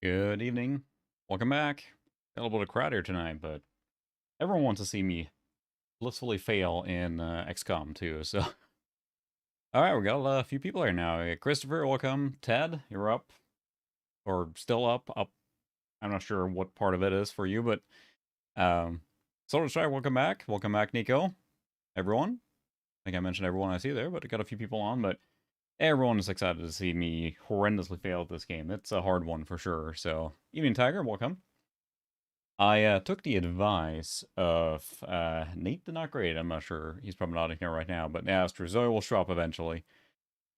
Good evening. Welcome back. Got a little bit of crowd here tonight, but everyone wants to see me blissfully fail in XCOM too. So, all right, we got a few people here now. Christopher, welcome. Ted, you're up or still up? Up. I'm not sure what part of it is for you, but Solar Strike, welcome back. Welcome back, Nico. Everyone. I think I mentioned everyone I see there, but I got a few people on. But everyone is excited to see me horrendously fail at this game. It's a hard one for sure. So, Evening Tiger, welcome. I took the advice of Nate the Not Great. I'm not sure. He's probably not in here right now, but yeah, it's true. Zoe will show up eventually.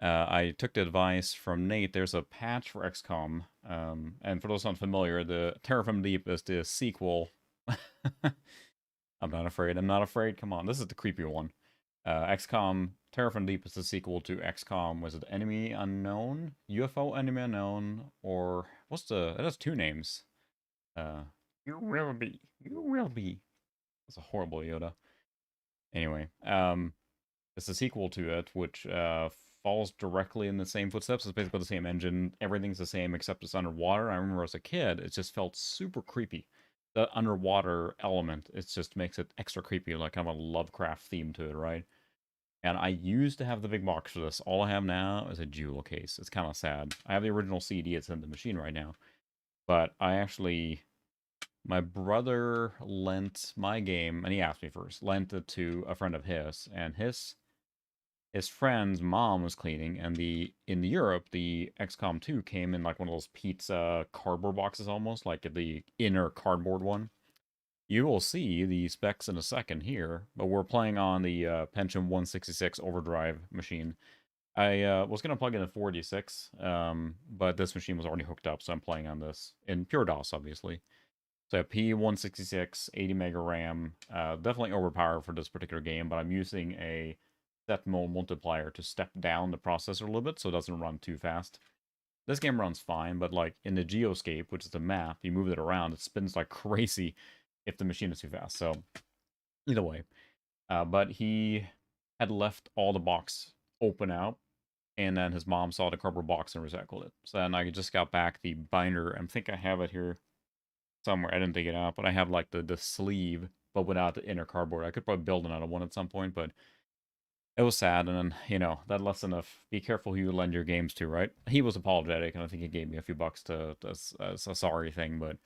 I took the advice from Nate. There's a patch for XCOM. And for those unfamiliar, the Terror from Deep is the sequel. I'm not afraid. I'm not afraid. Come on. This is the creepy one. XCOM Terror from Deep is the sequel to XCOM. Was it Enemy Unknown? UFO Enemy Unknown? Or what's the. It has two names. Uh, you will be. You will be. That's a horrible Yoda. Anyway, it's a sequel to it, which falls directly in the same footsteps. It's basically the same engine. Everything's the same except it's underwater. I remember as a kid, it just felt super creepy. The underwater element, it just makes it extra creepy, like kind of a Lovecraft theme to it, right? And I used to have the big box for this. All I have now is a jewel case. It's kind of sad. I have the original CD. It's in the machine right now. But I actually my brother lent my game, and he asked me first, lent it to a friend of his, and his friend's mom was cleaning, and in Europe, the XCOM 2 came in like one of those pizza cardboard boxes almost, like the inner cardboard one. You will see the specs in a second here, but we're playing on the Pentium 166 Overdrive machine. I was going to plug in a 486, but this machine was already hooked up, so I'm playing on this in pure DOS, obviously. So P166, 80 mega RAM, definitely overpowered for this particular game, but I'm using a step mode multiplier to step down the processor a little bit so it doesn't run too fast. This game runs fine, but like in the Geoscape, which is the map, you move it around, it spins like crazy if the machine is too fast. So either way, but he had left all the box open out, and then his mom saw the cardboard box and recycled it. So then I just got back the binder. I think I have it here somewhere. I didn't take it out, but I have like the sleeve, but without the inner cardboard. I could probably build another one at some point, but it was sad. And then, that lesson of be careful who you lend your games to, right? He was apologetic, and I think he gave me a few bucks as a sorry thing, but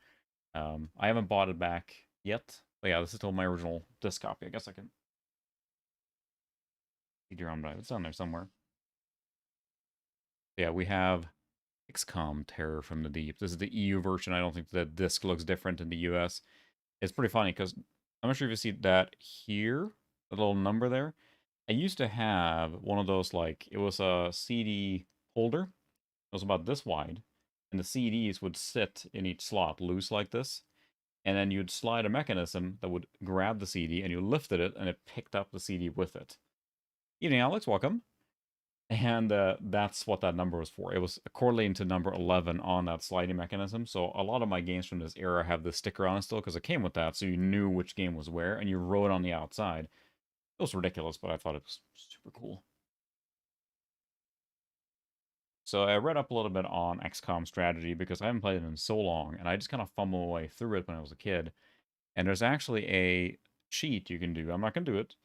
I haven't bought it back yet. But yeah, this is still my original disc copy. I guess I can CD-ROM drive. It's down there somewhere. Yeah, we have XCOM Terror from the Deep. This is the EU version. I don't think the disc looks different in the US. It's pretty funny because I'm not sure if you see that here, the little number there. I used to have one of those, like, it was a CD holder. It was about this wide, and the CDs would sit in each slot loose like this. And then you'd slide a mechanism that would grab the CD, and you lifted it, and it picked up the CD with it. Evening, Alex. Welcome. And that's what that number was for. It was correlating to number 11 on that sliding mechanism. So a lot of my games from this era have this sticker on it still because it came with that. So you knew which game was where, and you wrote on the outside. It was ridiculous, but I thought it was super cool. So I read up a little bit on XCOM strategy because I haven't played it in so long, and I just kind of fumbled my way through it when I was a kid. And there's actually a cheat you can do. I'm not going to do it.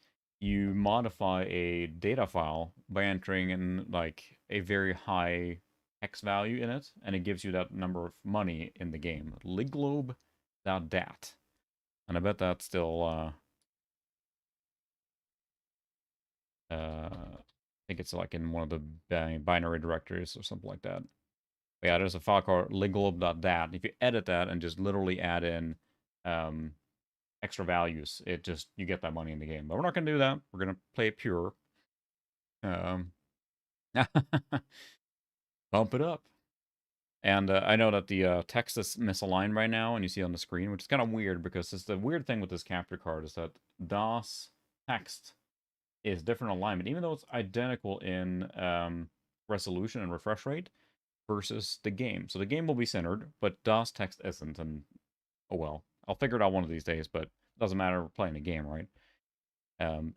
You modify a data file by entering in like a very high X value in it, and it gives you that number of money in the game. Liglobe.dat. And I bet that's still I think it's like in one of the binary directories or something like that. But yeah, there's a file called liglobe.dat. If you edit that and just literally add in um, extra values, you get that money in the game. But we're not gonna do that. We're gonna play it pure. Um, Bump it up. And I know that the text is misaligned right now, and you see on the screen, which is kind of weird because it's the weird thing with this capture card is that DOS text is different alignment, even though it's identical in resolution and refresh rate versus the game. So the game will be centered, but DOS text isn't, and oh well. I'll figure it out one of these days, but it doesn't matter, we're playing a game, right?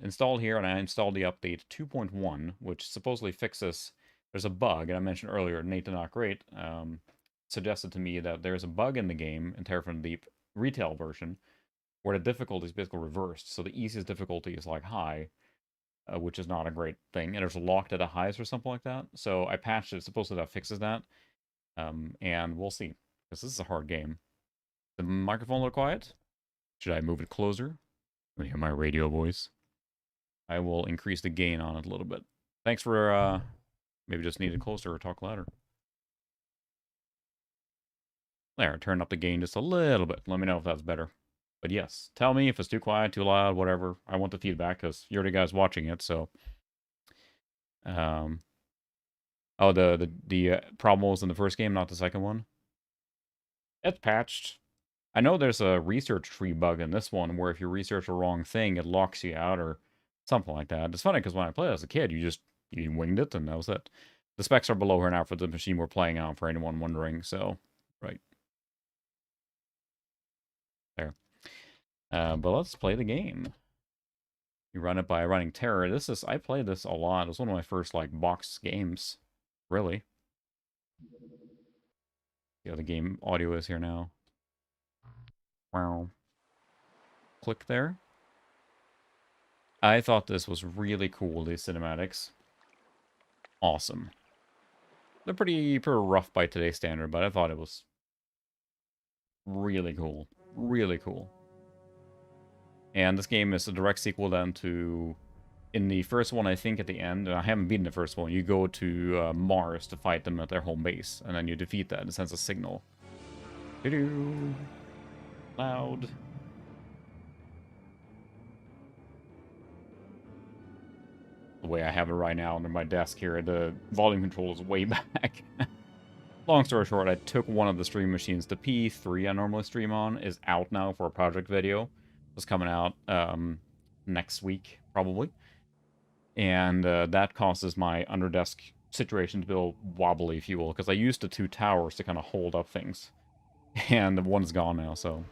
Installed here, and I installed the update 2.1, which supposedly fixes. There's a bug, and I mentioned earlier, Nate the Not Great. suggested to me that there's a bug in the game in Terra from the Deep retail version where the difficulty is basically reversed. So the easiest difficulty is like high, which is not a great thing, and there's locked at the highs or something like that. So I patched it. Supposedly that fixes that, and we'll see because this is a hard game. The microphone a little quiet. Should I move it closer? Let me hear my radio voice. I will increase the gain on it a little bit. Thanks for maybe just need it closer or talk louder. There, turn up the gain just a little bit. Let me know if that's better. But yes, tell me if it's too quiet, too loud, whatever. I want the feedback because you're the guys watching it, so. Oh, the problem was in the first game, not the second one? It's patched. I know there's a research tree bug in this one where if you research a wrong thing, it locks you out or something like that. It's funny because when I played as a kid, you winged it and that was it. The specs are below here now for the machine we're playing on, for anyone wondering, so, right. There. But let's play the game. You run it by running Terror. I played this a lot. It was one of my first, like, box games. Really. See how the game audio is here now. Wow. Click there. I thought this was really cool, these cinematics. Awesome. They're pretty rough by today's standard, but I thought it was really cool. Really cool. And this game is a direct sequel then to... In the first one, I think at the end, I haven't beaten the first one, you go to Mars to fight them at their home base, and then you defeat that. It sends a signal. Doo-doo. Loud. The way I have it right now under my desk here, the volume control is way back. Long story short, I took one of the stream machines. The P3 I normally stream on is out now for a project video. It's coming out next week, probably. And that causes my under-desk situation to be a little wobbly, if you will, because I used the two towers to kind of hold up things. And the one's gone now, so...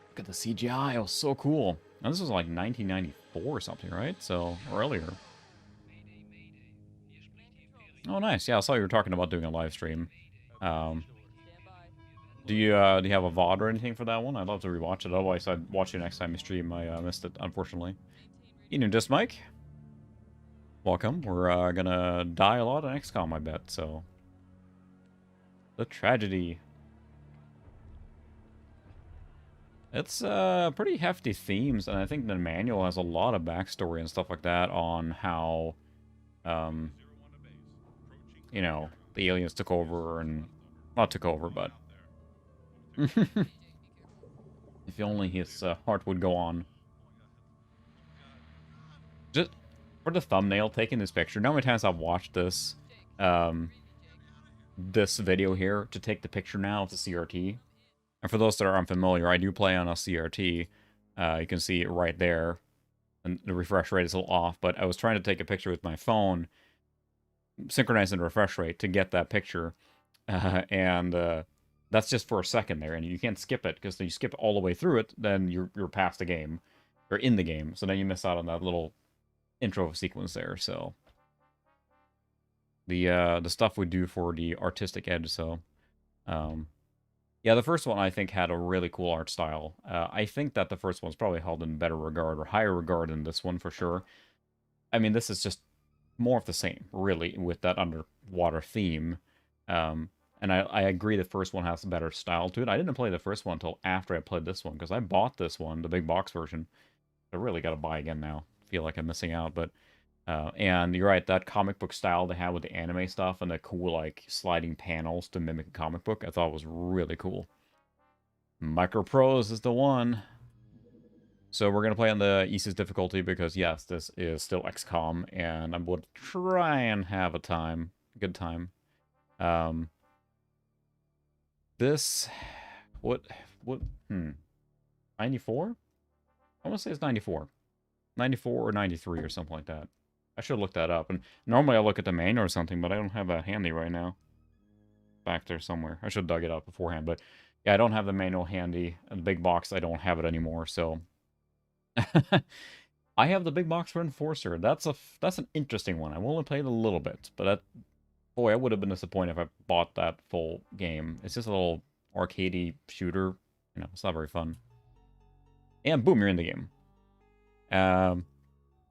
Look at the CGI, it was so cool. Now, this was like 1994 or something, right? So, earlier. Oh, nice. Yeah, I saw you were talking about doing a live stream. Do you have a VOD or anything for that one? I'd love to rewatch it. Otherwise, I'd watch it next time you stream. I missed it, unfortunately. You know, just Mike. Welcome. We're gonna die a lot on XCOM, I bet. So, the tragedy. It's pretty hefty themes, and I think the manual has a lot of backstory and stuff like that on how, you know, the aliens took over and not took over, but. If only his heart would go on. Just for the thumbnail, taking this picture. How many times I've watched this, this video here to take the picture now of the CRT. And for those that are unfamiliar, I do play on a CRT. You can see it right there. And the refresh rate is a little off, but I was trying to take a picture with my phone, synchronizing the refresh rate to get that picture. That's just for a second there, and you can't skip it, because if you skip all the way through it, then you're past the game, or in the game, so then you miss out on that little intro sequence there, so... The stuff we do for the artistic edge, so... yeah, the first one, I think, had a really cool art style. I think that the first one's probably held in better regard, or higher regard than this one, for sure. I mean, this is just more of the same, really, with that underwater theme. And I agree the first one has a better style to it. I didn't play the first one until after I played this one, because I bought this one, the big box version. I really got to buy again now. I feel like I'm missing out, but... and you're right, that comic book style they had with the anime stuff and the cool, like, sliding panels to mimic a comic book, I thought was really cool. Microprose is the one. So we're going to play on the easiest difficulty because, yes, this is still XCOM, and I'm going to try and have a good time. This, what, 94? I want to say it's 94. 94 or 93 or something like that. I should look that up. And normally I look at the manual or something, but I don't have that handy right now. Back there somewhere. I should have dug it up beforehand, but yeah, I don't have the manual handy. And the big box, I don't have it anymore, so... I have the big box for Enforcer. That's an interesting one. I've only played a little bit, but boy, I would have been disappointed if I bought that full game. It's just a little arcadey shooter. You know, it's not very fun. And boom, you're in the game.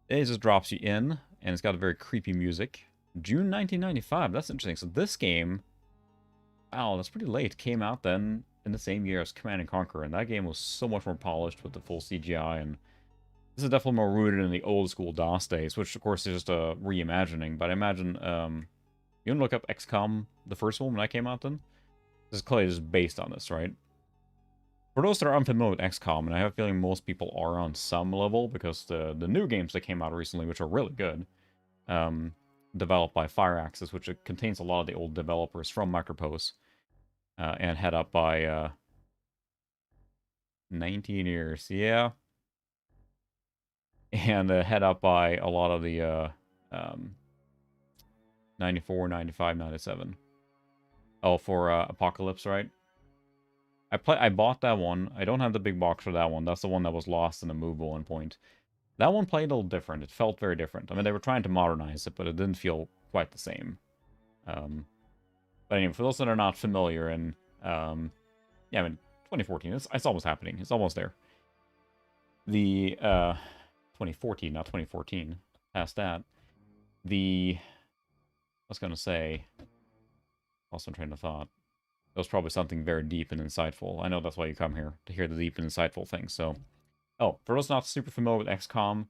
It just drops you in, and it's got a very creepy music. June 1995. That's interesting. So this game, wow, that's pretty late. Came out then in the same year as Command and Conquer, and that game was so much more polished with the full CGI, and this is definitely more rooted in the old school DOS days, which of course is just a reimagining. But I imagine you can look up XCOM, the first one when that came out. Then this is clearly just based on this, right? For those that are unfamiliar with XCOM, and I have a feeling most people are on some level because the new games that came out recently, which are really good, developed by Fireaxis, which contains a lot of the old developers from Microprose, and head up by 19 years, yeah, and head up by a lot of the 94, 95, 97. Oh, for Apocalypse, right? I bought that one. I don't have the big box for that one. That's the one that was lost in a move at one point. That one played a little different. It felt very different. I mean, they were trying to modernize it, but it didn't feel quite the same. But anyway, for those that are not familiar, and yeah, I mean, 2014. It's almost happening. It's almost there. The 2014, not 2014. Past that. I was gonna say, lost my train of thought. It was probably something very deep and insightful. I know that's why you come here, to hear the deep and insightful things. So, oh, for those not super familiar with XCOM,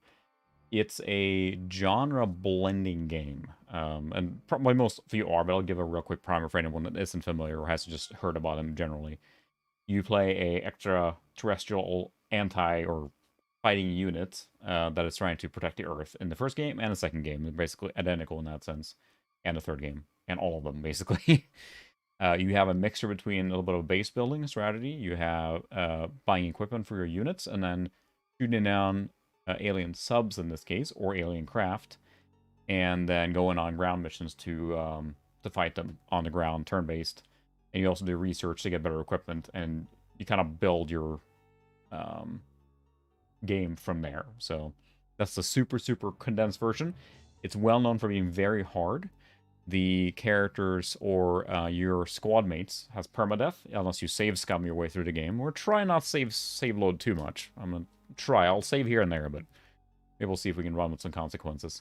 it's a genre blending game. And probably most of you are, but I'll give a real quick primer for anyone that isn't familiar or has just heard about them generally. You play a extraterrestrial anti or fighting unit that is trying to protect the Earth in the first game and the second game. They're basically identical in that sense. And the third game. And all of them, basically. You have a mixture between a little bit of base building strategy. You have buying equipment for your units, and then shooting down alien subs in this case, or alien craft, and then going on ground missions to fight them on the ground, turn-based. And you also do research to get better equipment, and you kind of build your game from there. So that's the super, super condensed version. It's well known for being very hard. The characters or your squad mates has permadeath unless you save scum your way through the game, or try not save load too much. I'm gonna try. I'll save here and there, but maybe we'll see if we can run with some consequences.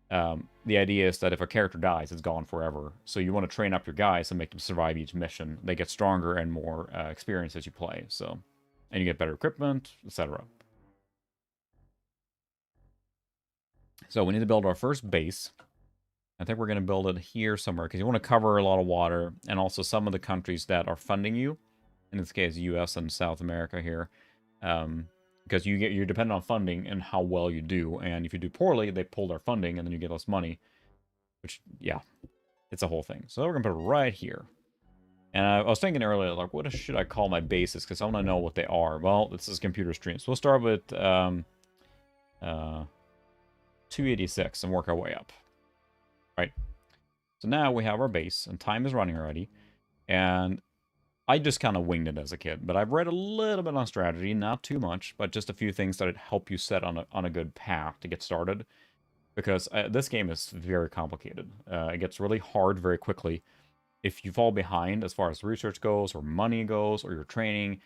The idea is that if a character dies, it's gone forever. So you want to train up your guys and make them survive each mission. They get stronger and more experience as you play. So, and you get better equipment, etc. So we need to build our first base. I think we're going to build it here somewhere because you want to cover a lot of water, and also some of the countries that are funding you, in this case US and South America here, because you're dependent on funding and how well you do, and if you do poorly, they pull their funding and then you get less money, which, yeah, it's a whole thing. So we're going to put it right here. And I was thinking earlier, like, what should I call my bases? Because I want to know what they are. Well, this is computer stream. So we'll start with 286 and work our way up. Right. So now we have our base, and time is running already. And I just kind of winged it as a kid, but I've read a little bit on strategy, not too much, but just a few things that would help you set on a good path to get started. Because this game is very complicated. It gets really hard very quickly. If you fall behind as far as research goes, or money goes, or your training,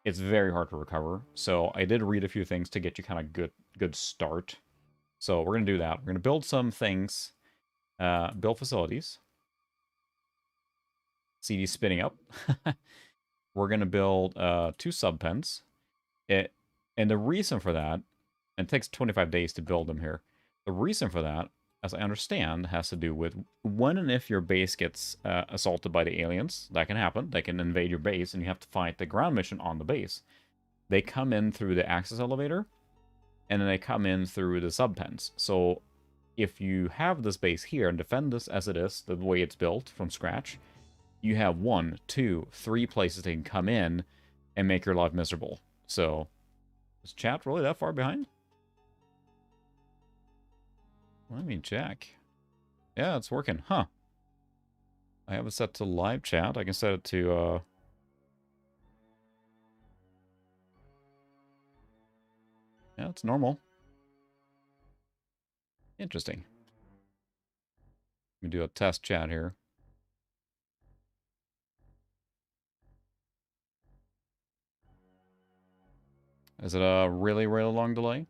it's very hard to recover. So I did read a few things to get you kind of good start. So we're going to do that. We're going to build some things. Build facilities. CD spinning up. We're going to build 2 subpens. And the reason for that, and it takes 25 days to build them here. The reason for that, as I understand, has to do with when and if your base gets assaulted by the aliens. That can happen. They can invade your base, and you have to fight the ground mission on the base. They come in through the access elevator, and then they come in through the subpens. So if you have this base here and defend this as it is, the way it's built from scratch, you have 1, 2, 3 places they can come in and make your life miserable. So, is chat really that far behind? Let me check. Yeah, it's working. Huh. I have it set to live chat. I can set it to, yeah, it's normal. Interesting. Let me do a test chat here. Is it a really, really long delay?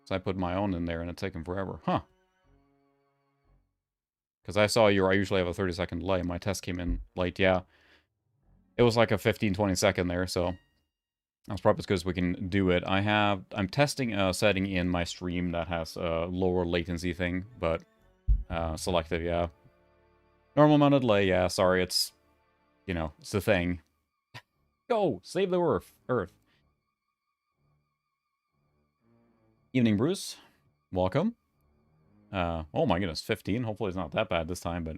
So I put my own in there and it's taking forever. Huh. Because I saw I usually have a 30-second delay. My test came in late, yeah. It was like a 15, 20-second there, so that's probably as good as we can do it. I'm testing a setting in my stream that has a lower latency thing, but selective, yeah. Normal amount of delay, yeah, sorry, it's, you know, it's the thing. Go! Save the Earth. Evening, Bruce. Welcome. Oh my goodness, 15. Hopefully it's not that bad this time, but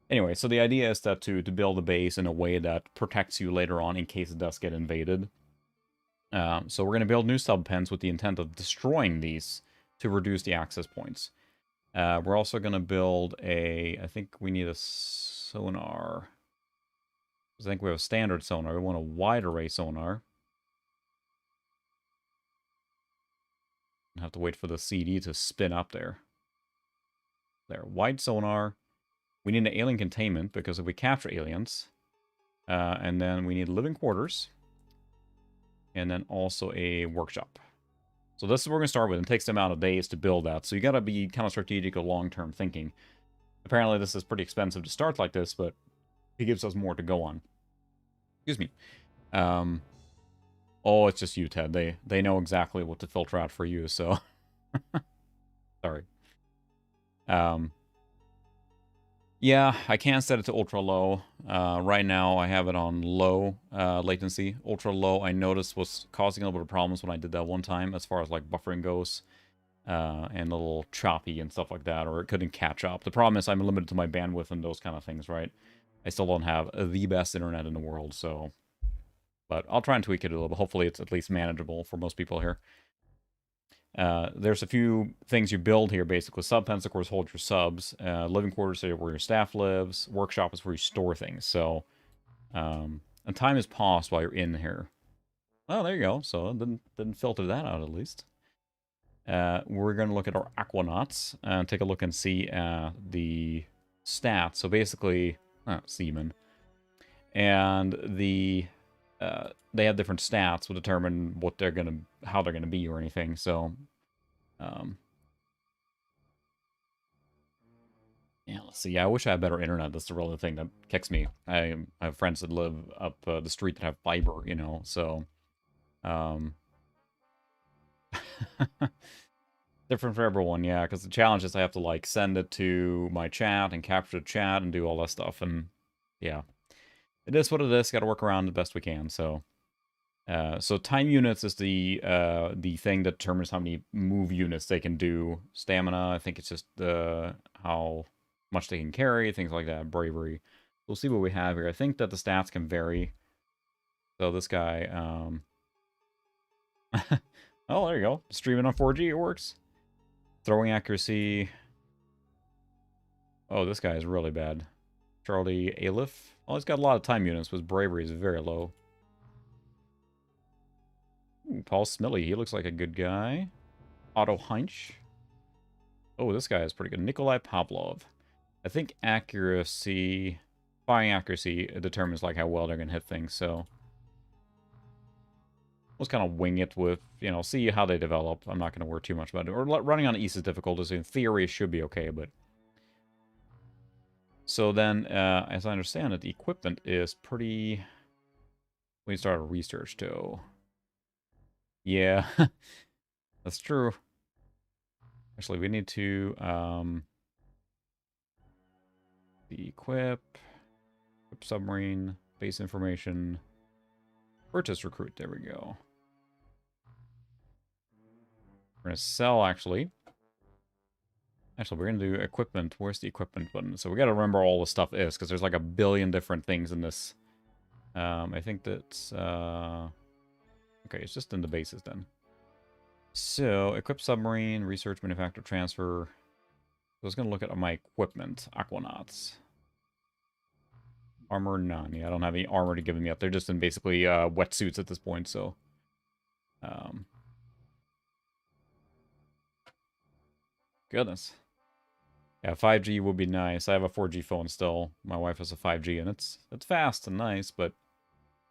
anyway, so the idea is that to build a base in a way that protects you later on in case it does get invaded. So we're going to build new subpens with the intent of destroying these to reduce the access points. We're also going to build I think we need a sonar. I think we have a standard sonar. We want a wide array sonar. I have to wait for the CD to spin up there. There, wide sonar. We need an alien containment because if we capture aliens, and then we need living quarters, and then also a workshop. So this is what we're going to start with. It takes the amount of days to build that. So you got to be kind of strategic or long-term thinking. Apparently this is pretty expensive to start like this, but it gives us more to go on. Excuse me. Oh, it's just you, Ted. They know exactly what to filter out for you, so... Sorry. Yeah, I can't set it to ultra low. Right now, I have it on low latency. Ultra low, I noticed, was causing a little bit of problems when I did that one time, as far as like buffering goes, and a little choppy and stuff like that, or it couldn't catch up. The problem is I'm limited to my bandwidth and those kind of things, right? I still don't have the best internet in the world, so... But I'll try and tweak it a little bit. Hopefully it's at least manageable for most people here. There's a few things you build here, basically. Subpens, of course, hold your subs. Living quarters are where your staff lives. Workshop is where you store things. So, and time is paused while you're in here. Oh, there you go. So, didn't filter that out, at least. We're going to look at our aquanauts and take a look and see the stats. So, basically, seamen. And they have different stats will determine what how they're gonna be or anything. So, yeah, let's see. Yeah, I wish I had better internet. That's the real thing that kicks me. I have friends that live up the street that have fiber, you know. So, different for everyone, yeah. Because the challenge is I have to like send it to my chat and capture the chat and do all that stuff, and yeah, it is what it is. Got to work around the best we can. So. So time units is the thing that determines how many move units they can do. Stamina, I think it's just how much they can carry, things like that. Bravery. We'll see what we have here. I think that the stats can vary. So this guy, oh, there you go. Streaming on 4G, it works. Throwing accuracy. Oh, this guy is really bad. Charlie Aleph. Oh, he's got a lot of time units, but bravery is very low. Ooh, Paul Smiley, he looks like a good guy. Otto Heinz. Oh, this guy is pretty good. Nikolai Pavlov. I think accuracy, firing accuracy, determines like how well they're gonna hit things. So let's kind of wing it with, you know, see how they develop. I'm not gonna worry too much about it. Or running on easy difficulties in theory should be okay, but. So then, as I understand it, the equipment is pretty. We started research too. Yeah, that's true. Actually, we need to the equip submarine, base information, purchase recruit. There we go. We're gonna sell actually. Actually, we're gonna do equipment. Where's the equipment button? So we gotta remember all the stuff is because there's like a billion different things in this. I think that's okay. It's just in the bases then. So, equip submarine, research, manufacture, transfer. I was going to look at my equipment. Aquanauts. Armor, none. Yeah, I don't have any armor to give them yet. They're just in basically wetsuits at this point, so... Goodness. Yeah, 5G would be nice. I have a 4G phone still. My wife has a 5G, and it's fast and nice, but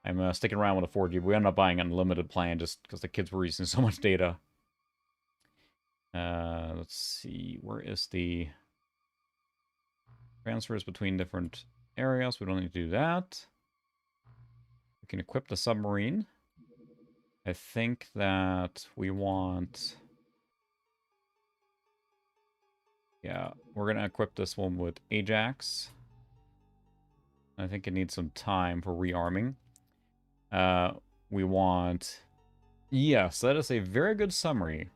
I'm sticking around with a 4G. We ended up buying an unlimited plan just because the kids were using so much data. Let's see. Where is the transfers between different areas? We don't need to do that. We can equip the submarine. I think that we want... Yeah, we're going to equip this one with Ajax. I think it needs some time for rearming. We want... Yes, that is a very good summary.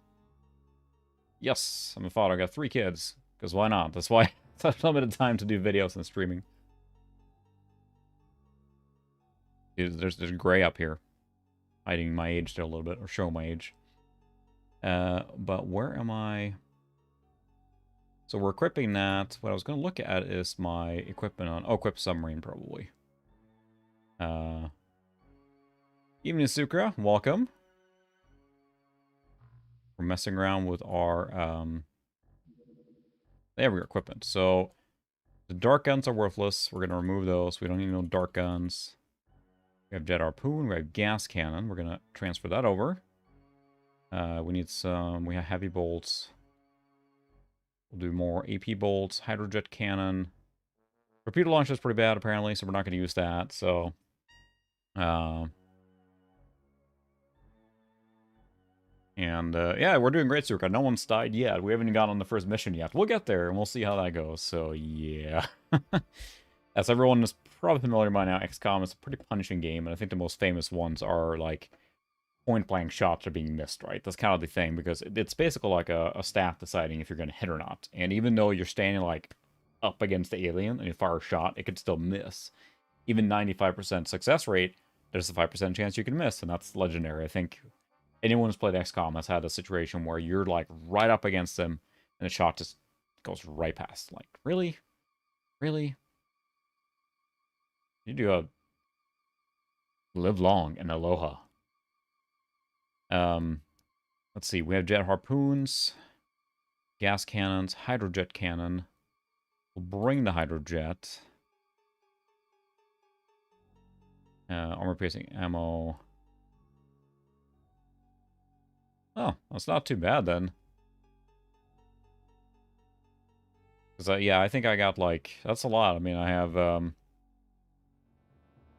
Yes, I'm a father. I got 3 kids. Because why not? That's why I have limited time to do videos and streaming. There's gray up here. Hiding my age there a little bit, or showing my age. But where am I? So we're equipping that. What I was going to look at is my equipment on... Oh, equip submarine, probably. Evening, Sukra. Welcome. We're messing around with our... There we go, equipment. So, the dark guns are worthless. We're going to remove those. We don't need no dark guns. We have jet harpoon. We have gas cannon. We're going to transfer that over. We need some... We have heavy bolts. We'll do more AP bolts. Hydrojet cannon. Torpedo launcher is pretty bad, apparently, so we're not going to use that. So... yeah, we're doing great, Suka. No one's died yet. We haven't even gotten on the first mission yet. We'll get there, and we'll see how that goes. So, yeah. As everyone is probably familiar by now, XCOM is a pretty punishing game, and I think the most famous ones are, like, point-blank shots are being missed, right? That's kind of the thing, because it's basically like a staff deciding if you're going to hit or not. And even though you're standing, like, up against the alien, and you fire a shot, it could still miss. Even 95% success rate, there's a 5% chance you can miss, and that's legendary. I think... Anyone who's played XCOM has had a situation where you're, like, right up against them, and the shot just goes right past. Like, really? Really? You do a... Live long and aloha. Let's see. We have jet harpoons, gas cannons, hydrojet cannon. We'll bring the hydrojet. Armor-piercing ammo... Oh, that's not too bad, then. Because, yeah, I think I got, like... That's a lot. I mean, I have,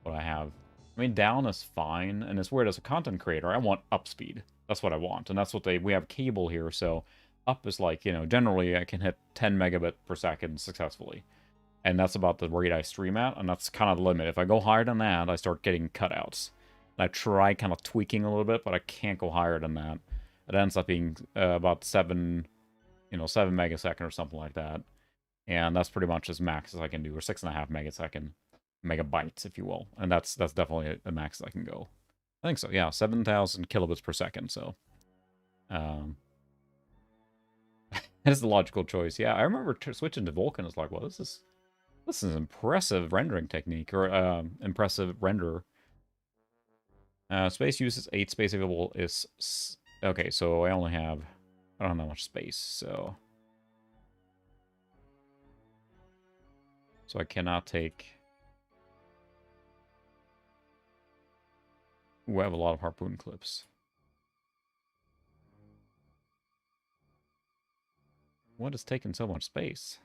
what I have. I mean, down is fine, and it's weird as a content creator. I want up speed. That's what I want, and that's what we have cable here, so... Up is like, you know, generally I can hit 10 megabit per second successfully. And that's about the rate I stream at, and that's kind of the limit. If I go higher than that, I start getting cutouts. And I try kind of tweaking a little bit, but I can't go higher than that. It ends up being about 7 megasecond or something like that. And that's pretty much as max as I can do, or 6.5 megabytes, if you will. And that's definitely a max I can go. I think so, yeah, 7,000 kilobits per second, so... that is the logical choice. Yeah, I remember switching to Vulkan. It's like, well, this is impressive rendering technique, or impressive renderer. Space uses 8, space available is... Okay, so I don't have that much space, so... So I cannot take... Ooh, I have a lot of harpoon clips. What is taking so much space?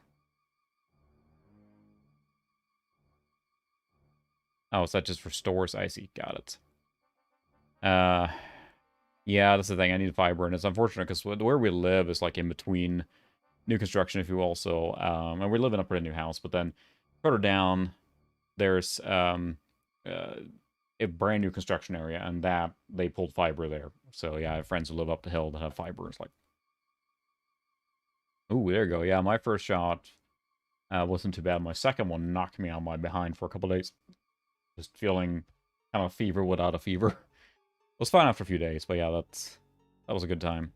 Oh, is that just for stores? I see. Got it. Yeah, that's the thing. I need fiber, and it's unfortunate because where we live is like in between new construction, if you will. So, and we live in a pretty new house, but then further down, there's a brand new construction area, and that they pulled fiber there. So yeah, I have friends who live up the hill that have fiber. It's like, ooh, there you go. Yeah, my first shot wasn't too bad. My second one knocked me on my behind for a couple days. Just feeling kind of fever without a fever. It was fine after a few days, but yeah, that was a good time.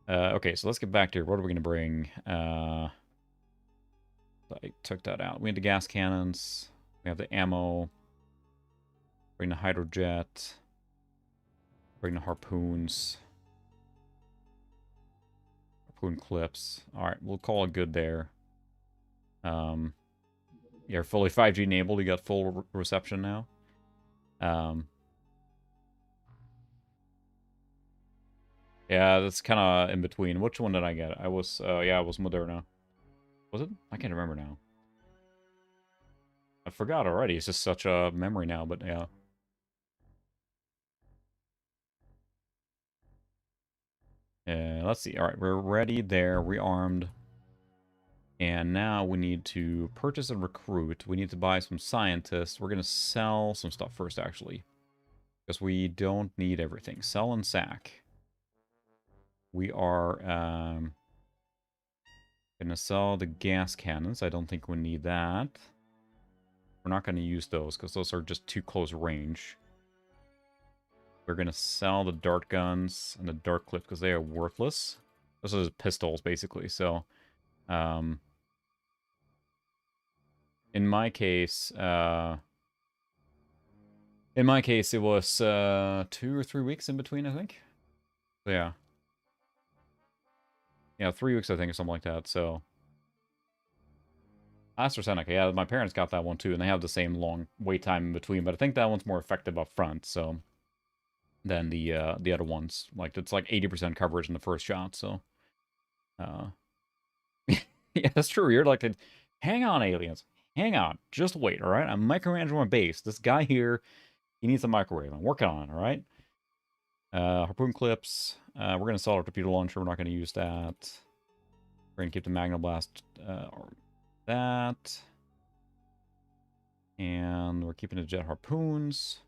Okay, so let's get back to here. What are we going to bring? I took that out. We have the gas cannons. We have the ammo. Bring the hydrojet. Bring the harpoons. harpoon clips. Alright, we'll call it good there. You're fully 5G enabled. You got full reception now. Yeah, that's kind of in between. Which one did I get? I was, yeah, it was Moderna. Was it? I can't remember now. I forgot already. It's just such a memory now, but yeah. Yeah, let's see. All right, we're ready there, rearmed. And now we need to purchase and recruit. We need to buy some scientists. We're going to sell some stuff first, actually. Because we don't need everything. Sell and sack. We are going to sell the gas cannons. I don't think we need that. We're not going to use those because those are just too close range. We're going to sell the dart guns and the dart clip because they are worthless. Those are pistols, basically. So, in my case, it was 2 or 3 weeks in between, I think. So, yeah. Yeah, 3 weeks, I think, or something like that. So, AstraZeneca, yeah, my parents got that one too, and they have the same long wait time in between, but I think that one's more effective up front, so, than the other ones. Like, it's like 80% coverage in the first shot, so, yeah, that's true. You're like, hang on, aliens. Hang on. Just wait, all right? I'm micromanaging my base. This guy here, he needs a microwave. I'm working on it, all right? Harpoon clips. We're going to sell our torpedo launcher. We're not going to use that. We're going to keep the Magnoblast, or that. And we're keeping the jet harpoons.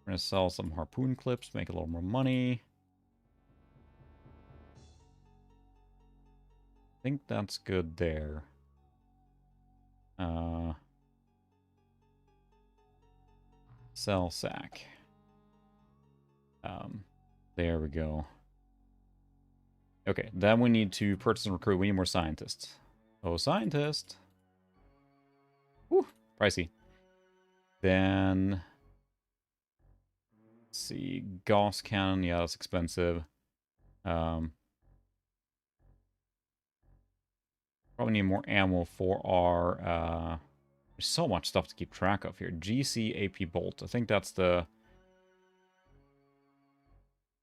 We're going to sell some harpoon clips, make a little more money. I think that's good there. Sell sack. There we go. Okay, then we need to purchase and recruit. We need more scientists. Oh, scientist. Whew, pricey. Then, let's see, Gauss cannon. Yeah, that's expensive. Probably need more ammo for our, there's so much stuff to keep track of here. GC AP bolt. I think that's the,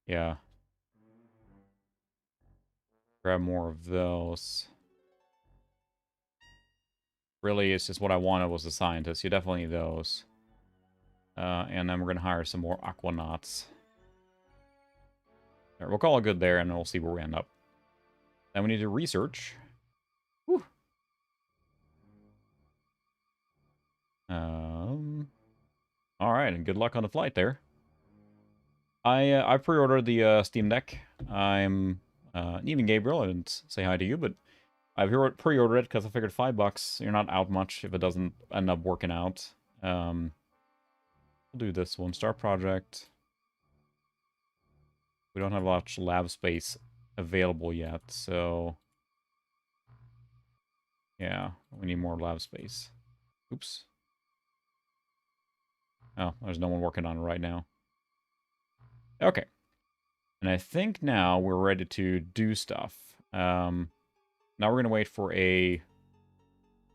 yeah. Grab more of those. Really, it's just what I wanted was the scientists. You definitely need those. And then we're going to hire some more aquanauts. All right, we'll call it good there, and then we'll see where we end up. Then we need to research. Whew. All right, and good luck on the flight there. I pre-ordered the Steam Deck. I'm even Gabriel. I didn't say hi to you, but I've pre-ordered it because I figured $5. You're not out much if it doesn't end up working out. We'll do this one. Start project. We don't have much lab space available yet, so yeah, we need more lab space. Oops. Oh, there's no one working on it right now. Okay. And I think now we're ready to do stuff. Now we're going to wait for a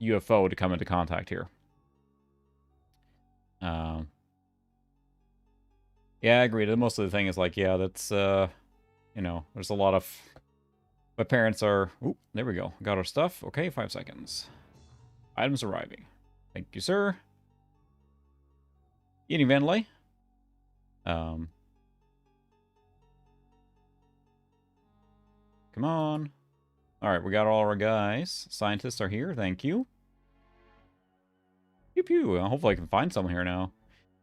UFO to come into contact here. Yeah, I agree. Most of the thing is like, yeah, that's, you know, there's a lot of... My parents are... Oop, there we go. Got our stuff. Okay, 5 seconds. Items arriving. Thank you, sir. Eating Vandelay. Come on. Alright, we got all our guys. Scientists are here. Thank you. Pew pew. Hopefully I can find someone here now.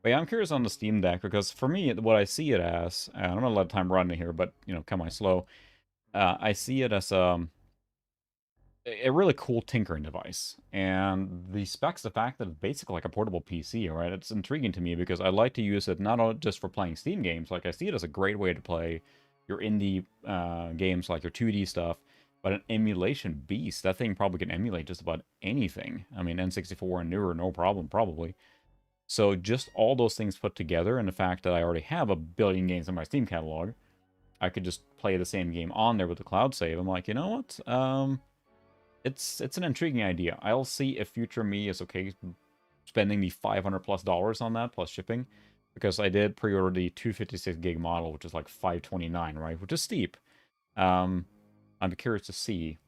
But yeah, I'm curious on the Steam Deck, because for me, what I see it as... I'm going to let time run here, but, you know, come on slow. I see it as a really cool tinkering device. And the specs, the fact that it's basically like a portable PC, right? It's intriguing to me because I like to use it not just for playing Steam games. Like, I see it as a great way to play your indie games, like your 2D stuff. But an emulation beast. That thing probably can emulate just about anything. I mean, N64 and newer, no problem, probably. So just all those things put together, and the fact that I already have a billion games in my Steam catalog, I could just play the same game on there with the cloud save. I'm like, you know what? It's an intriguing idea. I'll see if future me is okay spending the $500+ on that plus shipping, because I did pre-order the 256 gig model, which is like $529, right? Which is steep. I'm curious to see.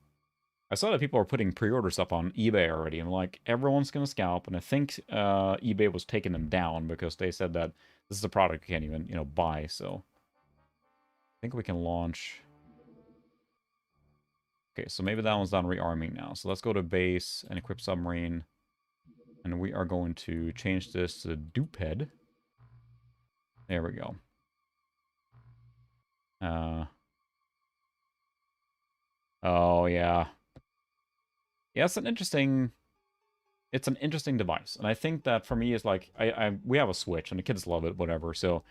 I saw that people are putting pre-orders up on eBay already. I'm like, everyone's gonna scalp, and I think eBay was taking them down because they said that this is a product you can't even, buy. So I think we can launch. Okay, so maybe that one's done rearming now. So let's go to base and equip submarine. And we are going to change this to Duped. There we go. Oh, yeah. Yeah, it's an interesting device. And I think that for me is like, we have a Switch and the kids love it, whatever. So,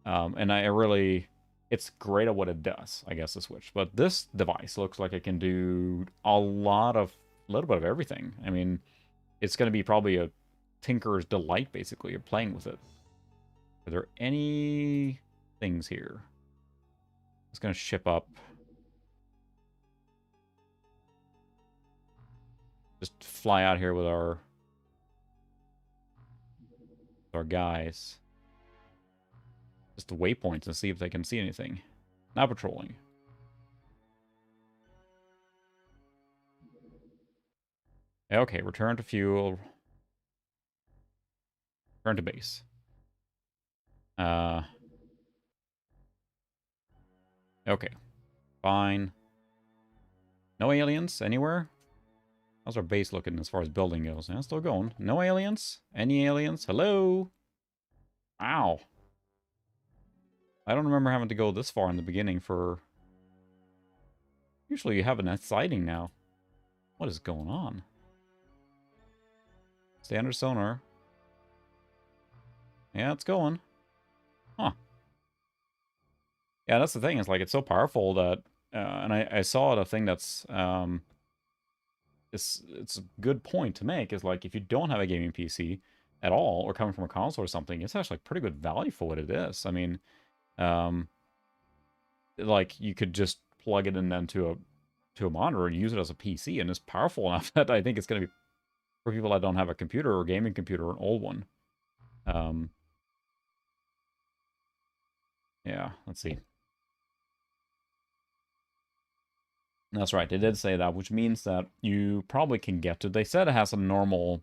and I really, it's great at what it does, I guess, the Switch. But this device looks like it can do a little bit of everything. I mean, it's going to be probably a tinker's delight, basically, of playing with it. Are there any things here? It's going to ship up. Just fly out here with our guys. Just the waypoints and see if they can see anything. Not patrolling. Okay, return to fuel. Return to base. Okay. Fine. No aliens anywhere? How's our base looking as far as building goes? Yeah, still going. No aliens? Any aliens? Hello? Ow. I don't remember having to go this far in the beginning for... Usually you have a sighting now. What is going on? Stay under sonar. Yeah, it's going. Huh. Yeah, that's the thing. It's like, it's so powerful that... and I saw a thing that's... it's a good point to make, is like, if you don't have a gaming PC at all, or coming from a console or something, it's actually pretty good value for what it is. I mean, like, you could just plug it in then to a monitor and use it as a PC, and it's powerful enough that I think it's going to be, for people that don't have a computer or gaming computer or an old one. Yeah, let's see. That's right, they did say that, which means that you probably can get to... They said it has a normal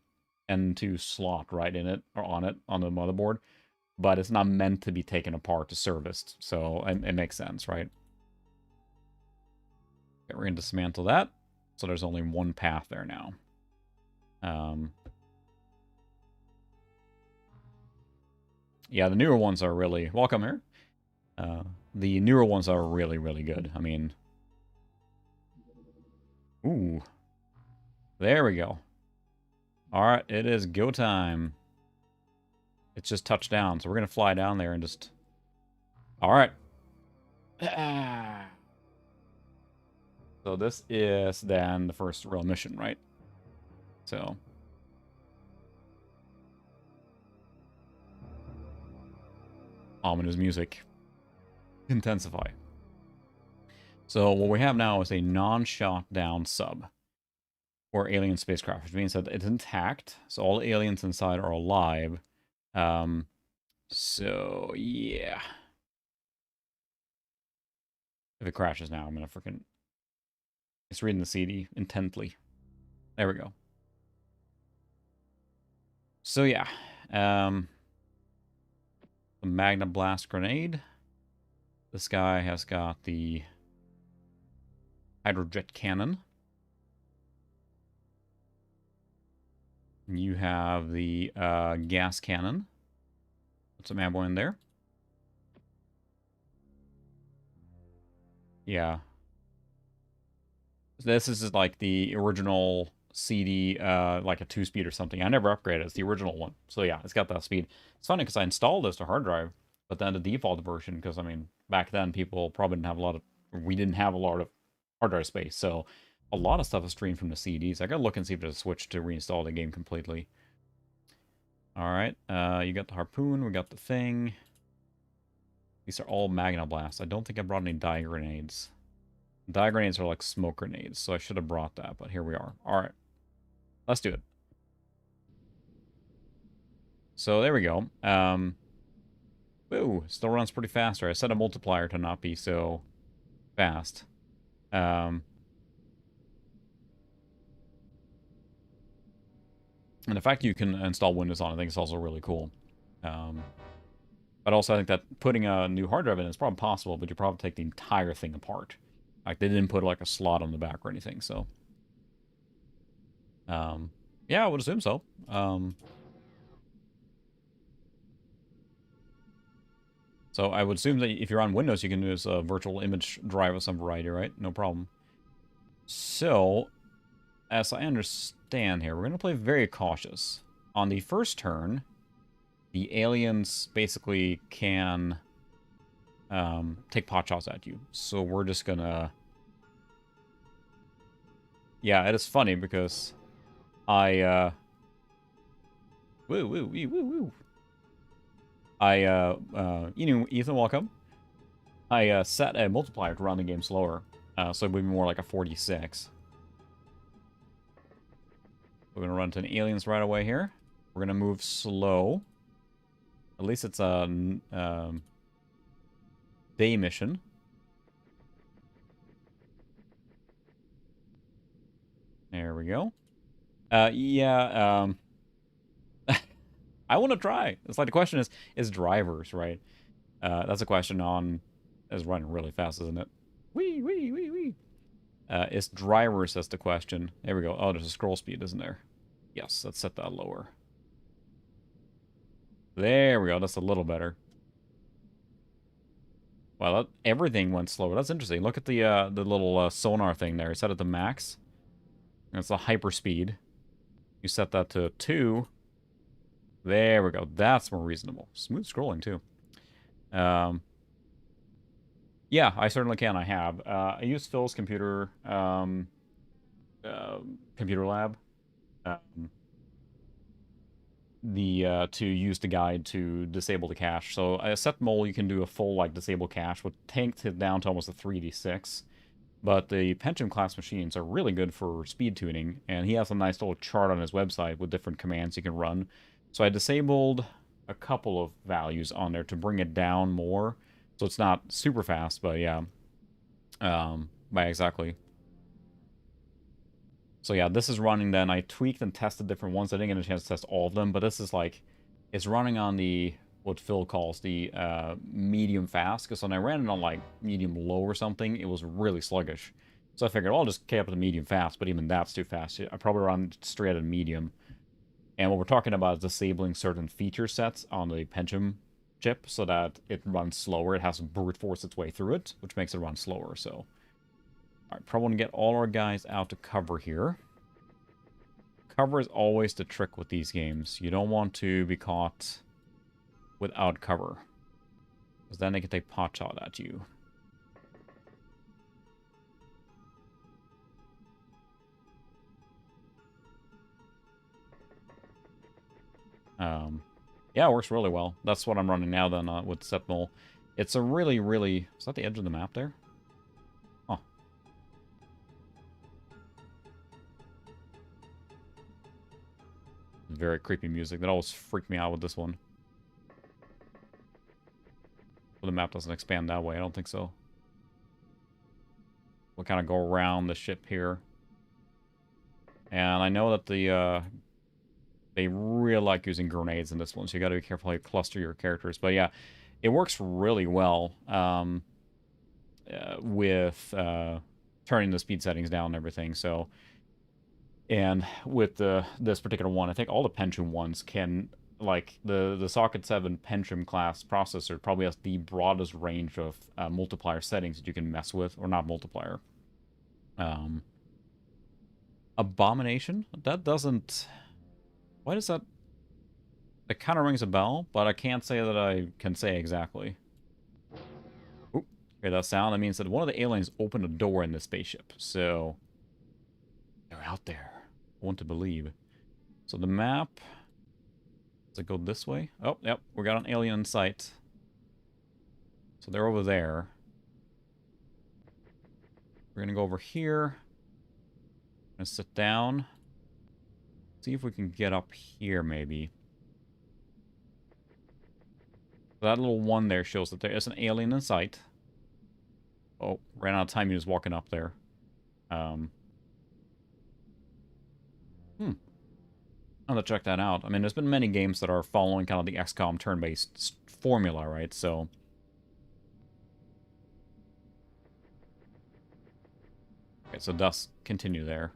N2 slot right in it, or on it, on the motherboard, but it's not meant to be taken apart to serviced, so it makes sense, right? Okay, we're going to dismantle that, so there's only one path there now. Yeah, the newer ones are really... Welcome here. The newer ones are really, really good. I mean... Ooh. There we go. Alright, it is go time. It's just touched down, so we're going to fly down there and just... Alright. So this is then the first real mission, right? So... Ominous music. Intensify. So what we have now is a non-shot down sub, or alien spacecraft, which means that it's intact, so all the aliens inside are alive. So yeah. If it crashes now, I'm gonna freaking... It's reading the CD intently. There we go. So yeah. The Magna Blast grenade. This guy has got the hydrojet cannon. You have the gas cannon. Put some ammo in there. Yeah. This is like the original CD, like a 2-speed or something. I never upgraded. It's the original one. So yeah, it's got that speed. It's funny because I installed this to hard drive, but then the default version, because I mean, back then people probably didn't have a lot of... We didn't have a lot of hard drive space, so a lot of stuff is streamed from the CDs. I gotta look and see if there's a switch to reinstall the game completely. Alright, you got the harpoon, we got the thing. These are all Magna Blasts. I don't think I brought any die grenades. Die grenades are like smoke grenades, so I should have brought that, but here we are. Alright. Let's do it. So there we go. Woo, still runs pretty faster. I set a multiplier to not be so fast. And the fact you can install Windows on, I think is also really cool. But also I think that putting a new hard drive in is probably possible, but you probably take the entire thing apart. Like, they didn't put like a slot on the back or anything, so. Yeah, I would assume so. So I would assume that if you're on Windows, you can use a virtual image drive of some variety, right? No problem. So, as I understand here, we're going to play very cautious. On the first turn, the aliens basically can take pot shots at you. So we're just going to... Yeah, it is funny because I... Woo, woo, woo, woo, woo. Ethan, welcome. I set a multiplier to run the game slower, so it would be more like a 46. We're gonna run to an aliens right away here. We're gonna move slow. At least it's a day mission. There we go. Yeah. I want to try. It's like the question is drivers, right? That's a question on... It's running really fast, isn't it? Wee, wee, wee, wee. It's drivers, that's the question. There we go. Oh, there's a scroll speed, isn't there? Yes, let's set that lower. There we go. That's a little better. Well, everything went slower. That's interesting. Look at the little sonar thing there. Set it to max. That's the hyper speed. You set that to 2. There we go. That's more reasonable. Smooth scrolling, too. Yeah, I certainly can. I have. I use Phil's computer lab to use the guide to disable the cache. So a set mole, you can do a full like disable cache, would tank it down to almost a 3d6. But the Pentium class machines are really good for speed tuning, and he has a nice little chart on his website with different commands you can run. So I disabled a couple of values on there to bring it down more. So it's not super fast, but yeah. Exactly. So yeah, this is running then. I tweaked and tested different ones. I didn't get a chance to test all of them, but this is like... It's running on the... What Phil calls the medium fast. Because when I ran it on like medium low or something, it was really sluggish. So I figured, I'll just keep it to medium fast, but even that's too fast. I probably run straight at medium. And what we're talking about is disabling certain feature sets on the Pentium chip so that it runs slower. It has to brute force its way through it, which makes it run slower. So, alright, probably want to get all our guys out to cover here. Cover is always the trick with these games. You don't want to be caught without cover, because then they can take pot shot at you. Yeah, it works really well. That's what I'm running now then with Setmole. It's a really, really... Is that the edge of the map there? Oh. Very creepy music. That always freaked me out with this one. Well, the map doesn't expand that way. I don't think so. We'll kind of go around the ship here. And I know that they really like using grenades in this one, so you got to be careful how you cluster your characters. But yeah, it works really well with turning the speed settings down and everything. So, and with this particular one, I think all the Pentium ones can, like the Socket 7 Pentium class processor probably has the broadest range of multiplier settings that you can mess with, or not multiplier. Abomination? That doesn't... Why does that... It kind of rings a bell, but I can't say that I can say exactly. Oop. Hear that sound? That means that one of the aliens opened a door in this spaceship. So, they're out there. I want to believe. So the map... Does it go this way? Oh, yep. We got an alien in sight. So they're over there. We're going to go over here. Gonna sit down. See if we can get up here, maybe. That little one there shows that there is an alien in sight. Oh, ran out of time. He was walking up there. I'll have to check that out. I mean, there's been many games that are following kind of the XCOM turn-based formula, right? So... Okay, so dust continue there.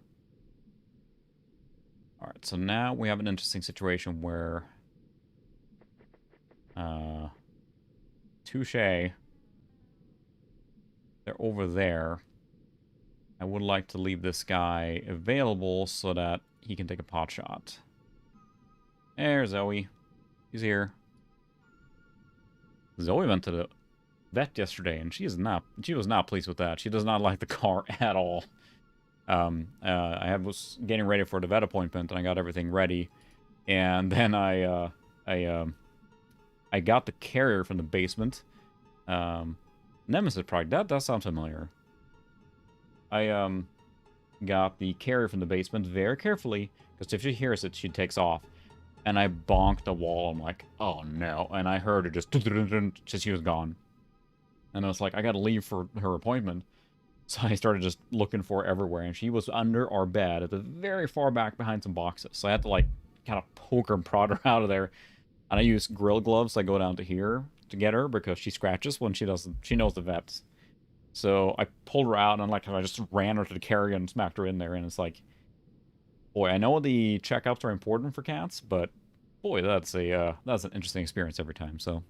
Alright, so now we have an interesting situation where... Touche. They're over there. I would like to leave this guy available so that he can take a pot shot. There's Zoe. He's here. Zoe went to the vet yesterday, and she was not pleased with that. She does not like the car at all. I was getting ready for the vet appointment, and I got everything ready, and then I got the carrier from the basement. Nemesis product. That does sound familiar. I got the carrier from the basement very carefully, because if she hears it, she takes off. And I bonked the wall. I'm like, oh no. And I heard her just she was gone. And I was like, I gotta leave for her appointment. So I started just looking for her everywhere. And she was under our bed at the very far back behind some boxes. So I had to like kind of poke her and prod her out of there. And I use grill gloves. I go down to here to get her because she scratches when she doesn't. She knows the vets. So I pulled her out and I just ran her to the carrier and smacked her in there. And it's like, boy, I know the checkups are important for cats, but boy, that's an interesting experience every time. So,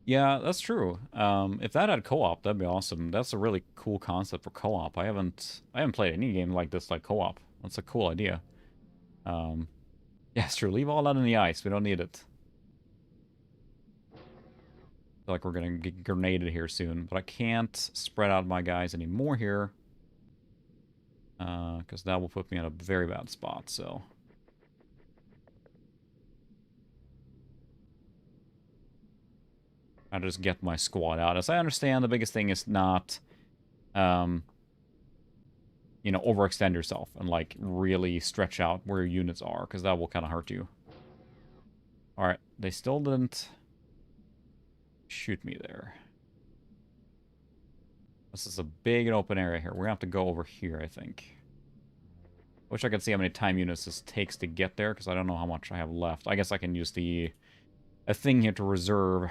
yeah, that's true. If that had co-op, that'd be awesome. That's a really cool concept for co-op. I haven't played any game like this like co-op. That's a cool idea. Yeah, it's true. Leave all that in the ice. We don't need it. I feel like we're gonna get grenaded here soon, but I can't spread out my guys anymore here. Because that will put me in a very bad spot, so... I'll just get my squad out. As I understand, the biggest thing is not, you know, overextend yourself and, like, really stretch out where your units are, because that will kind of hurt you. Alright, they still didn't shoot me there. This is a big and open area here. We're gonna have to go over here, I think. Wish I could see how many time units this takes to get there, because I don't know how much I have left. I guess I can use a thing here to reserve.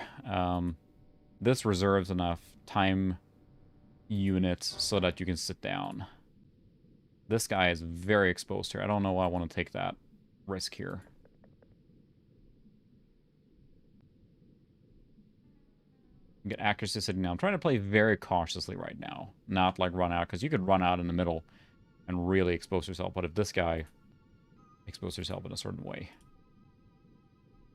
This reserves enough time units so that you can sit down. This guy is very exposed here. I don't know why I want to take that risk here. Get accuracy sitting down. I'm trying to play very cautiously right now. Not like run out, because you could run out in the middle and really expose yourself. But if this guy exposes yourself in a certain way,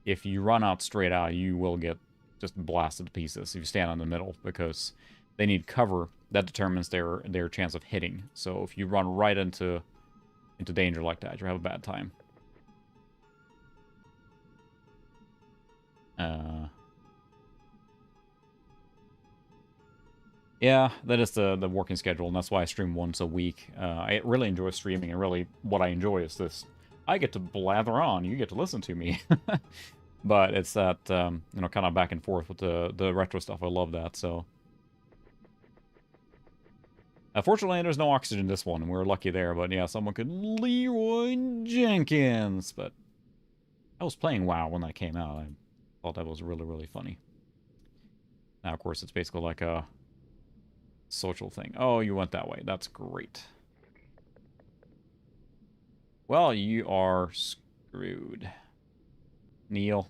if you run out straight out, you will get just blasted to pieces if you stand on the middle, because they need cover. That determines their chance of hitting. So if you run right into danger like that, you'll have a bad time. Yeah, that is the working schedule, and that's why I stream once a week. I really enjoy streaming, and really what I enjoy is this. I get to blather on, you get to listen to me. But it's that, you know, kind of back and forth with the retro stuff. I love that, so. Fortunately, there's no oxygen in this one, and we're lucky there. But yeah, someone could Leroy Jenkins. But I was playing WoW when that came out. I thought that was really, really funny. Now, of course, it's basically like a social thing. Oh, you went that way. That's great. Well, you are screwed. Neil.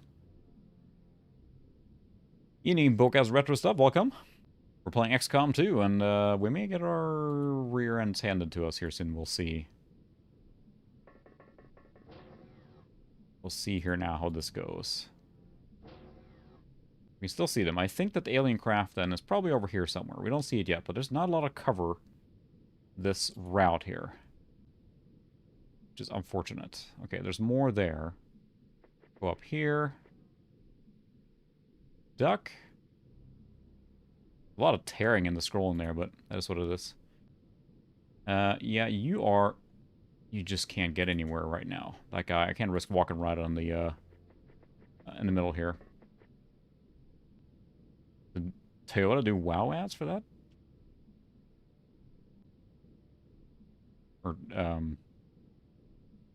Evening, Bocas Retro Stuff. Welcome. We're playing XCOM 2, and we may get our rear ends handed to us here soon. We'll see. We'll see here now how this goes. We can still see them. I think that the alien craft, then, is probably over here somewhere. We don't see it yet, but there's not a lot of cover this route here, which is unfortunate. Okay, there's more there. Go up here. Duck. A lot of tearing in the scroll in there, but that is what it is. Yeah, you are... You just can't get anywhere right now. That guy, I can't risk walking right on the, in the middle here. Did Toyota do WoW ads for that? Or,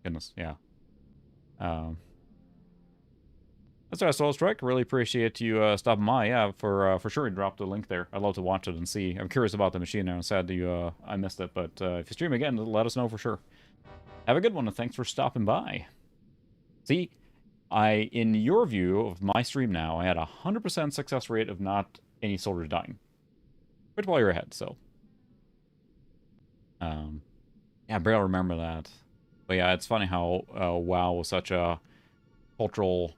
goodness, yeah. That's our Soul Strike. Really appreciate you stopping by. Yeah, for sure, you dropped a link there. I'd love to watch it and see. I'm curious about the machine now. I'm sad that you I missed it, but if you stream again, let us know for sure. Have a good one, and thanks for stopping by. See, in your view of my stream now, I had a 100% success rate of not any soldiers dying. Which while you're ahead, so. Yeah, I barely remember that. But yeah, it's funny how WoW was such a cultural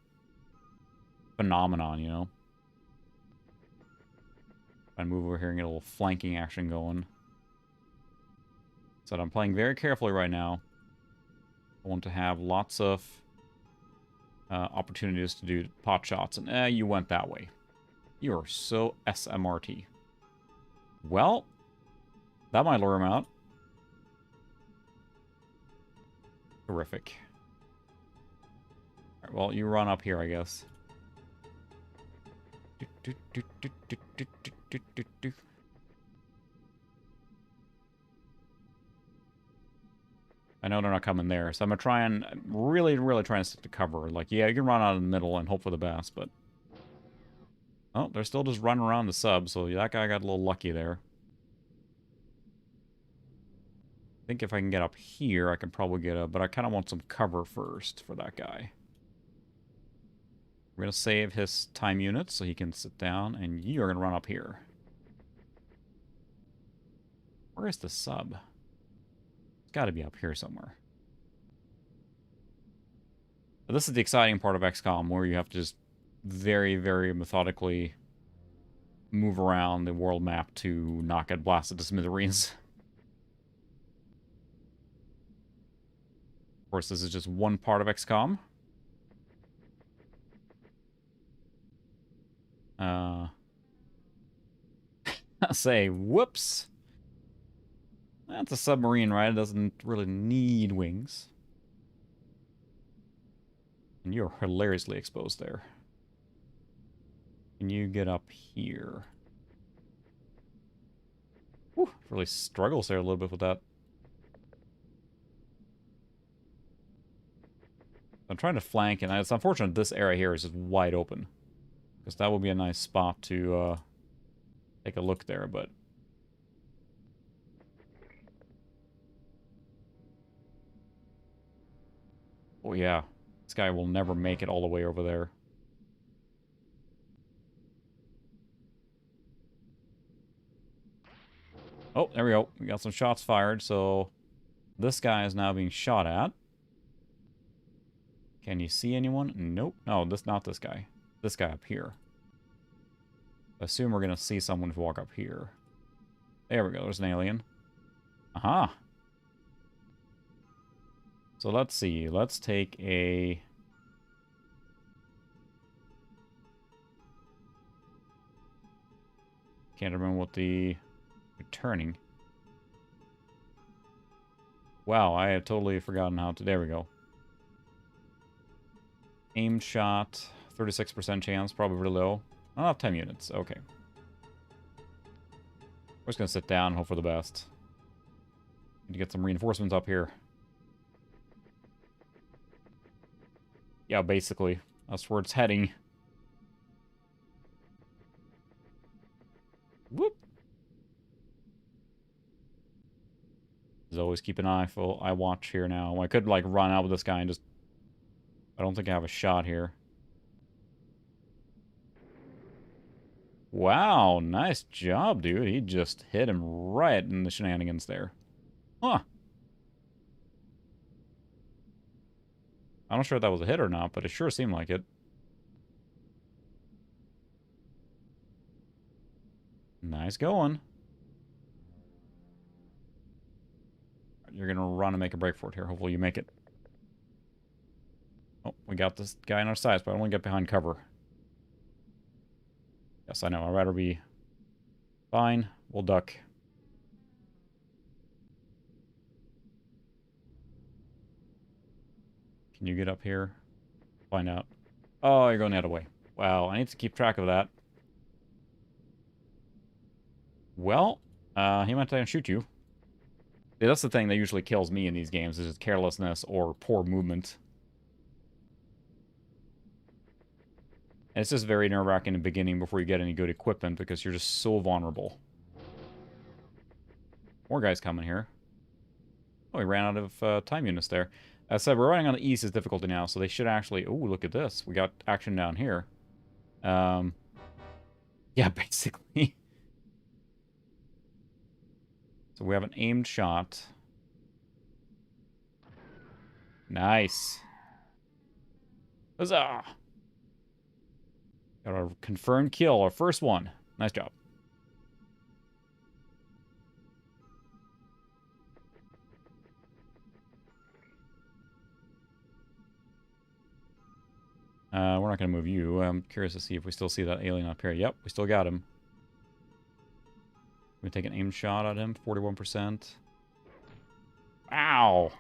phenomenon, you know? I move over here and get a little flanking action going. So I'm playing very carefully right now. I want to have lots of opportunities to do pot shots. And you went that way. You are so SMRT. Well, that might lure him out. Terrific. All right, well, you run up here, I guess. I know they're not coming there, so I'm gonna try and really try and stick to cover. Like, yeah, you can run out of the middle and hope for the best, but... Oh, they're still just running around the sub, so that guy got a little lucky there. I think if I can get up here, I can probably get a... But I kind of want some cover first for that guy. We're going to save his time units so he can sit down, and you are going to run up here. Where is the sub? It's got to be up here somewhere. But this is the exciting part of XCOM, where you have to just very methodically move around the world map to not get blasted to smithereens. Of course, this is just one part of XCOM. Say, whoops. That's a submarine, right? It doesn't really need wings. And you're hilariously exposed there. Can you get up here? Whew, really struggles there a little bit with that. I'm trying to flank, and it's unfortunate this area here is just wide open. Because that would be a nice spot to take a look there, but... Oh yeah, this guy will never make it all the way over there. Oh, there we go. We got some shots fired, so... This guy is now being shot at. Can you see anyone? Nope. No, not this guy. This guy up here. I assume we're going to see someone if we walk up here. There we go. There's an alien. Aha! So let's see. Let's take a... Can't remember what the... Returning. Wow, I had totally forgotten how to... There we go. Aimed shot. 36% chance. Probably really low. I don't have 10 units. Okay. We're just going to sit down and hope for the best. Need to get some reinforcements up here. Yeah, basically. That's where it's heading. Whoop. As always, keep an eye watch here now. I could, like, run out with this guy and just... I don't think I have a shot here. Wow, nice job, dude. He just hit him right in the shenanigans there. Huh. I'm not sure if that was a hit or not, but it sure seemed like it. Nice going. You're going to run and make a break for it here. Hopefully you make it. Oh, we got this guy on our sides, but I don't want to get behind cover. Yes, I know. I'd rather be... Fine. We'll duck. Can you get up here? Find out. Oh, you're going the other way. Wow, I need to keep track of that. Well, he might try and shoot you. Yeah, that's the thing that usually kills me in these games, is just carelessness or poor movement. And it's just very nerve-wracking in the beginning before you get any good equipment, because you're just so vulnerable. More guys coming here. Oh, we ran out of time units there. As I said, we're running on the easiest difficulty now, so they should actually... Oh, look at this. We got action down here. Yeah, basically. So we have an aimed shot. Nice. Huzzah! Got a confirmed kill, our first one. Nice job. We're not going to move you. I'm curious to see if we still see that alien up here. Yep, we still got him. We take an aim shot at him. 41%. Ow!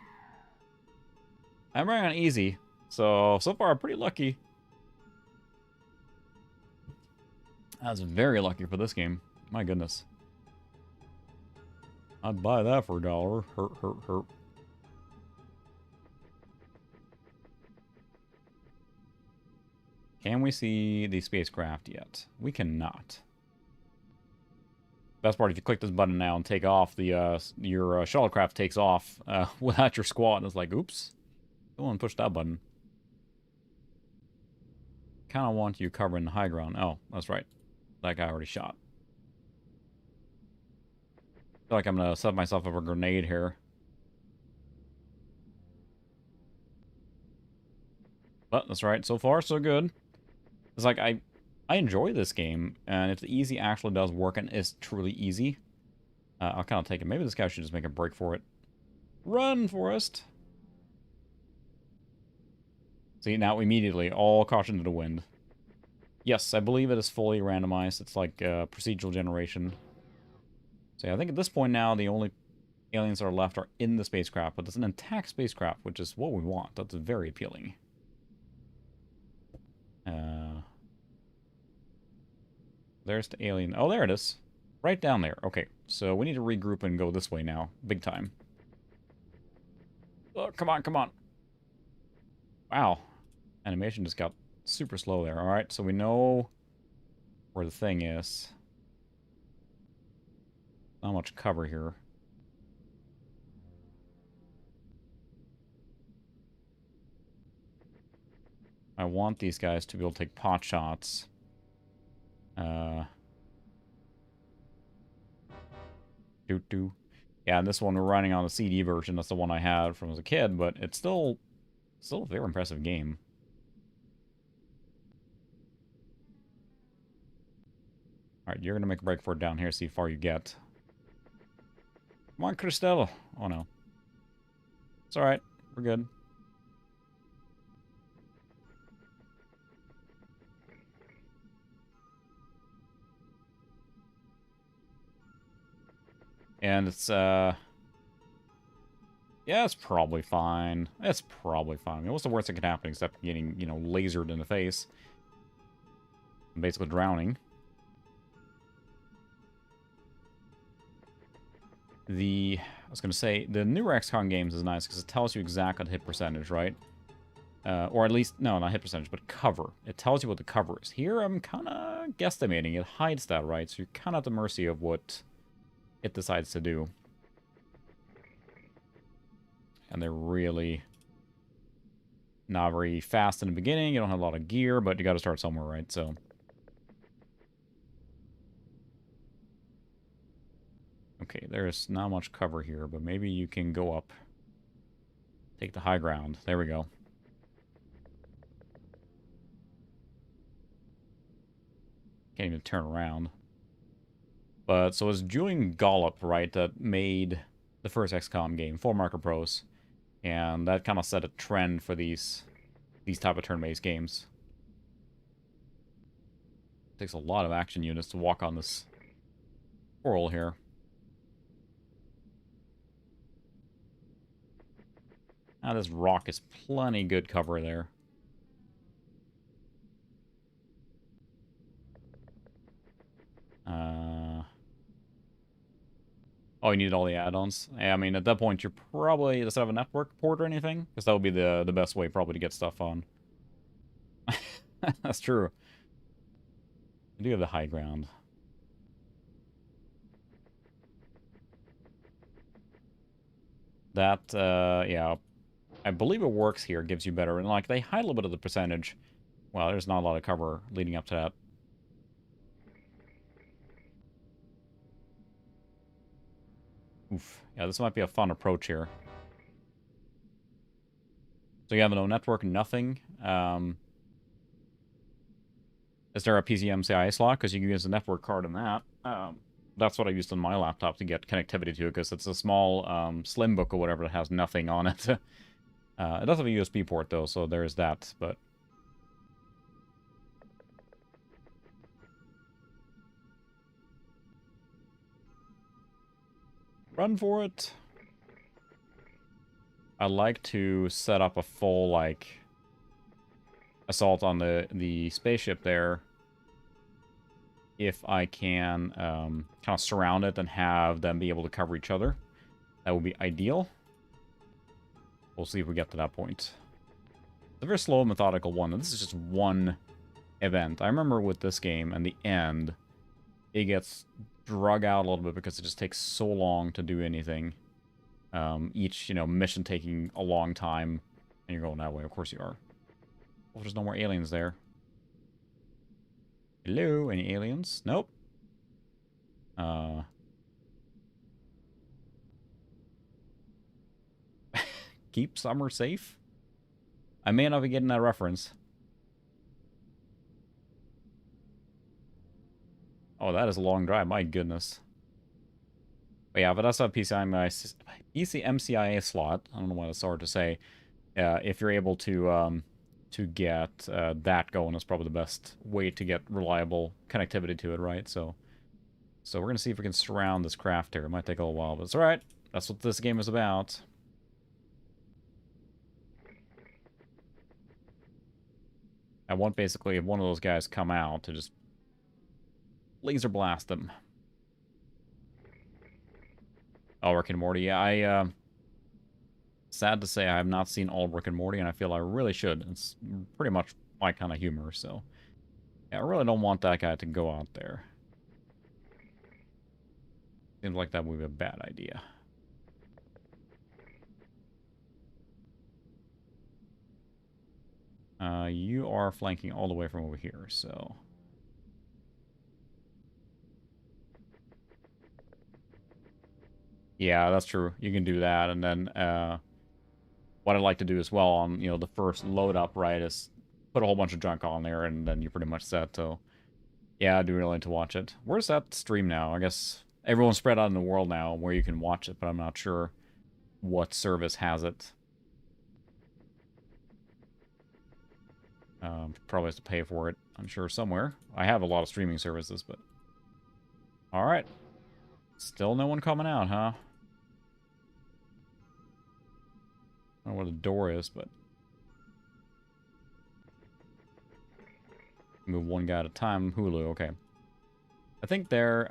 I'm running on easy. So far, I'm pretty lucky. I was very lucky for this game. My goodness. I'd buy that for $1. Hurt, hurt, hurt. Can we see the spacecraft yet? We cannot. Best part, if you click this button now and take off, the your shuttlecraft takes off without your squad, and it's like, oops. Don't want to push that button. Kind of want you covering the high ground. Oh, that's right. That guy already shot. Feel like I'm gonna set myself up a grenade here. But that's right. So far, so good. It's like I enjoy this game, and if the easy actually does work and is truly easy, I'll kind of take it. Maybe this guy should just make a break for it. Run, Forrest! See, now immediately, all caution to the wind. Yes, I believe it is fully randomized. It's like procedural generation. So yeah, I think at this point now, the only aliens that are left are in the spacecraft, but it's an intact spacecraft, which is what we want. That's very appealing. There's the alien. Oh, there it is. Right down there. Okay, so we need to regroup and go this way now. Big time. Oh, come on, come on. Wow. Animation just got super slow there. Alright, so we know where the thing is. Not much cover here. I want these guys to be able to take pot shots. Yeah, and this one we're running on the CD version. That's the one I had from as a kid, but it's still a very impressive game. Alright, you're gonna make a break for it down here, see how far you get. Come on, Christelle. Oh no. It's alright. We're good. And it's, yeah, it's probably fine. It's probably fine. I mean, what's the worst that could happen except getting, you know, lasered in the face? And basically drowning. I was going to say, the newer XCOM games is nice because it tells you exactly the hit percentage, right? Or at least, no, not hit percentage, but cover. It tells you what the cover is. Here, I'm kind of guesstimating. It hides that, right? So you're kind of at the mercy of what it decides to do. And they're really not very fast in the beginning. You don't have a lot of gear, but you got to start somewhere, right? So... Okay, there's not much cover here, but maybe you can go up. Take the high ground. There we go. Can't even turn around. But, so it's Julian Gollop, right, that made the first XCOM game, for Marker Pros. And that kind of set a trend for these these type of turn-based games. It takes a lot of action units to walk on this coral here. Now this rock is plenty good cover there. Oh, you need all the add-ons? Yeah, I mean, at that point, you're probably... Does it have a network port or anything? Because that would be the best way probably to get stuff on. That's true. I do have the high ground. That, yeah. I believe it works here. Gives you better... And, like, they hide a little bit of the percentage. Well, there's not a lot of cover leading up to that. Oof. Yeah, this might be a fun approach here. So you have no network, nothing. Is there a PCMCIA slot? Because you can use a network card in that. That's what I used on my laptop to get connectivity to it, because it's a small slim book or whatever that has nothing on it. It does have a USB port, though, so there's that, but... Run for it! I like to set up a full, like, assault on the spaceship there if I can kind of surround it and have them be able to cover each other. That would be ideal. We'll see if we get to that point. It's a very slow, methodical one. And this is just one event. I remember with this game, and the end, it gets drug out a little bit because it just takes so long to do anything. Each, you know, mission taking a long time. And you're going that way. Of course you are. Well, there's no more aliens there. Hello? Any aliens? Nope. Keep summer safe? I may not be getting that reference. Oh, that is a long drive. My goodness. But yeah, but that's a PCMCIA slot. I don't know what it's hard to say. If you're able to get that going, is probably the best way to get reliable connectivity to it, right? So we're going to see if we can surround this craft here. It might take a little while, but it's alright. That's what this game is about. I want basically if one of those guys come out to just laser blast them. Oh, Rick and Morty. Yeah, sad to say I have not seen all Rick and Morty, and I feel I really should. It's pretty much my kind of humor, so... Yeah, I really don't want that guy to go out there. Seems like that would be a bad idea. You are flanking all the way from over here, so... Yeah, that's true. You can do that, and then, what I'd like to do as well on, you know, the first load up, right, is put a whole bunch of junk on there, and then you're pretty much set, so... Yeah, I do really like to watch it. Where's that stream now? I guess everyone's spread out in the world now where you can watch it, but I'm not sure what service has it. Probably has to pay for it, I'm sure, somewhere. I have a lot of streaming services, but... Alright. Still no one coming out, huh? I don't know where the door is, but... Move one guy at a time. Hulu, okay. I think they're,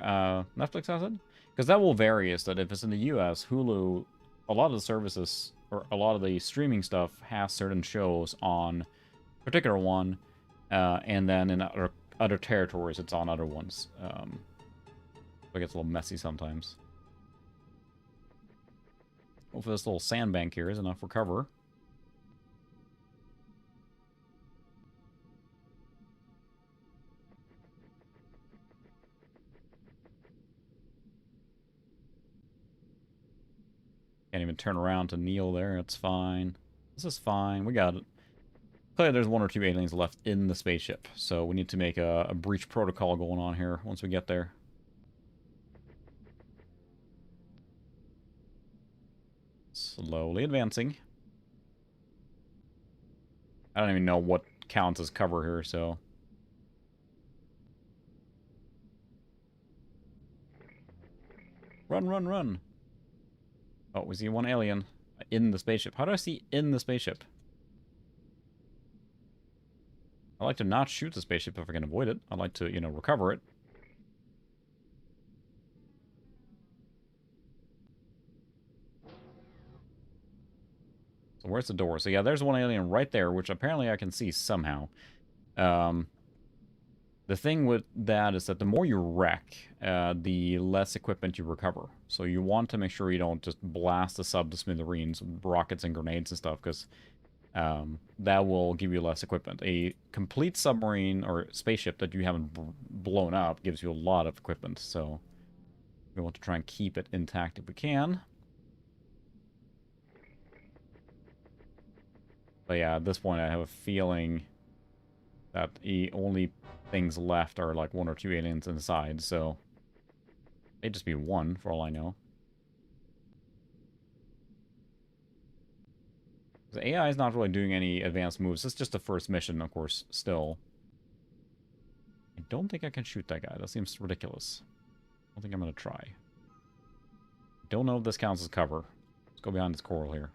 Netflix has it? Because that will vary, is that if it's in the US, Hulu, a lot of the services, or a lot of the streaming stuff has certain shows on a particular one, and then in other territories, it's on other ones. So it gets a little messy sometimes. Hopefully this little sandbank here is enough for cover. Can't even turn around to kneel there. It's fine. This is fine. We got it. Clearly there's one or two aliens left in the spaceship, so we need to make a breach protocol going on here once we get there. Slowly advancing. I I don't even know what counts as cover here, so... Run, run, run! Oh, we see one alien in the spaceship. How do I see in the spaceship? I like to not shoot the spaceship if I can avoid it. I'd like to, you know, recover it. So where's the door? So yeah, there's one alien right there, which apparently I can see somehow. The thing with that is that the more you wreck, the less equipment you recover. So you want to make sure you don't just blast the sub to smithereens with rockets and grenades and stuff, because that will give you less equipment. A complete submarine or spaceship that you haven't blown up gives you a lot of equipment, so we want to try and keep it intact if we can. But yeah, at this point I have a feeling that the only things left are like 1 or 2 aliens inside, so may just be 1 for all I know. The AI is not really doing any advanced moves. It's just the first mission, of course, still. I don't think I can shoot that guy. That seems ridiculous. I don't think I'm going to try. Don't know if this counts as cover. Let's go behind this coral here.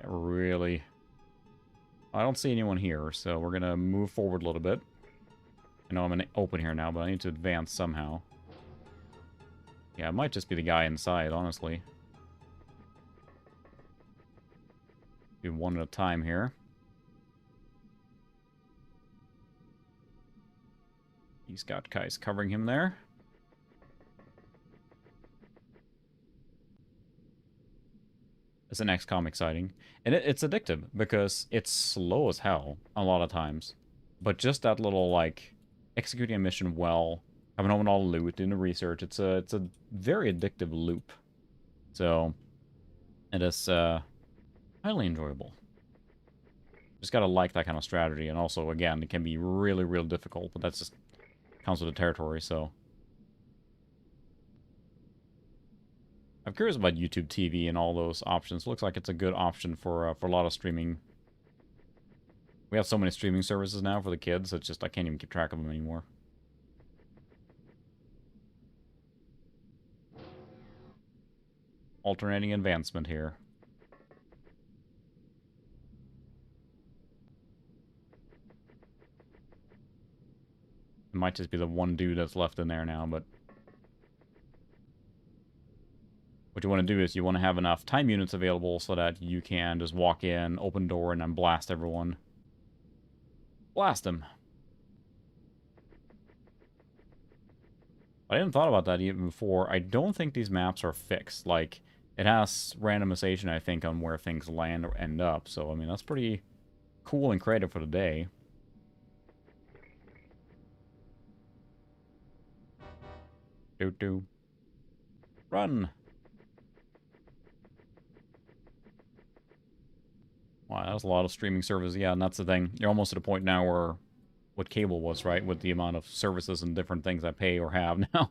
Yeah, really... I don't see anyone here, so we're going to move forward a little bit. I know I'm in open here now, but I need to advance somehow. Yeah, it might just be the guy inside, honestly. Do one at a time here. He's got guys covering him there. It's an XCOM exciting. And it's addictive because it's slow as hell a lot of times. But just that little, like, executing a mission well, having home all the loot, doing the research, it's a very addictive loop. So, it is highly enjoyable. Just gotta like that kind of strategy. And also, again, it can be really, real difficult, but that's just comes with the territory, so... I'm curious about YouTube TV and all those options. Looks like it's a good option for a lot of streaming. We have so many streaming services now for the kids, it's just I can't even keep track of them anymore. Alternating advancement here. It might just be the one dude that's left in there now, but... What you want to do is you want to have enough time units available so that you can just walk in, open door, and then blast everyone. Blast them. I hadn't thought about that even before. I don't think these maps are fixed. Like, it has randomization, I think, on where things land or end up. So, I mean, that's pretty cool and creative for the day. Do-do. Run! Wow, that's a lot of streaming services. Yeah, and that's the thing. You're almost at a point now where what cable was, right? With the amount of services and different things I pay or have now.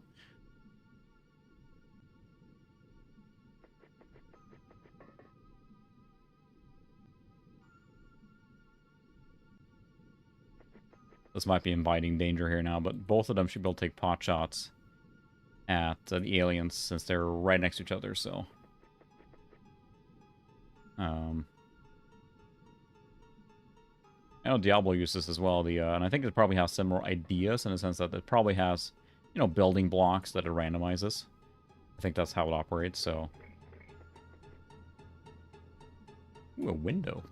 This might be inviting danger here now, but both of them should be able to take pot shots at the aliens since they're right next to each other, so... I know Diablo uses this as well, and I think it probably has similar ideas in the sense that it probably has, you know, building blocks that it randomizes. I think that's how it operates, so... Ooh, a window.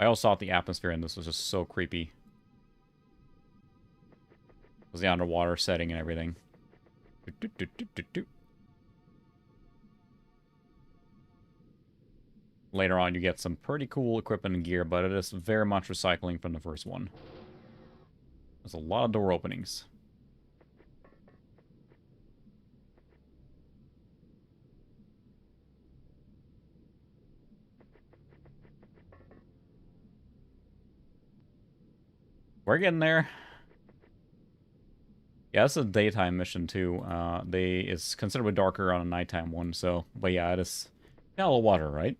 I also thought the atmosphere in this was just so creepy. It was the underwater setting and everything. Later on, you get some pretty cool equipment and gear, but it is very much recycling from the first one. There's a lot of door openings. We're getting there. Yeah, it's a daytime mission too. It's considerably darker on a nighttime one, so but yeah, it is shallow water, right?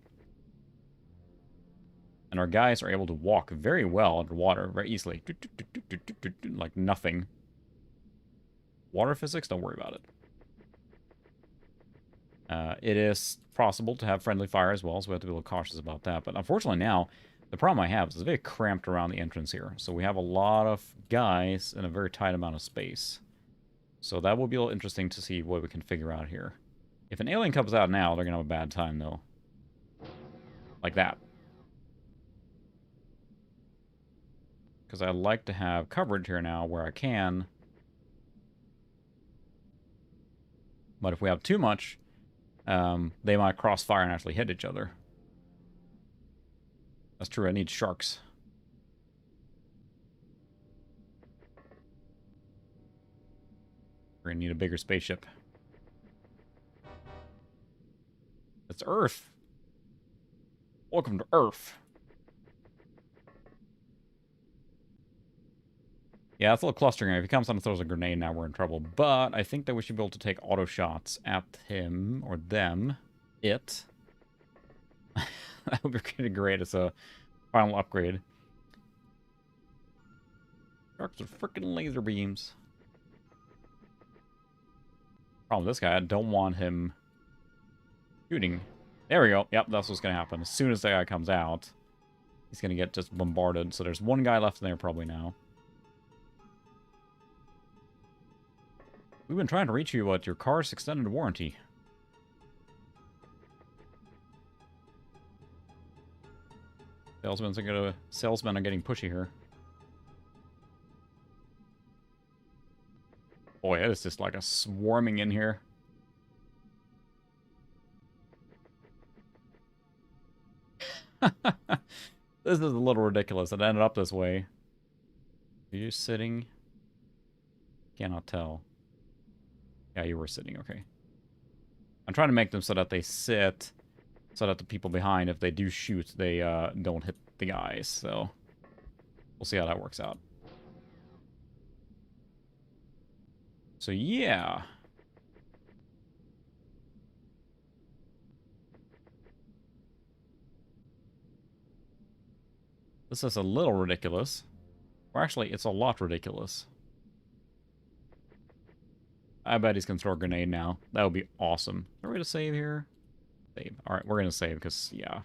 And our guys are able to walk very well underwater, very easily. Like nothing. Water physics, don't worry about it. It is possible to have friendly fire as well, so we have to be a little cautious about that. But unfortunately now, the problem I have is it's very cramped around the entrance here. So we have a lot of guys in a very tight amount of space. So that will be a little interesting to see what we can figure out here. If an alien comes out now, they're going to have a bad time, though. Like that. Because I like to have coverage here now where I can. But if we have too much, they might crossfire and actually hit each other. That's true, I need sharks. We're going to need a bigger spaceship. It's Earth. Welcome to Earth. Yeah, that's a little clustering. If he comes on and throws a grenade, now we're in trouble. But I think that we should be able to take auto shots at him or them. It. That would be pretty great as a final upgrade. Sharks are freaking laser beams. Problem with this guy, I don't want him shooting. There we go. Yep, that's what's going to happen. As soon as the guy comes out, he's going to get just bombarded. So there's one guy left in there probably now. We've been trying to reach you at your car's extended warranty. Salesmen are getting pushy here. Boy, it is just like a swarming in here. This is a little ridiculous. It ended up this way. Are you sitting? Cannot tell. Yeah, you were sitting. Okay. I'm trying to make them so that they sit, so that the people behind, if they do shoot, they don't hit the guys. So we'll see how that works out. So yeah. This is a little ridiculous. Or actually, it's a lot ridiculous. I bet he's going to throw a grenade now. That would be awesome. Are we to save here? Save. Alright, we're going to save because, yeah.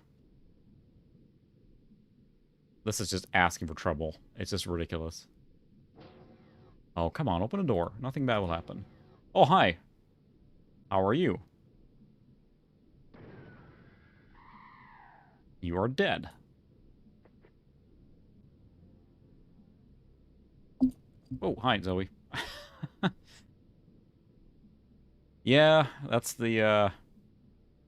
This is just asking for trouble. It's just ridiculous. Oh, come on. Open a door. Nothing bad will happen. Oh, hi. How are you? You are dead. Oh, hi, Zoe. Yeah, that's the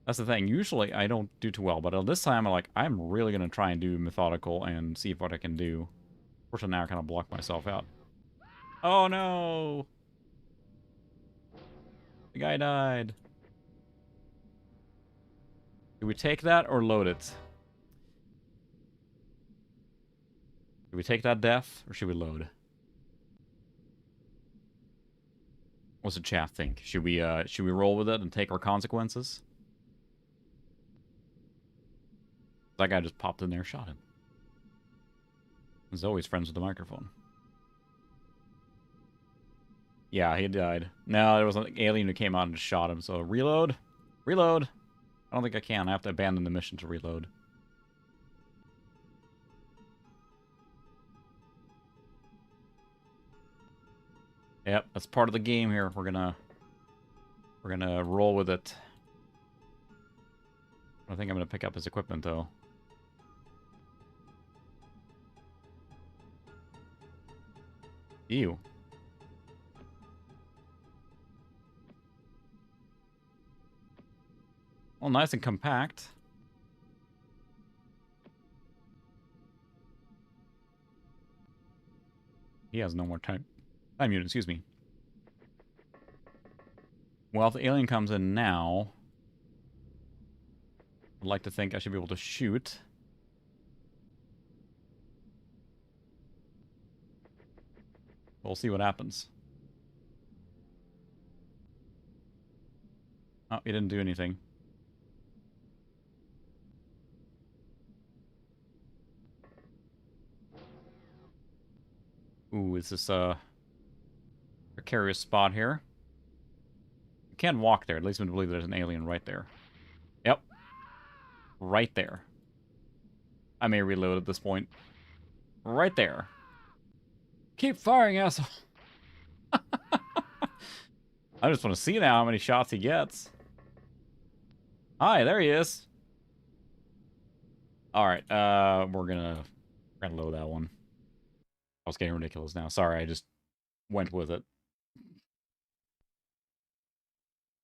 thing. Usually I don't do too well, but this time I'm really gonna try and do methodical and see what I can do. Fortunately, now I kind of block myself out. Oh no! The guy died. Do we take that or load it? Do we take that death or should we load? What's the chat think? Should we roll with it and take our consequences? That guy just popped in there, shot him. Zoe's friends with the microphone. Yeah, he died. No, there was an alien who came out and just shot him, so reload. Reload. I don't think I can. I have to abandon the mission to reload. Yep, that's part of the game here. We're gonna roll with it. I think I'm gonna pick up his equipment though. Ew. Well, nice and compact. He has no more time. Time unit, excuse me. Well, if the alien comes in now, I'd like to think I should be able to shoot. We'll see what happens. Oh, he didn't do anything. Ooh, is this a precarious spot here? You can't walk there. It leads me to believe there's an alien right there. Yep. Right there. I may reload at this point. Right there. Keep firing, asshole. I just want to see now how many shots he gets. Hi, there he is. Alright, we're gonna load that one. I was getting ridiculous now. Sorry, I just went with it.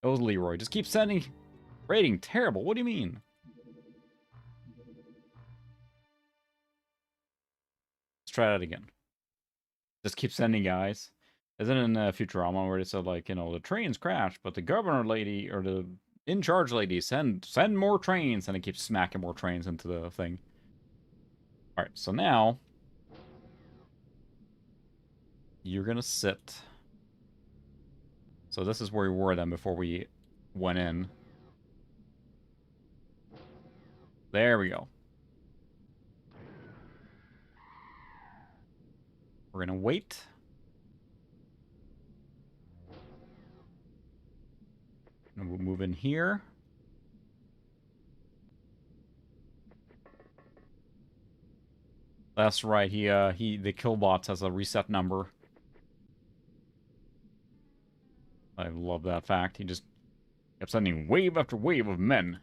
It was Leroy. Just keep sending... Rating terrible. What do you mean? Let's try that again. Just keep sending guys. Isn't it in Futurama where they said, like, you know, the trains crashed, but the governor lady, or the in-charge lady, send more trains, and it keeps smacking more trains into the thing. Alright, so now... You're gonna sit. So this is where we were then before we went in. There we go. We're gonna wait. And we'll move in here. That's right. The killbots has a reset number. I love that fact. He just kept sending wave after wave of men.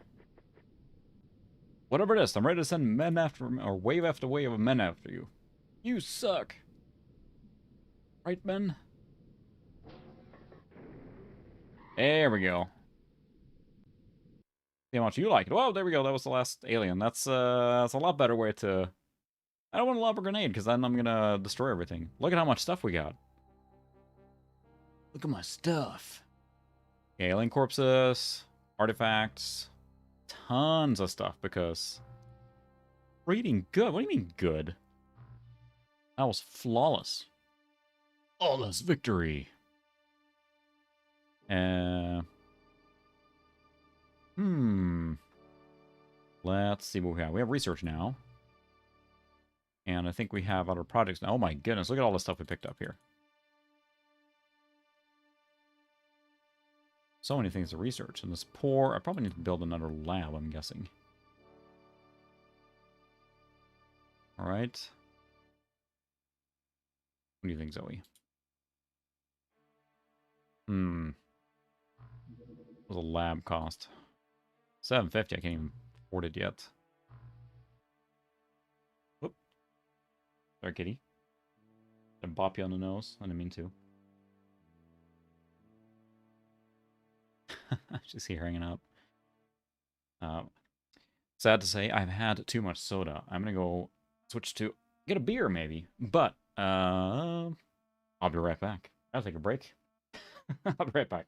Whatever it is, I'm ready to send men after, or wave after wave of men after you. You suck. Right, men? There we go. See how much you like it. Well, there we go. That was the last alien. That's a lot better way to... I don't want to lob a grenade, because then I'm gonna destroy everything. Look at how much stuff we got. Look at my stuff. Alien corpses, artifacts, tons of stuff, because... Reading good? What do you mean good? That was flawless. Flawless victory. Let's see what we have. We have research now. And I think we have other projects now. Oh my goodness, look at all the stuff we picked up here. So many things to research. And this poor... I probably need to build another lab, I'm guessing. Alright. What do you think, Zoe? What was a lab cost? $750. I can't even afford it yet. Whoop. Sorry, kitty. Did I bop you on the nose? I didn't mean to. She's here hanging out. Sad to say, I've had too much soda. I'm gonna go switch to get a beer, maybe. But I'll be right back. I'll take a break. I'll be right back.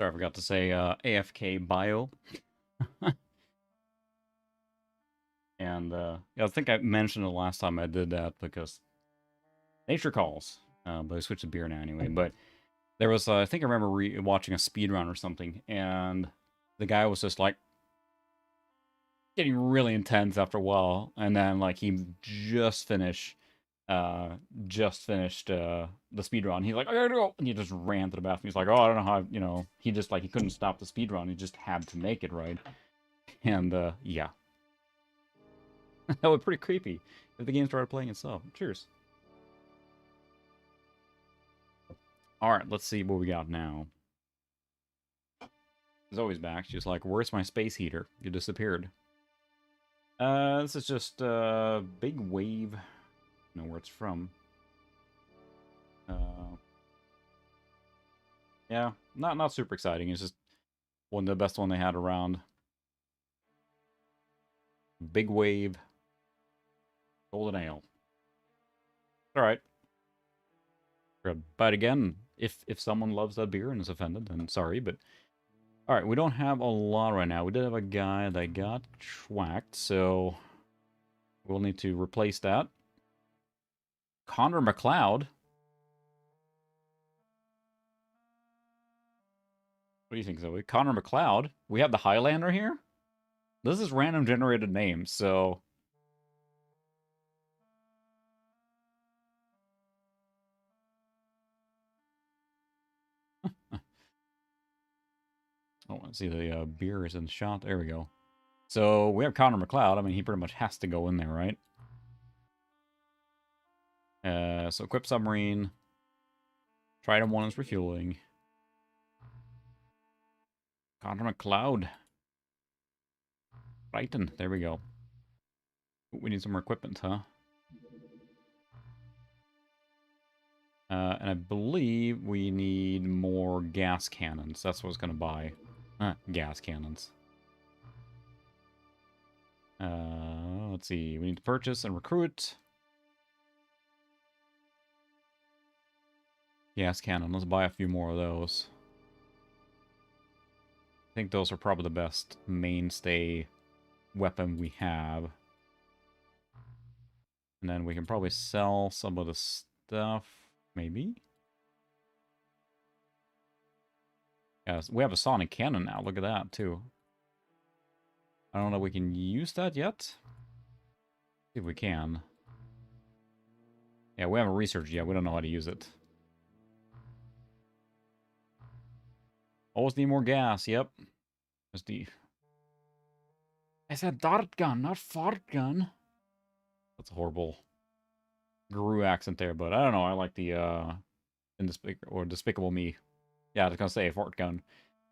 Sorry, I forgot to say AFK bio. And yeah, I think I mentioned it last time I did that because nature calls. But I switched to beer now anyway. But there was, I think I remember watching a speed run or something, and the guy was just like getting really intense after a while, and then like he uh just finished the speed run. He's like, I gotta go, and he just ran to the bathroom. He's like, oh, I don't know how, he just like he couldn't stop the speed run. He just had to make it right. And yeah, that was pretty creepy if the game started playing itself. Cheers. All right, let's see what we got now. He's always back. She's like, where's my space heater? You disappeared. This is just big wave. I don't know where it's from. Yeah, not super exciting. It's just one of the best one they had around. Big wave. Golden ale. All right. But again, if someone loves that beer and is offended, then sorry, but all right, we don't have a lot right now. We did have a guy that got schwacked, so we'll need to replace that. Connor McLeod. What do you think, Zoe? Connor McLeod? We have the Highlander here? This is random generated names, so... Oh, let's see, the beer is in the shot. There we go. So, we have Connor McLeod. I mean, he pretty much has to go in there, right? So, equip submarine. Trident 1 is refueling. Connor McLeod. Brighton. There we go. We need some more equipment, huh? And I believe we need more gas cannons. That's what I was going to buy. Gas cannons. Let's see. We need to purchase and recruit. Gas cannon. Let's buy a few more of those. I think those are probably the best mainstay weapon we have. And then we can probably sell some of the stuff. Maybe? Yes, we have a sonic cannon now. Look at that, too. I don't know if we can use that yet. See if we can. Yeah, we haven't researched yet. We don't know how to use it. Always need more gas. Yep. Just the... I said dart gun, not fart gun. That's a horrible Guru accent there, but I don't know. I like the Despicable Me. Yeah, I was gonna say fart gun.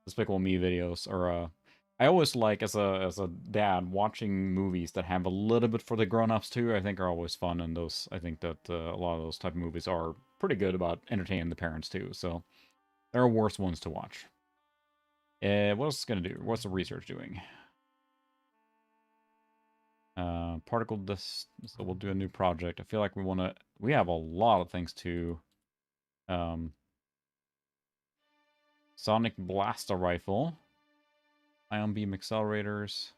Despicable Me videos, or I always like as a dad watching movies that have a little bit for the grown-ups too. I think are always fun, and those I think that a lot of those type of movies are pretty good about entertaining the parents too. So there are worse ones to watch. What else is gonna do? What's the research doing? Particle this. So we'll do a new project. I feel like we have a lot of things to. Sonic Blaster Rifle. Ion Beam Accelerators.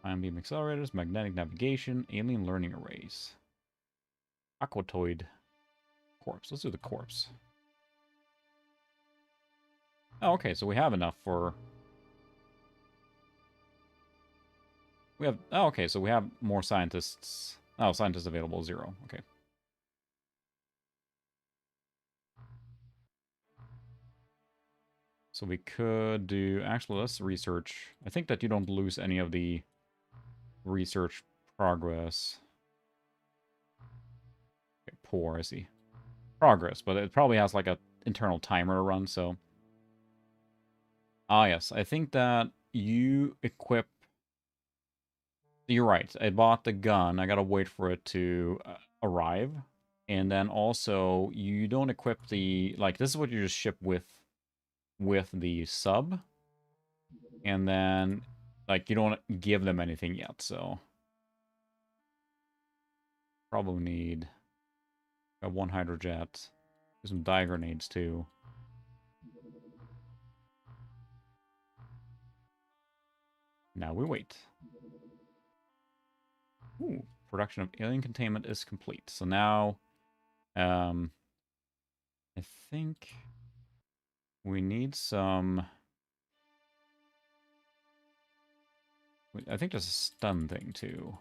Ion Beam Accelerators. Magnetic Navigation. Alien Learning Arrays. Aquatoid. Corpse. Let's do the corpse. Oh, okay, so we have enough for... We have... Oh, okay, so we have more scientists. Oh, scientists available, 0. Okay. So we could do... Actually, let's research. I think that you don't lose any of the research progress. Okay, poor, I see. Progress, but it probably has like a internal timer to run, so... Ah, yes. I think that you equip... You're right. I bought the gun. I gotta wait for it to arrive. And then also, you don't equip the... Like, this is what you just ship with the sub. And then, like, you don't give them anything yet, so... Probably need... Got one hydrojet. There's some dye grenades too. Now we wait. Ooh, production of alien containment is complete. So now, I think we need some. I think there's a stun thing too.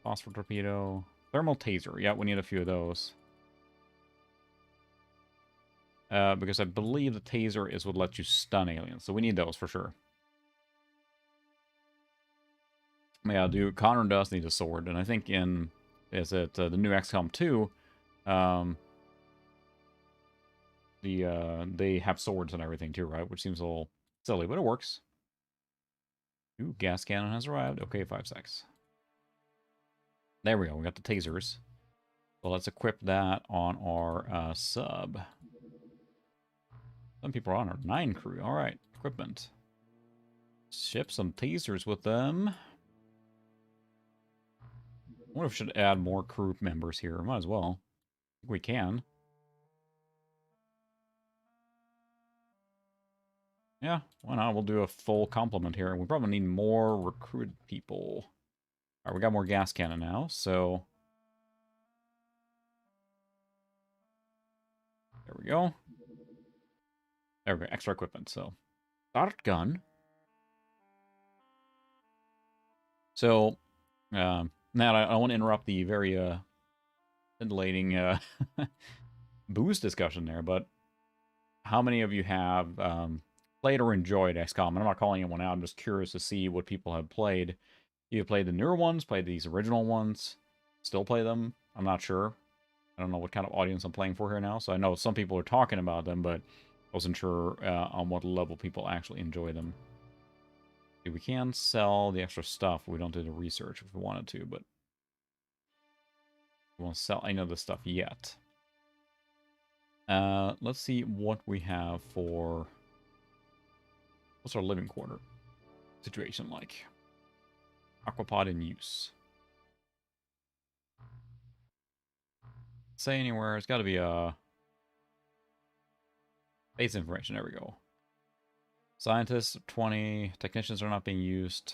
Phosphor torpedo, thermal taser. Yeah, we need a few of those. Because I believe the taser is what lets you stun aliens, so we need those for sure. Yeah, Connor does need a sword, and I think the new XCOM 2, they have swords and everything too, right? Which seems a little silly, but it works. Ooh, gas cannon has arrived. Okay, 5 secs. There we go. We got the tasers. Well, let's equip that on our sub. Some people are on our 9 crew. All right, equipment. Ship some tasers with them. I wonder if we should add more crew members here. Might as well. I think we can. Yeah, why not? We'll do a full complement here. We probably need more recruited people. All right, we got more gas cannon now, so... There we go. There we go, extra equipment, so... Dart gun. So, now I want to interrupt the very, scintillating, booze discussion there, but how many of you have, played or enjoyed XCOM? I'm not calling anyone out, I'm just curious to see what people have played. You played the newer ones, played these original ones, still play them? I'm not sure. I don't know what kind of audience I'm playing for here now, so I know some people are talking about them, but I wasn't sure on what level people actually enjoy them. Okay, we can sell the extra stuff. We don't do the research if we wanted to, but we won't sell any of the stuff yet. Let's see what we have for... What's our living quarter situation like? Aquapod in use. Say anywhere. It's got to be base information. There we go. Scientists 20. Technicians are not being used.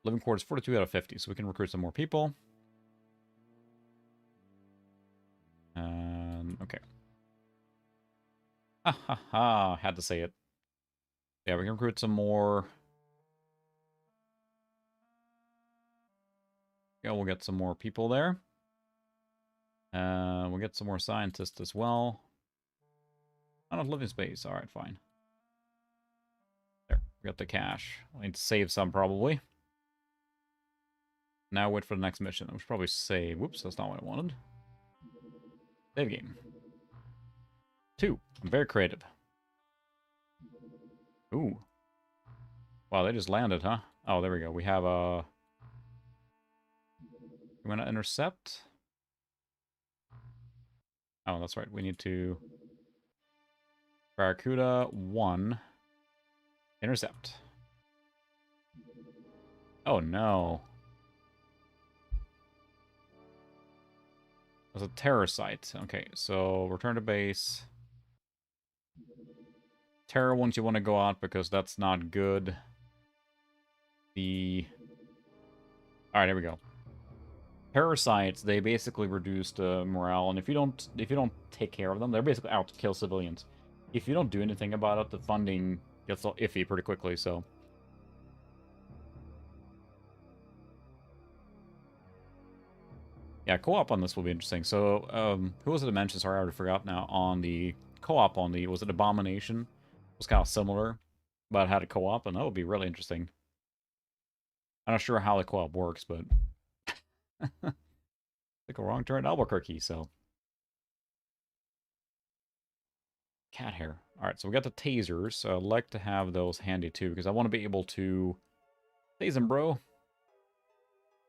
Living quarters 42 out of 50, so we can recruit some more people. Okay. Ha ha ha! Had to say it. Yeah, we can recruit some more. Yeah, we'll get some more people there. We'll get some more scientists as well. Not enough living space. Alright, fine. There, we got the cash. I need to save some, probably. Now wait for the next mission. I should probably save. Whoops, that's not what I wanted. Save game. 2. I'm very creative. Ooh. Wow, they just landed, huh? Oh, there we go. We have a... You want to intercept? Oh, that's right. We need to... Barracuda 1. Intercept. Oh, no. That's a terror site. Okay, so return to base. Terror ones you want to go out because that's not good. Alright, here we go. Parasites, they basically reduced morale, and if you don't take care of them, they're basically out to kill civilians. If you don't do anything about it, the funding gets all iffy pretty quickly, so... Yeah, co-op on this will be interesting. So, who was it that mentioned? Sorry, I already forgot now. On the co-op on the... Was it Abomination? It was kind of similar, but had a co-op, and that would be really interesting. I'm not sure how the co-op works, but... Took a wrong turn at Albuquerque, so... Cat hair. Alright, so we got the tasers, so I'd like to have those handy too, because I want to be able to... Tase him, bro!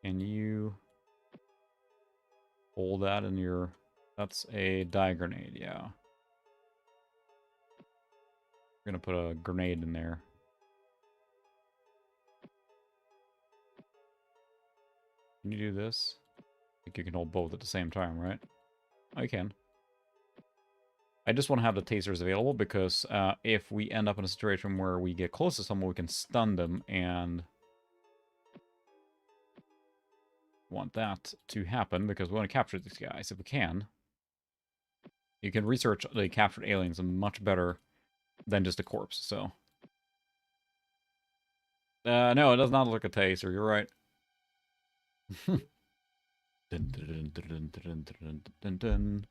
Can you... hold that in your... That's a dye grenade, yeah. We're gonna put a grenade in there. Can you do this? think you can hold both at the same time, right? Oh, you can. I just want to have the tasers available because if we end up in a situation where we get close to someone, we can stun them, and want that to happen because we want to capture these guys if we can. You can research the captured aliens much better than just a corpse, so. No, it does not look a taser, you're right. Dun, dun, dun, dun, dun, dun, dun.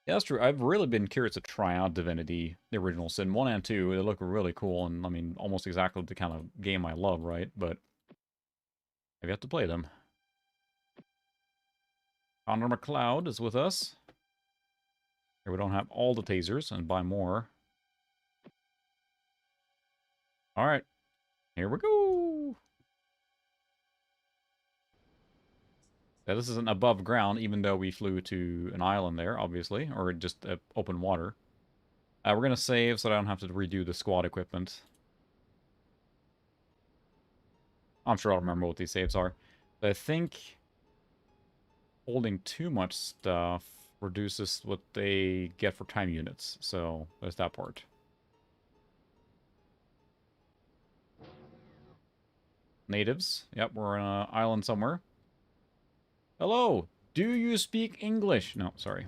Yeah, that's true. I've really been curious to try out Divinity, the original Sin 1 and 2. They look really cool, and I mean, almost exactly the kind of game I love, right? But I've yet to play them. Connor McLeod is with us. Here we don't have all the tasers, and buy more. Alright, here we go! Yeah, this isn't above ground, even though we flew to an island there, obviously, or just open water. We're going to save so I don't have to redo the squad equipment. I'm sure I'll remember what these saves are. But I think holding too much stuff reduces what they get for time units, so there's that part. Natives. Yep, we're on an island somewhere. Hello! Do you speak English? No, sorry.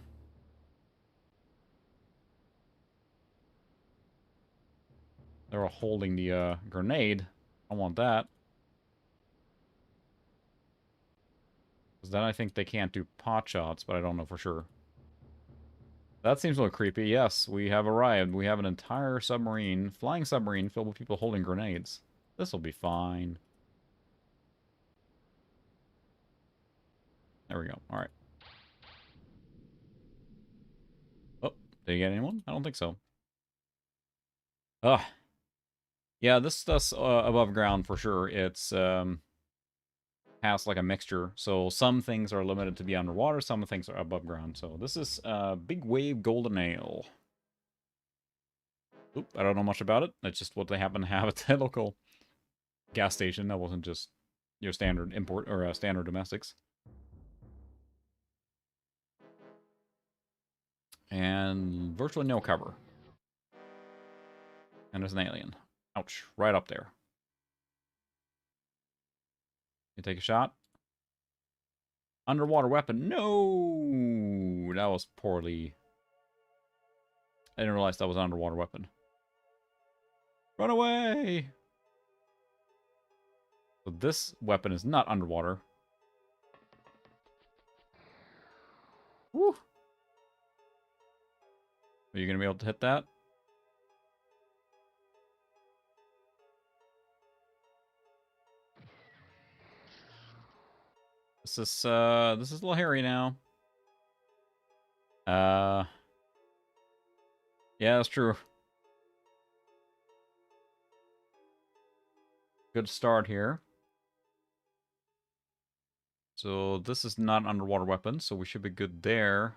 They're all holding the grenade. I want that. Because then I think they can't do pot shots, but I don't know for sure. That seems a little creepy. Yes, we have arrived. We have an entire submarine, flying submarine, filled with people holding grenades. This will be fine. There we go. Alright. Oh, did you get anyone? I don't think so. Ugh. Yeah, this stuff's above ground for sure. It's has like a mixture. So some things are limited to be underwater, some things are above ground. So this is Big Wave Golden Ale. Oop, I don't know much about it. That's just what they happen to have at the local gas station. That wasn't just your standard import or standard domestics. And virtually no cover. And there's an alien. Ouch, right up there. You take a shot. Underwater weapon. No! That was poorly. I didn't realize that was an underwater weapon. Run away! So this weapon is not underwater. Woo! Are you going to be able to hit that? This is a little hairy now. Yeah, that's true. Good start here. So this is not an underwater weapon, so we should be good there.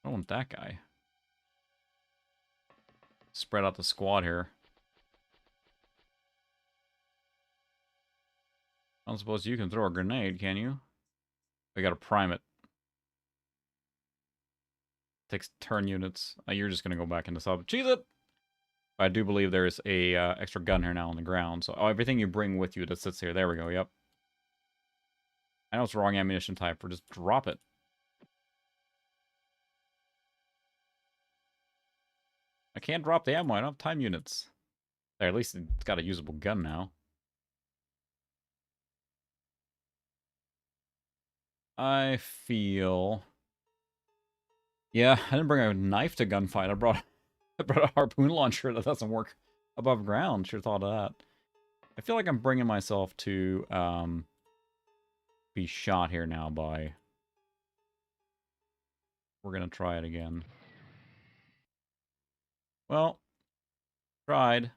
I don't want that guy. Spread out the squad here. I don't suppose you can throw a grenade, can you? We gotta prime it. Takes turn units. You're just gonna go back into sub. Cheese it! I do believe there's a extra gun here now on the ground. So everything you bring with you that sits here. There we go, yep. I know it's the wrong ammunition type, but just drop it. I can't drop the ammo. I don't have time units. There, at least it's got a usable gun now. I feel... Yeah, I didn't bring a knife to gunfight. I brought a harpoon launcher that doesn't work above ground. Should have thought of that. I feel like I'm bringing myself to be shot here now by... We're going to try it again. Well, tried.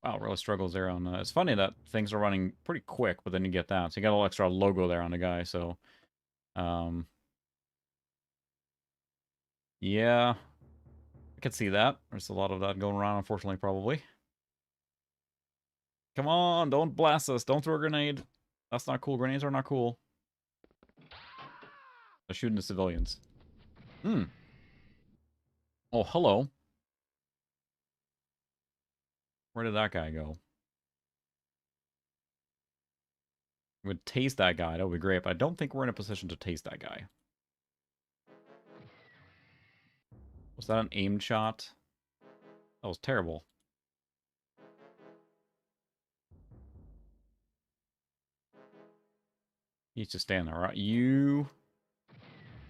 Wow, really struggles there on... it's funny that things are running pretty quick, but then you get that. So you got a little extra logo there on the guy, so... Yeah, I could see that. There's a lot of that going around, unfortunately, probably. Come on, don't blast us. Don't throw a grenade. That's not cool. Grenades are not cool. They're shooting the civilians. Hmm. Oh, hello. Where did that guy go? We would tase that guy. That would be great, but I don't think we're in a position to tase that guy. Was that an aimed shot? That was terrible. He's just standing there, right? You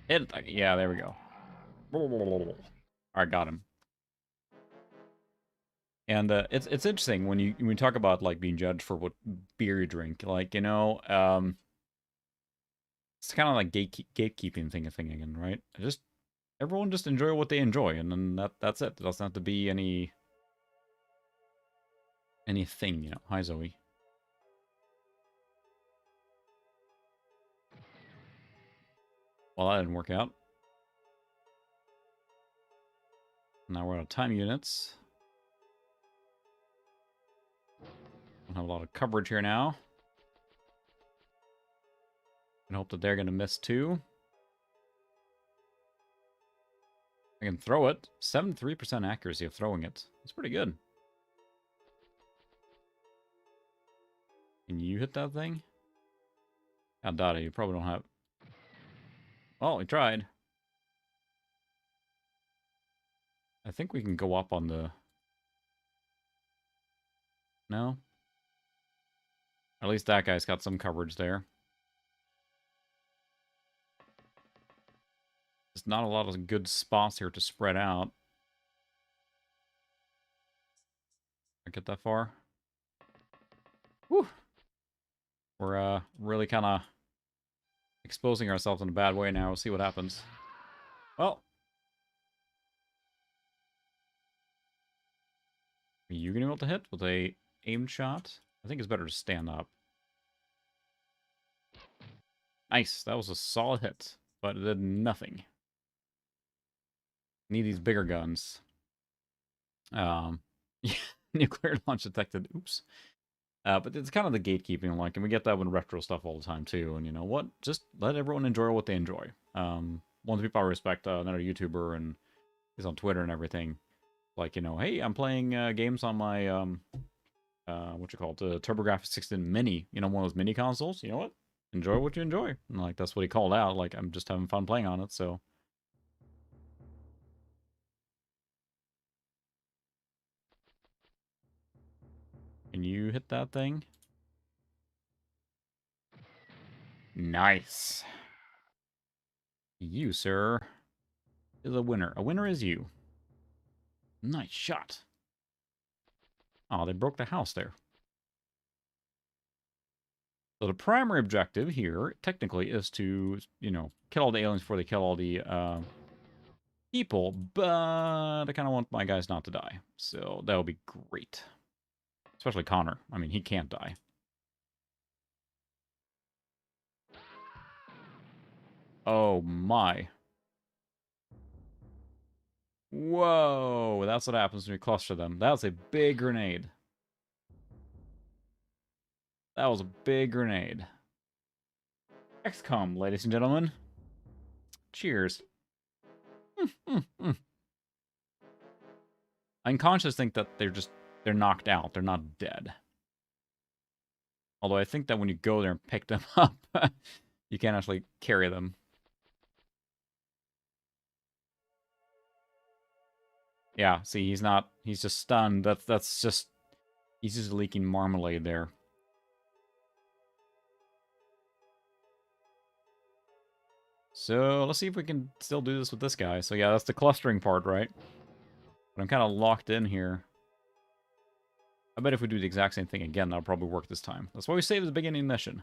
hit it. Yeah, there we go. Alright, got him. And it's interesting when you talk about like being judged for what beer you drink. Like, you know, it's kind of like gatekeeping thing again, right? Everyone just enjoy what they enjoy, and then that's it. It doesn't have to be anything, you know. Hi, Zoe. Well, that didn't work out. Now we're out of time units. Don't have a lot of coverage here now. And hope that they're going to miss too. I can throw it. 73% accuracy of throwing it. That's pretty good. Can you hit that thing? I doubt it. You probably don't have... Oh, he tried. I think we can go up on the... No? At least that guy's got some coverage there. There's not a lot of good spots here to spread out. I get that far. Whew. We're really kind of exposing ourselves in a bad way now. We'll see what happens. Well. Are you going to be able to hit with a aimed shot? I think it's better to stand up. Nice. That was a solid hit, but it did nothing. Need these bigger guns. Nuclear launch detected. Oops. But it's kind of the gatekeeping, like, and we get that with retro stuff all the time too. And you know what? Just let everyone enjoy what they enjoy. One of the people I respect, another YouTuber, and he's on Twitter and everything. Like, you know, hey, I'm playing games on my what you call it, the TurboGrafx 16 Mini. You know, one of those mini consoles. You know what? Enjoy what you enjoy. And like that's what he called out. Like I'm just having fun playing on it. So. Can you hit that thing? Nice. You, sir, is a winner. A winner is you. Nice shot. Oh, they broke the house there. So the primary objective here, technically, is to, you know, kill all the aliens before they kill all the people, but I kind of want my guys not to die. So that would be great. Especially Connor. I mean, he can't die. Oh, my. Whoa, that's what happens when you cluster them. That was a big grenade. That was a big grenade. XCOM, ladies and gentlemen. Cheers. Unconscious think that they're knocked out. They're not dead. Although I think that when you go there and pick them up, you can't actually carry them. Yeah, see, he's just stunned. He's just leaking marmalade there. So, let's see if we can still do this with this guy. So yeah, that's the clustering part, right? But I'm kind of locked in here. I bet if we do the exact same thing again, that'll probably work this time. That's why we saved the beginning mission.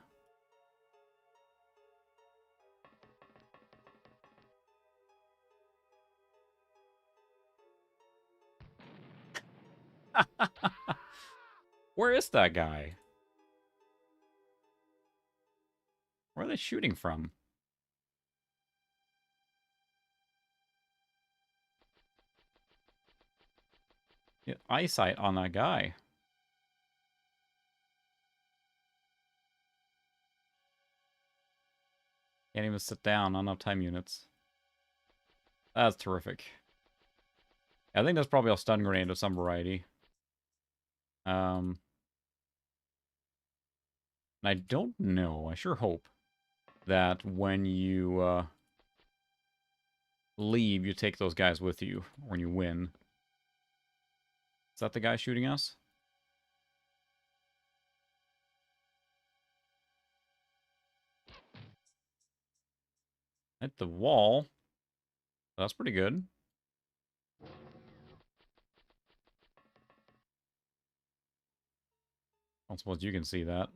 Where is that guy? Where are they shooting from? eyesight on that guy. Can't even sit down, not enough time units. That's terrific. I think that's probably a stun grenade of some variety. And I don't know, I sure hope that when you leave, you take those guys with you when you win. Is that the guy shooting us? Hit the wall. That's pretty good. I don't suppose you can see that.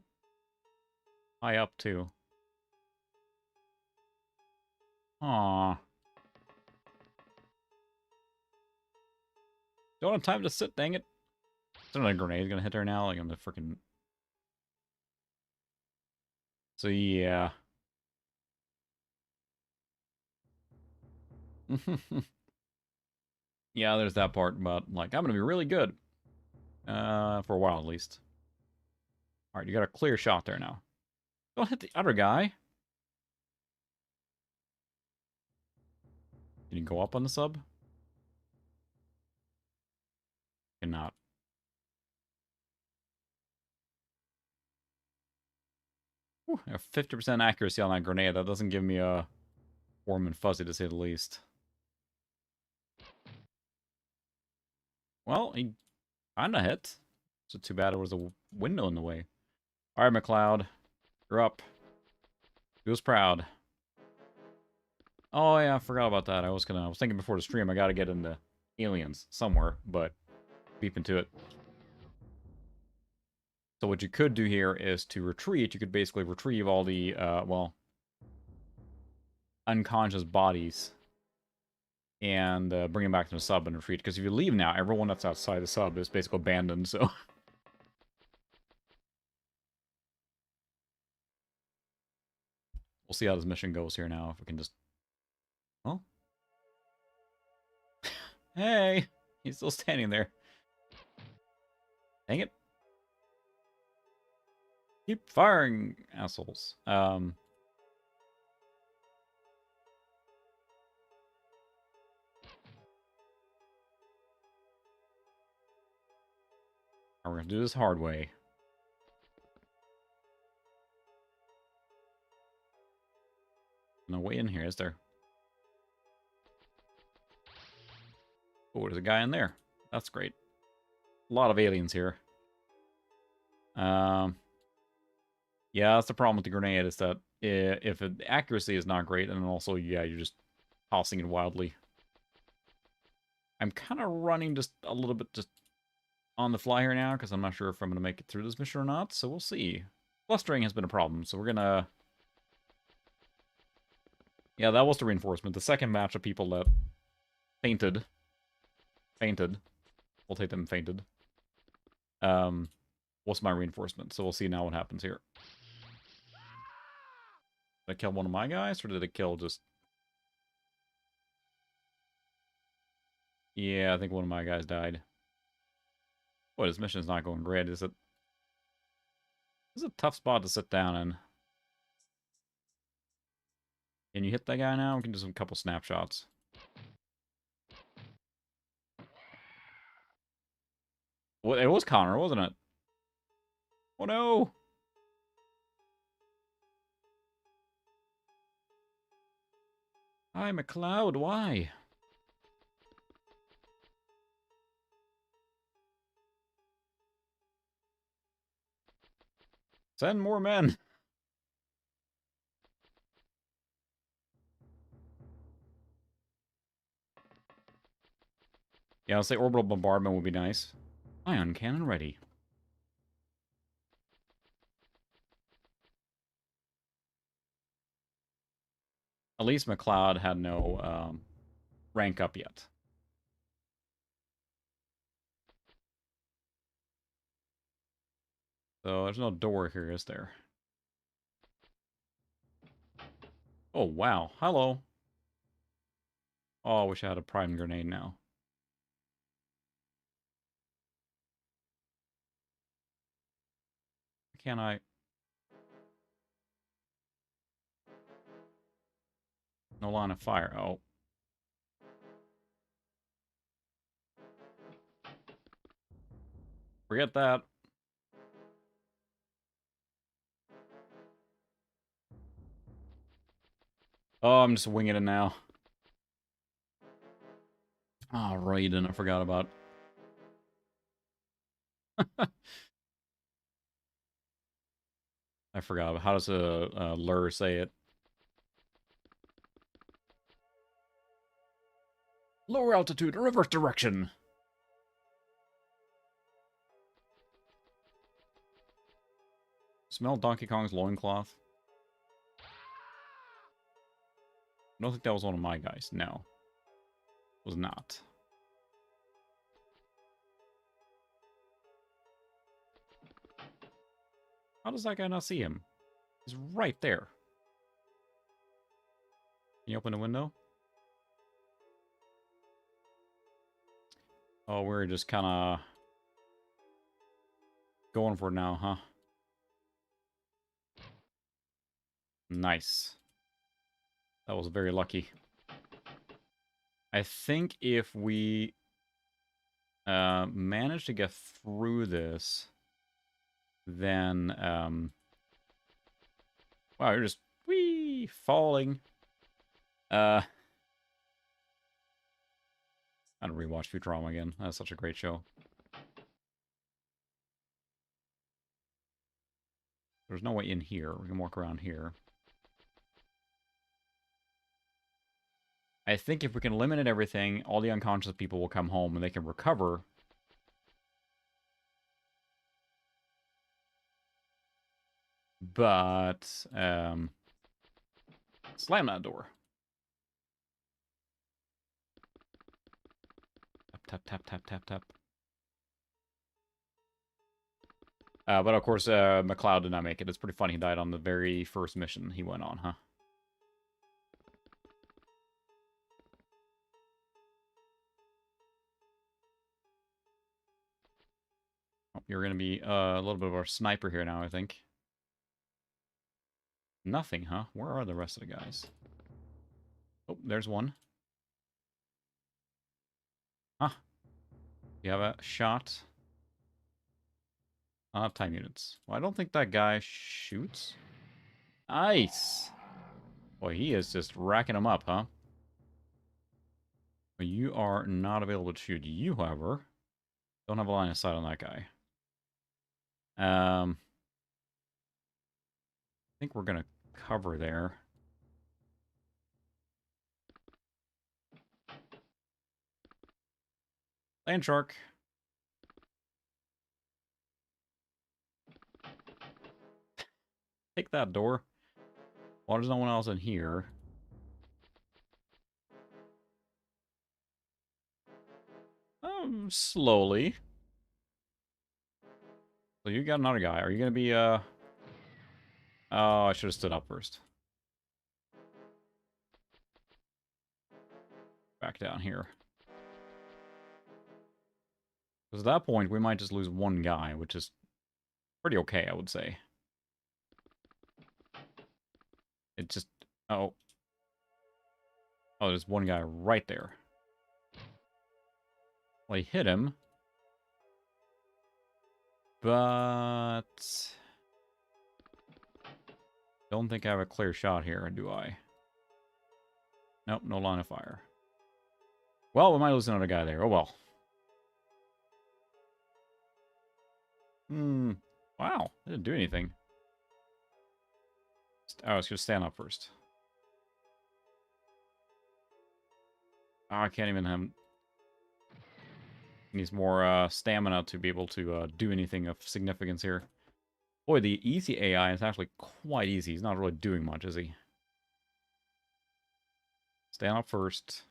High up, too. Aww. Don't have time to sit, dang it. Is there a grenade gonna hit her now? Like, I'm the freaking... So, yeah. Yeah, there's that part, but, like, I'm gonna be really good. For a while, at least. Alright, you got a clear shot there now. Don't hit the other guy. Can you go up on the sub? Cannot. Whew, 50% accuracy on that grenade. That doesn't give me a warm and fuzzy, to say the least. Well, he kinda hit. So too bad it was a window in the way. Alright, McLeod. You're up. Do us proud. Oh, yeah, I forgot about that. I was thinking before the stream, I gotta get into aliens somewhere, but beep into it. So what you could do here is to retreat. You could basically retrieve all the, well, unconscious bodies and bring them back to the sub and retreat. Because if you leave now, everyone that's outside the sub is basically abandoned, so... We'll see how this mission goes here now, if we can just... Oh? Hey! He's still standing there. Dang it. Keep firing, assholes. We're gonna do this hard way. No way in here, is there? Oh, there's a guy in there. That's great. A lot of aliens here. Yeah, that's the problem with the grenade, is that if the accuracy is not great, and also, yeah, you're just tossing it wildly. I'm kind of running just a little bit just on the fly here now, because I'm not sure if I'm going to make it through this mission or not, so we'll see. Clustering has been a problem, so we're going to... Yeah, that was the reinforcement. The second batch of people that fainted. We'll take them fainted. Was my reinforcement, so we'll see now what happens here. Did I kill one of my guys, or did it kill just... Yeah, I think one of my guys died. Boy, this mission's not going great, is it? This is a tough spot to sit down in. Can you hit that guy now? We can do some couple snapshots. Well, it was Connor, wasn't it? Oh no! Hi, McLeod, why? Send more men! Yeah, I'll say orbital bombardment would be nice. Ion cannon ready. At least McLeod had no rank up yet. So there's no door here, is there? Oh, wow. Hello. Oh, I wish I had a prime grenade now. Can't I? No line of fire. Oh. Forget that. Oh, I'm just winging it now. Oh, Raiden, I forgot about. I forgot. How does a lure say it? Lower altitude, reverse direction. Smell Donkey Kong's loincloth. I don't think that was one of my guys. No. It was not. How does that guy not see him? He's right there. Can you open the window? Oh, we're just kind of going for it now, huh? Nice. That was very lucky. I think if we manage to get through this, then wow, you're just falling. I gotta rewatch Futurama again. That's such a great show. There's no way in here. We can walk around here. I think if we can eliminate everything, all the unconscious people will come home and they can recover. But, slam that door. Tap, tap, tap, tap, tap. But of course, McLeod did not make it. It's pretty funny. He died on the very first mission he went on, huh? Oh, you're going to be a little bit of a sniper here now, I think. Nothing, huh? Where are the rest of the guys? Oh, there's one. Huh. You have a shot? Time units. Well, I don't think that guy shoots. Nice! Boy, he is just racking them up, huh? But you are not available to shoot. You, however, don't have a line of sight on that guy. I think we're gonna cover there. Land shark. Take that door. Well, there's no one else in here. Slowly. So you got another guy. Are you gonna be, Oh, I should have stood up first. Back down here. Because at that point, we might just lose one guy, which is pretty okay, I would say. It just... Oh. Oh, there's one guy right there. Well, he hit him. But... Don't think I have a clear shot here, do I? Nope, no line of fire. Well, we might lose another guy there. Oh, well. Wow, I didn't do anything. Oh, I was going to stand up first. Oh, I can't even have... Needs more stamina to be able to do anything of significance here. Boy, the easy AI is actually quite easy. He's not really doing much, is he? Stand up first.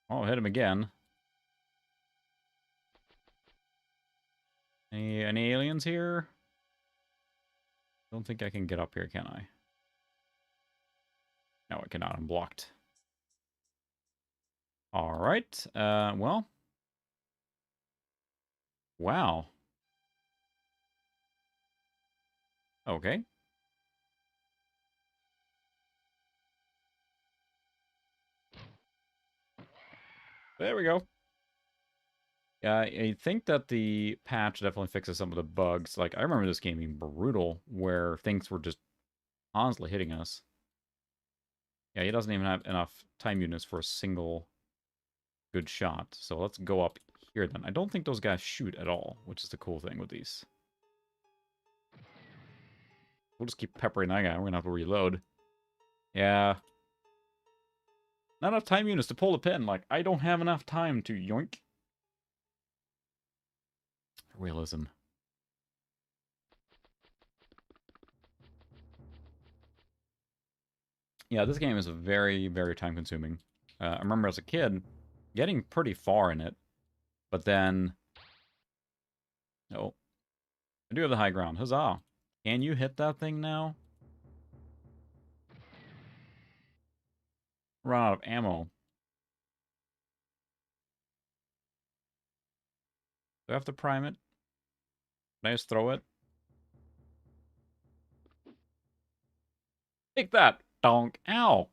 Oh, hit him again. Any aliens here? Don't think I can get up here, can I? No, I cannot. I'm blocked. Alright. Well. Wow. Okay. There we go. Yeah, I think that the patch definitely fixes some of the bugs. Like, I remember this game being brutal, where things were just constantly hitting us. Yeah, he doesn't even have enough time units for a single good shot. So let's go up here then. I don't think those guys shoot at all, which is the cool thing with these. We'll just keep peppering that guy. We're gonna have to reload. Yeah. Not enough time units to pull the pin. Like, I don't have enough time to yoink. Realism. Yeah, this game is very, very time consuming. I remember as a kid getting pretty far in it, but then... Oh, I do have the high ground. Huzzah. Can you hit that thing now? Run out of ammo. Do I have to prime it? Can I just throw it? Take that, donk. Ow.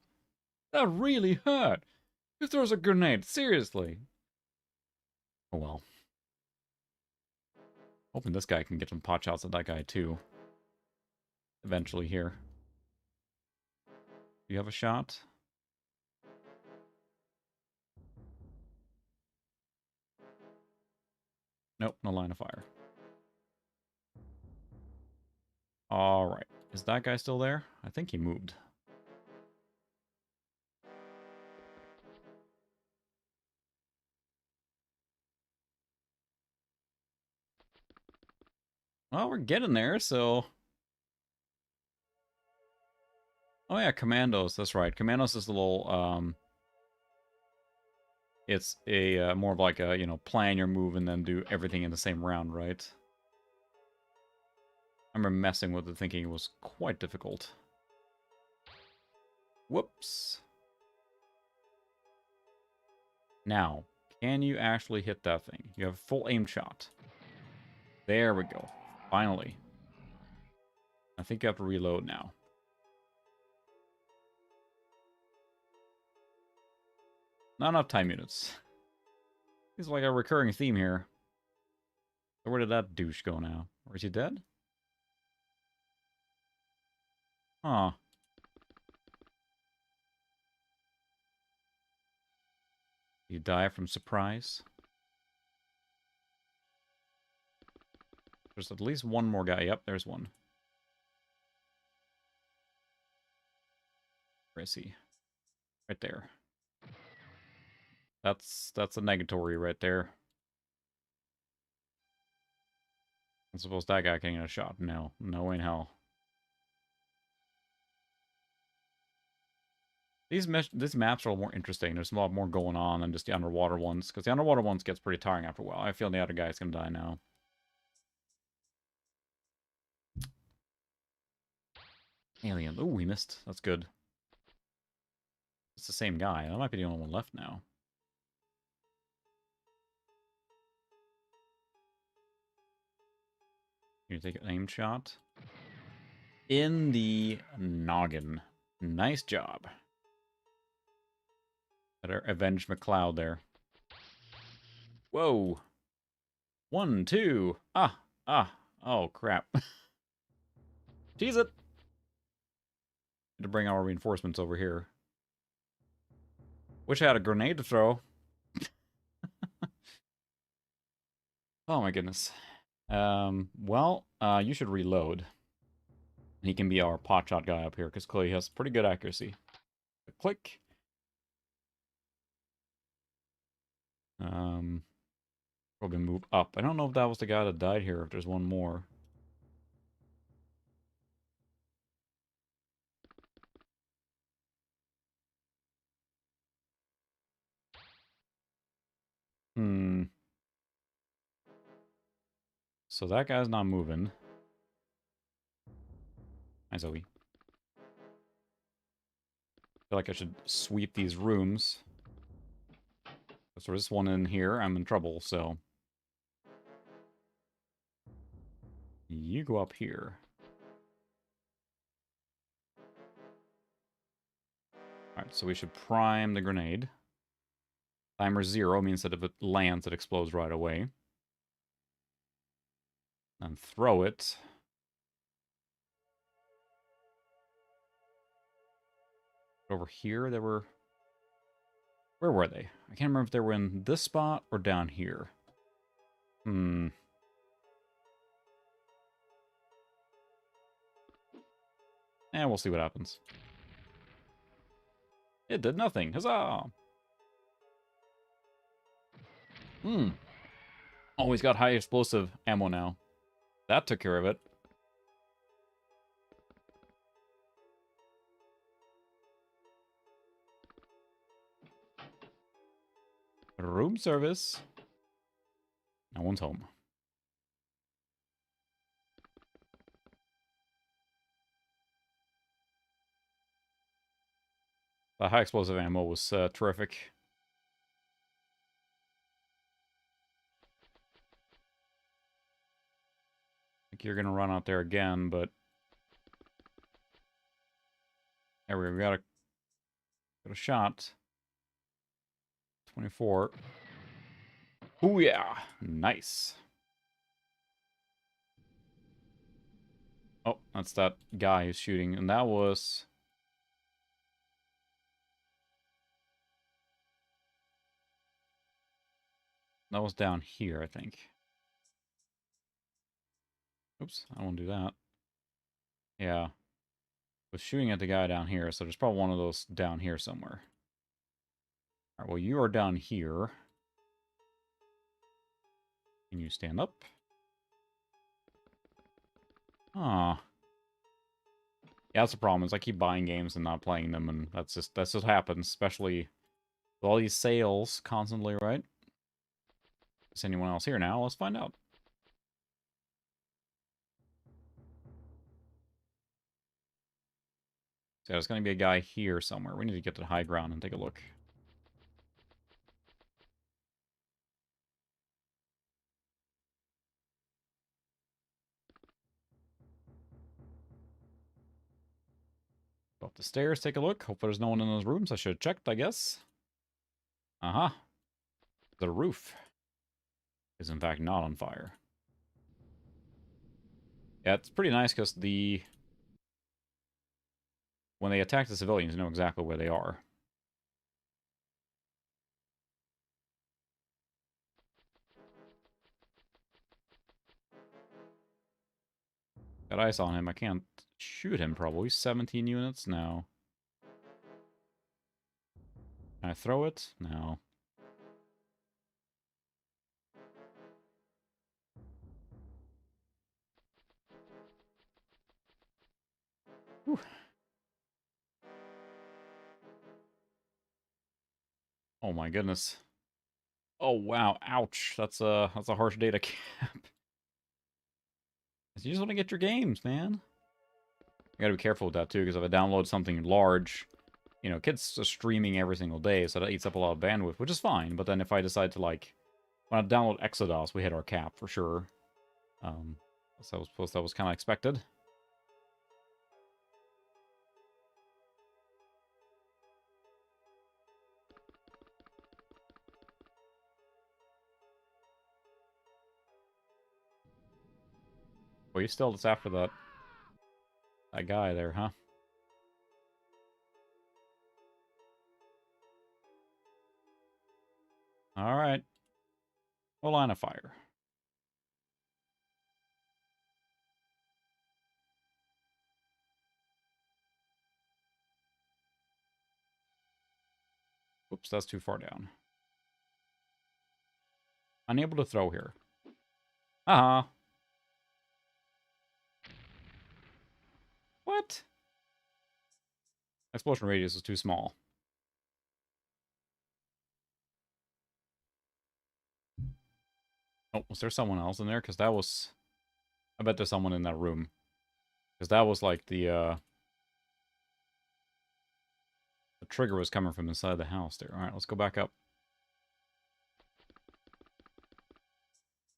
That really hurt. Who throws a grenade? Seriously. Oh well. Hoping this guy can get some pot shots at that guy too. Eventually here. Do you have a shot? Nope, no line of fire. Alright. Is that guy still there? I think he moved. Well, we're getting there, so... Oh yeah, Commandos, that's right. Commandos is a little, it's a, more of like a, plan your move and then do everything in the same round, right? I remember messing with it thinking it was quite difficult. Whoops. Now, can you actually hit that thing? You have a full aim shot. There we go. Finally. I think you have to reload now. Not enough time units. It's like a recurring theme here. So where did that douche go now? Or is he dead? Huh. You die from surprise? There's at least one more guy. Yep, there's one. Where is he? Right there. That's a negatory right there. I suppose that guy can get a shot. No. No in hell. These maps are a little more interesting. There's a lot more going on than just the underwater ones. Because the underwater ones gets pretty tiring after a while. I feel the other guy's gonna die now. Alien. Ooh, we missed. That's good. It's the same guy. That might be the only one left now. You take an aim shot. In the noggin. Nice job. Better avenge McCloud there. Whoa. 1, 2. Ah. Oh, crap. Tease it. To bring our reinforcements over here. Wish I had a grenade to throw. Oh my goodness. You should reload. He can be our potshot guy up here, because clearly he has pretty good accuracy. Click. Probably move up. I don't know if that was the guy that died here, if there's one more. So that guy's not moving. Hi, Zoe. I feel like I should sweep these rooms. So there's one in here. I'm in trouble, so... You go up here. Alright, so we should prime the grenade. Timer 0 means that if it lands, it explodes right away. And throw it. Over here, they were... Where were they? I can't remember if they were in this spot or down here. Hmm. And we'll see what happens. It did nothing. Huzzah! Hmm. Oh, he's got high explosive ammo now. That took care of it. Room service. No one's home. The high explosive ammo was terrific. I think you're gonna run out there again, but there we go. We got a shot. 24. Oh yeah, nice. Oh, that's that guy who's shooting, and that was down here, I think. Oops, I don't want to do that. Yeah. Was shooting at the guy down here, so there's probably one of those down here somewhere. Alright, well, you are down here. Can you stand up? Ah. Yeah, that's the problem, is I keep buying games and not playing them, and that's what happens, especially with all these sales constantly, right? Is anyone else here now? Let's find out. So there's going to be a guy here somewhere. We need to get to the high ground and take a look. Go up the stairs, take a look. Hope there's no one in those rooms. I should have checked, I guess. Uh-huh. The roof is in fact not on fire. Yeah, it's pretty nice because when they attack the civilians, you know exactly where they are. Got ice on him. I can't shoot him, probably. 17 units? No. Can I throw it? No. Whew. Oh my goodness. Oh wow, ouch. That's a harsh data cap. You just want to get your games, man. I gotta be careful with that too, because if I download something large, you know, kids are streaming every single day, so that eats up a lot of bandwidth, which is fine. But then if I decide to, like, when I download Exodus, we hit our cap for sure. So I suppose that was kind of expected. Well, you still just after that guy there, huh? All right. Well, line of fire. Oops, that's too far down. Unable to throw here. Uh-huh. What? Explosion radius is too small. Oh, was there someone else in there? Because that was... I bet there's someone in that room. Because that was like the trigger was coming from inside the house there. Alright, let's go back up.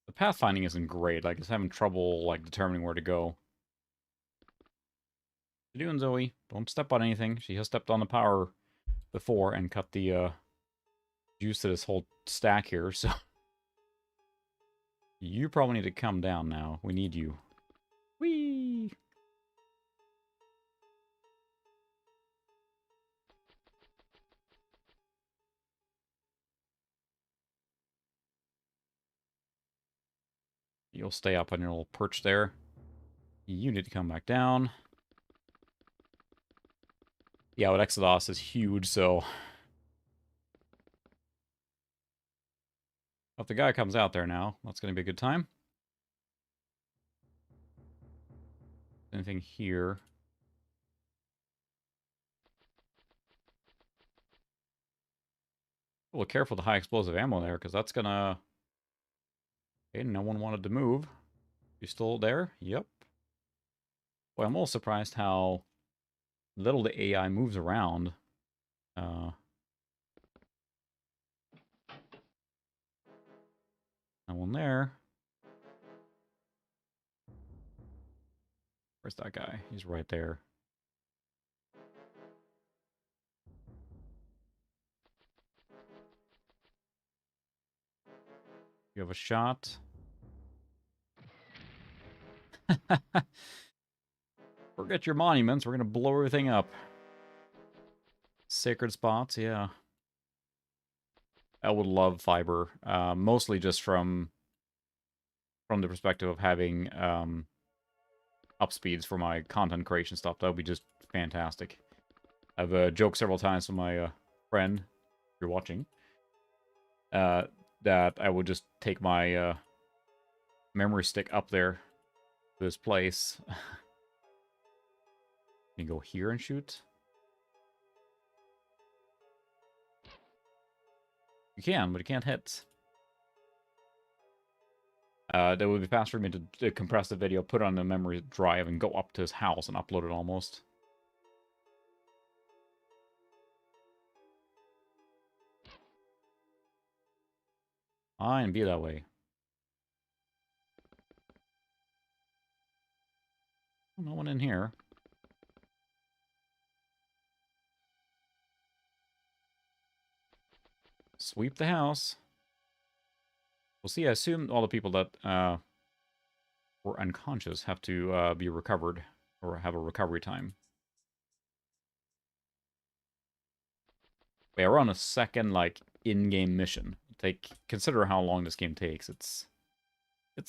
The pathfinding isn't great. Like, it's having trouble, like, determining where to go. What you doing, Zoe? Don't step on anything. She has stepped on the power before and cut the juice to this whole stack here, so you probably need to come down now. We need you. Whee! You'll stay up on your little perch there. You need to come back down. Yeah, but Exodus is huge, so if the guy comes out there now, that's going to be a good time. Anything here? Well, careful with the high explosive ammo there, because that's gonna... Okay, no one wanted to move. You still there? Yep. Boy, I'm a little surprised how little the AI moves around. No one there. Where's that guy? He's right there. You have a shot. Forget your monuments. We're going to blow everything up. Sacred spots, yeah. I would love fiber. Mostly just from the perspective of having up speeds for my content creation stuff. That would be just fantastic. I've joked several times with my friend, if you're watching, that I would just take my memory stick up there to this place. Can you go here and shoot? You can, but you can't hit. That would be faster for me to compress the video, put it on the memory drive, and go up to his house and upload it almost. Fine, be that way. No one in here. Sweep the house. We'll see. I assume all the people that were unconscious have to be recovered or have a recovery time. Yeah, we're on a second, like, in-game mission. Consider how long this game takes. It's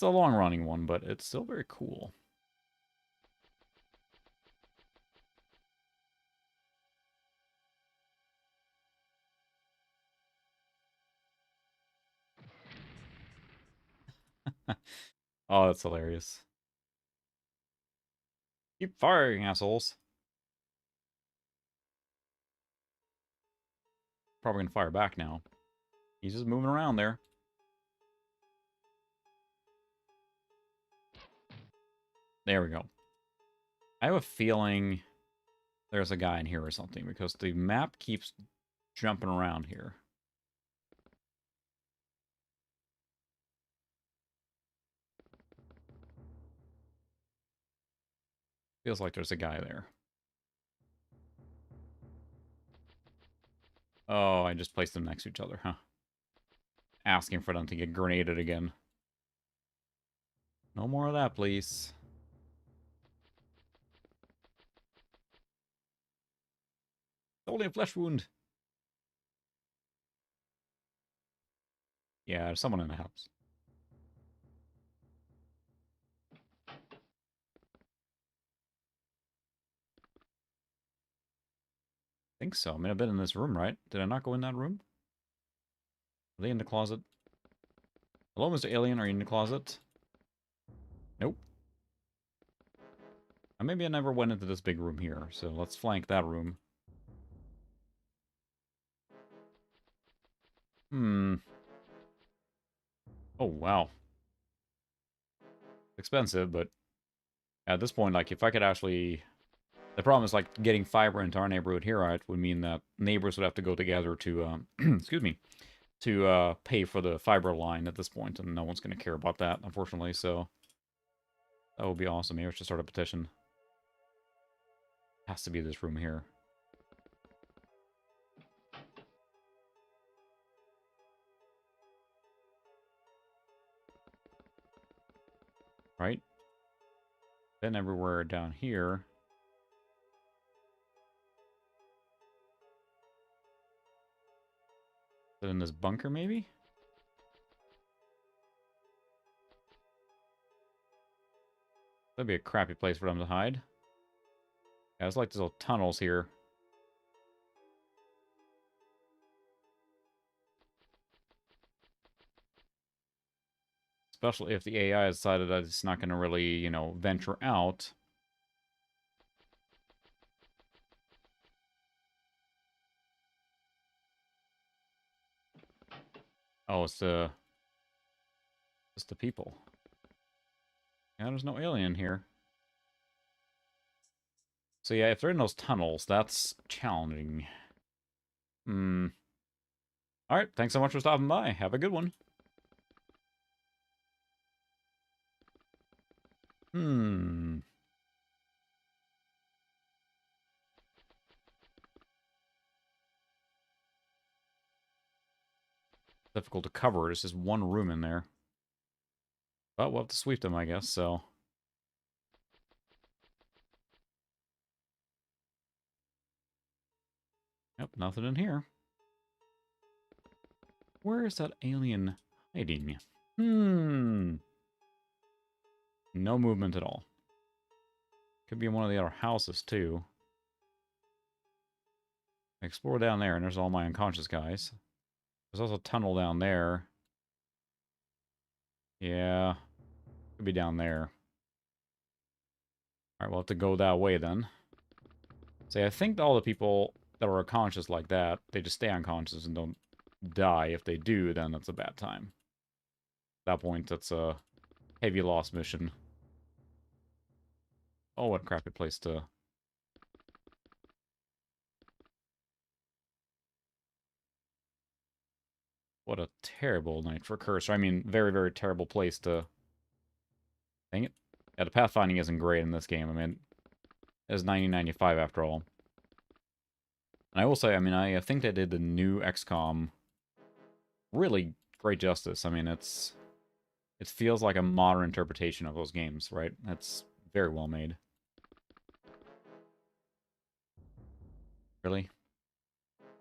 a long-running one, but it's still very cool. Oh, that's hilarious. Keep firing, assholes. Probably gonna fire back now. He's just moving around there. There we go. I have a feeling there's a guy in here or something, because the map keeps jumping around here. Feels like there's a guy there. Oh, I just placed them next to each other, huh? Asking for them to get grenaded again. No more of that, please. It's only a flesh wound. Yeah, there's someone in the house. I think so. I mean, I've been in this room, right? Did I not go in that room? Are they in the closet? Hello, Mr. Alien, are you in the closet? Nope. Maybe I never went into this big room here, so let's flank that room. Oh, wow. Expensive, but at this point, like, if I could actually... The problem is, like, getting fiber into our neighborhood here, right, would mean that neighbors would have to go together to, excuse me, to pay for the fiber line at this point, and no one's going to care about that, unfortunately, so that would be awesome. Maybe I should start a petition. Has to be this room here. Right? Then everywhere down here. Is it in this bunker, maybe? That'd be a crappy place for them to hide. Yeah, it's like these little tunnels here. Especially if the AI decided that it's not going to really, you know, venture out. Oh, it's the people. Yeah, there's no alien here. So yeah, if they're in those tunnels, that's challenging. Hmm. Alright, thanks so much for stopping by. Have a good one. Hmm. Difficult to cover. There's just one room in there. But we'll have to sweep them, I guess, so... Yep, nothing in here. Where is that alien hiding? Hmm. No movement at all. Could be in one of the other houses, too. Explore down there, and there's all my unconscious guys. There's also a tunnel down there. Yeah. Could be down there. Alright, we'll have to go that way, then. See, I think all the people that are unconscious like that, they just stay unconscious and don't die. If they do, then that's a bad time. At that point, that's a heavy loss mission. Oh, what a crappy place to... What a terrible night for Cursor. I mean, very, very terrible place to... Dang it. Yeah, the pathfinding isn't great in this game. I mean, it's 1995 after all. And I will say, I mean, I think they did the new XCOM really great justice. I mean, it feels like a modern interpretation of those games, right? It's very well made. Really?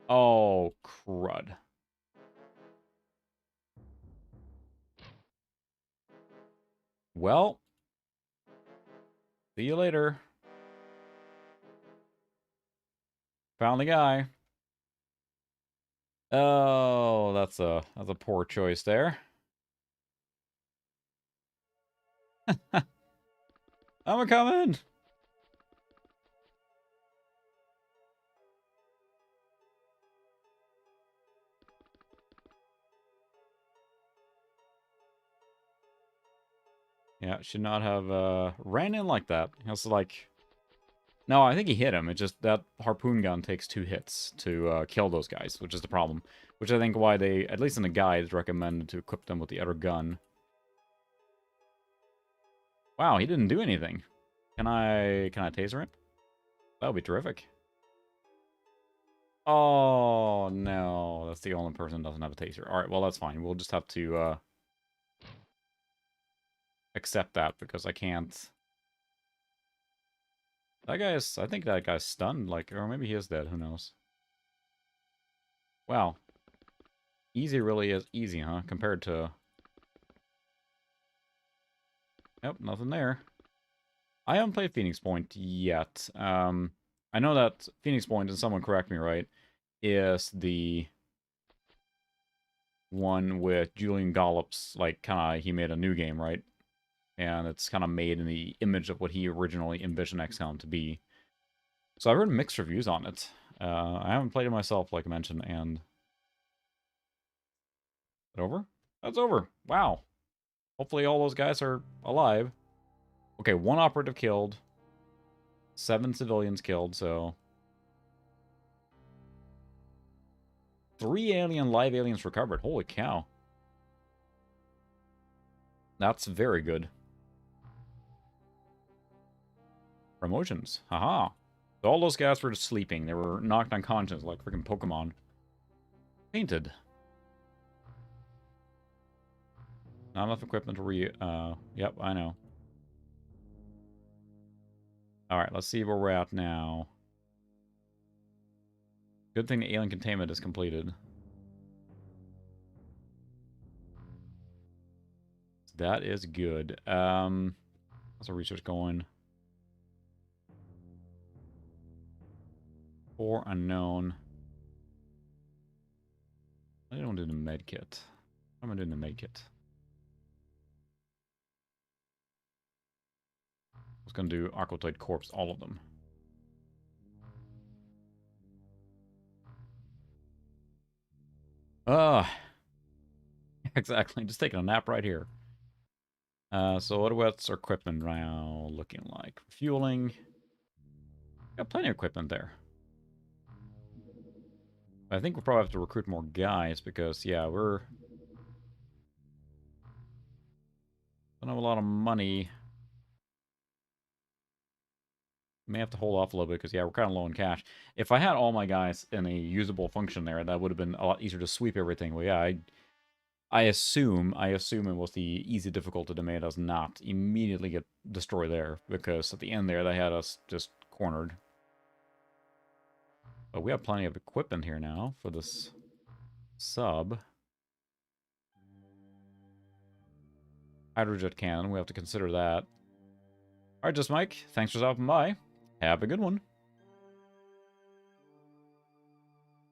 Oh, crud. Well, see you later. Found the guy. Oh, that's a poor choice there. I'm a-coming! Yeah, should not have ran in like that. It's like... No, I think he hit him. It just, that harpoon gun takes 2 hits to kill those guys, which is the problem. Which I think why they, at least in the guides, recommended to equip them with the other gun. Wow, he didn't do anything. Can I taser him? That would be terrific. Oh, no. That's the only person that doesn't have a taser. Alright, well, that's fine. We'll just have to accept that, because I can't... That guy is... I think that guy's stunned, like... Or maybe he is dead, who knows. Wow. Easy really is easy, huh? Compared to... Yep, nothing there. I haven't played Phoenix Point yet. I know that Phoenix Point, and someone correct me, right, is the one with Julian Gollop's, like, kind of, he made a new game, right? And it's kind of made in the image of what he originally envisioned XCOM to be. So I've heard mixed reviews on it. I haven't played it myself, like I mentioned, and... Is it over? That's over. Wow. Hopefully all those guys are alive. Okay, 1 operative killed. 7 civilians killed, so... 3 live aliens recovered. Holy cow. That's very good. Promotions. Haha. So all those guys were just sleeping. They were knocked unconscious like freaking Pokemon. Painted. Not enough equipment to yep, I know. Alright, let's see where we're at now. Good thing the alien containment is completed. That is good. How's our research going? 4 unknown. I don't do the med kit. What am I doing the med kit? I was gonna do Aquatoid Corpse, all of them. Exactly. Just taking a nap right here. So what's our equipment now looking like? Fueling. Got plenty of equipment there. I think we'll probably have to recruit more guys because, yeah, we're... don't have a lot of money. May have to hold off a little bit because, yeah, we're kind of low in cash. If I had all my guys in a usable function there, that would have been a lot easier to sweep everything. Well, yeah, I assume it was the easy difficulty that made us not immediately get destroyed there, because at the end there, they had us just cornered. But we have plenty of equipment here now for this sub. Hydrojet cannon, we have to consider that. Alright, Just Mike, thanks for stopping by. Have a good one.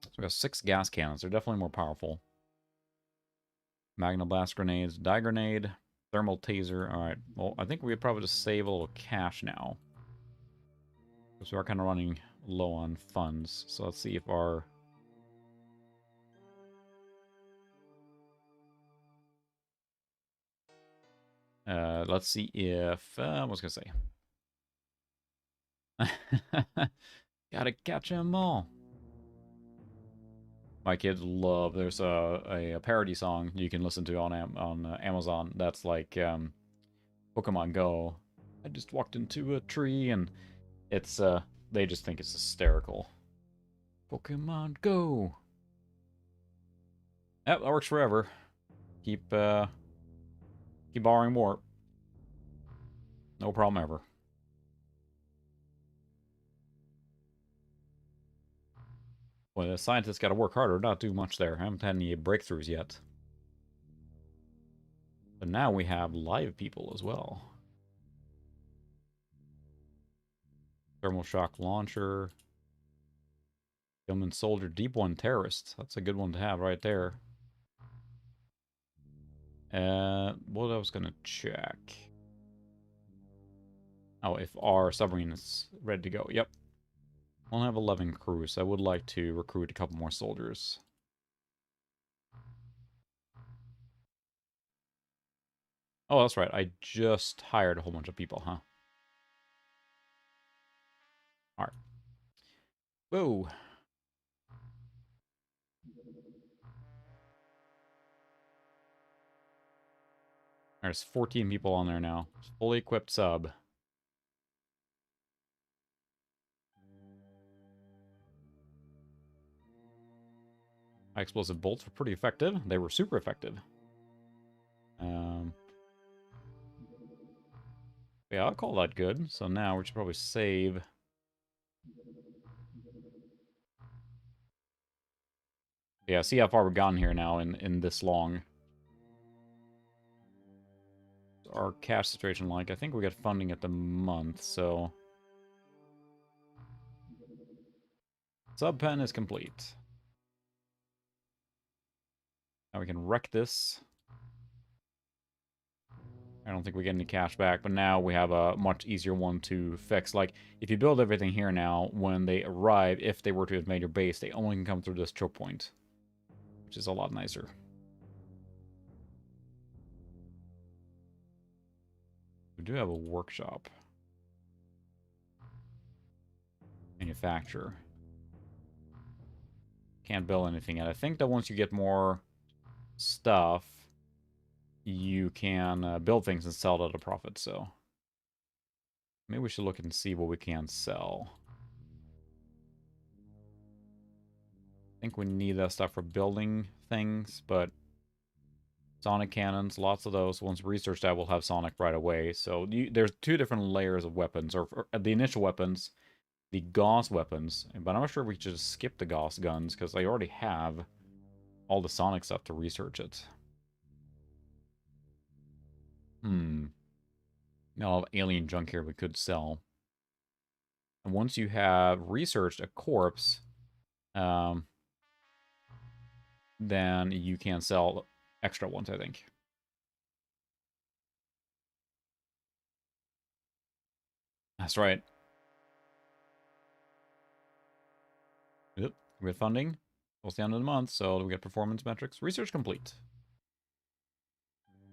So we got 6 gas cannons. They're definitely more powerful. Magna Blast grenades, Die Grenade, Thermal Taser. Alright, well, I think we could probably just save a little cash now. Because we are kind of running low on funds. So let's see if our... let's see if... what was I going to say? Gotta catch them all. My kids love... There's a parody song you can listen to on Amazon that's like Pokemon Go. I just walked into a tree, and it's... they just think it's hysterical. Pokemon Go! Yep, that works forever. Keep borrowing more. No problem ever. Well, the scientists got to work harder, not do much there. I haven't had any breakthroughs yet. But now we have live people as well. Thermal shock launcher. Gilman soldier, deep one terrorist. That's a good one to have right there. What I was gonna check. Oh, if our submarine is ready to go. Yep. I only have 11 crews, so I would like to recruit a couple more soldiers. Oh, that's right. I just hired a whole bunch of people, huh? Alright. Whoa. There's 14 people on there now. Fully equipped sub. High explosive bolts were pretty effective. They were super effective. Yeah, I'll call that good. So now we should probably save. Yeah, see how far we've gotten here now in this long. Our cash situation like? I think we got funding at the month, so... Sub pen is complete. Now we can wreck this. I don't think we get any cash back, but now we have a much easier one to fix. Like, if you build everything here now, when they arrive, if they were to have made your base, they only can come through this choke point, which is a lot nicer. We do have a workshop. Manufacturer. Can't build anything yet. I think that once you get more stuff, you can build things and sell it at a profit, so... Maybe we should look and see what we can sell. I think we need that stuff for building things, but... Sonic cannons, lots of those. Once researched, I will have Sonic right away. So there's two different layers of weapons, or the initial weapons, the Gauss weapons. But I'm not sure if we should just skip the Gauss guns, because I already have all the Sonic stuff to research it. Hmm. Now, alien junk here we could sell. And once you have researched a corpse, um, then you can sell extra ones, I think. That's right. Yep. We have funding. It's the end of the month, so we get performance metrics. Research complete.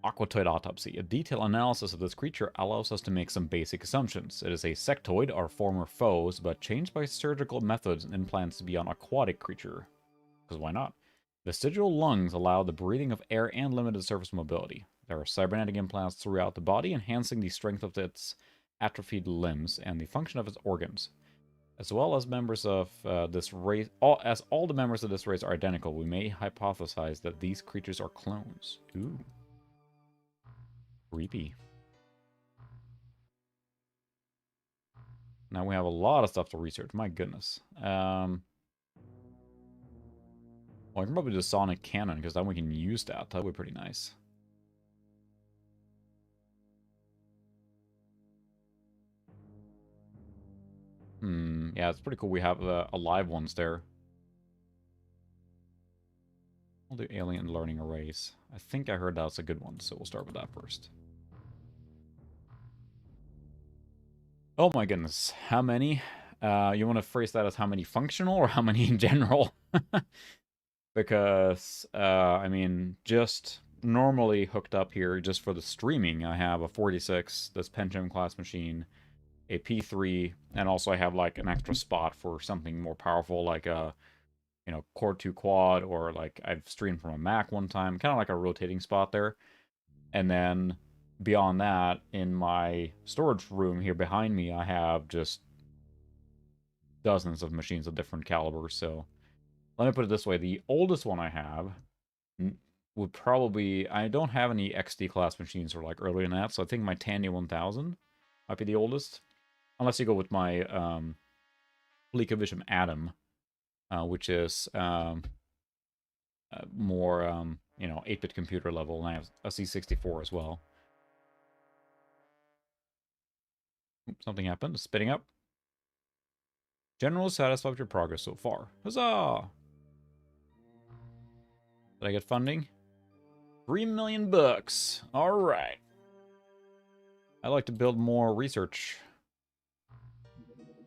Aquatoid autopsy. A detailed analysis of this creature allows us to make some basic assumptions. It is a sectoid, our former foes, but changed by surgical methods and implants to be an aquatic creature. Because why not? Vestigial lungs allow the breathing of air and limited surface mobility. There are cybernetic implants throughout the body, enhancing the strength of its atrophied limbs and the function of its organs. As well as members of this race, as all the members of this race are identical, we may hypothesize that these creatures are clones. Ooh, creepy. Now we have a lot of stuff to research. My goodness. Well, I can probably do Sonic Cannon, because then we can use that. That would be pretty nice. Yeah, it's pretty cool we have alive ones there. We'll do Alien Learning Arrays. I think I heard that's a good one, so we'll start with that first. Oh my goodness, how many? You want to phrase that as how many functional or how many in general? Because, I mean, just normally hooked up here just for the streaming, I have a 46, this Pentium class machine, a P3, and also I have like an extra spot for something more powerful like a, Core 2 quad, or like I've streamed from a Mac one time, kind of like a rotating spot there. And then beyond that, in my storage room here behind me, I have just dozens of machines of different calibers. So let me put it this way. The oldest one I have would probably... I don't have any XD class machines or like earlier than that, so I think my Tandy 1000 might be the oldest. Unless you go with my ColecoVision Atom, which is more, 8-bit computer level, and I have a C64 as well. Oops, something happened. Spitting up. General satisfied with your progress so far. Huzzah! Did I get funding? 3 million bucks. All right. I'd like to build more research.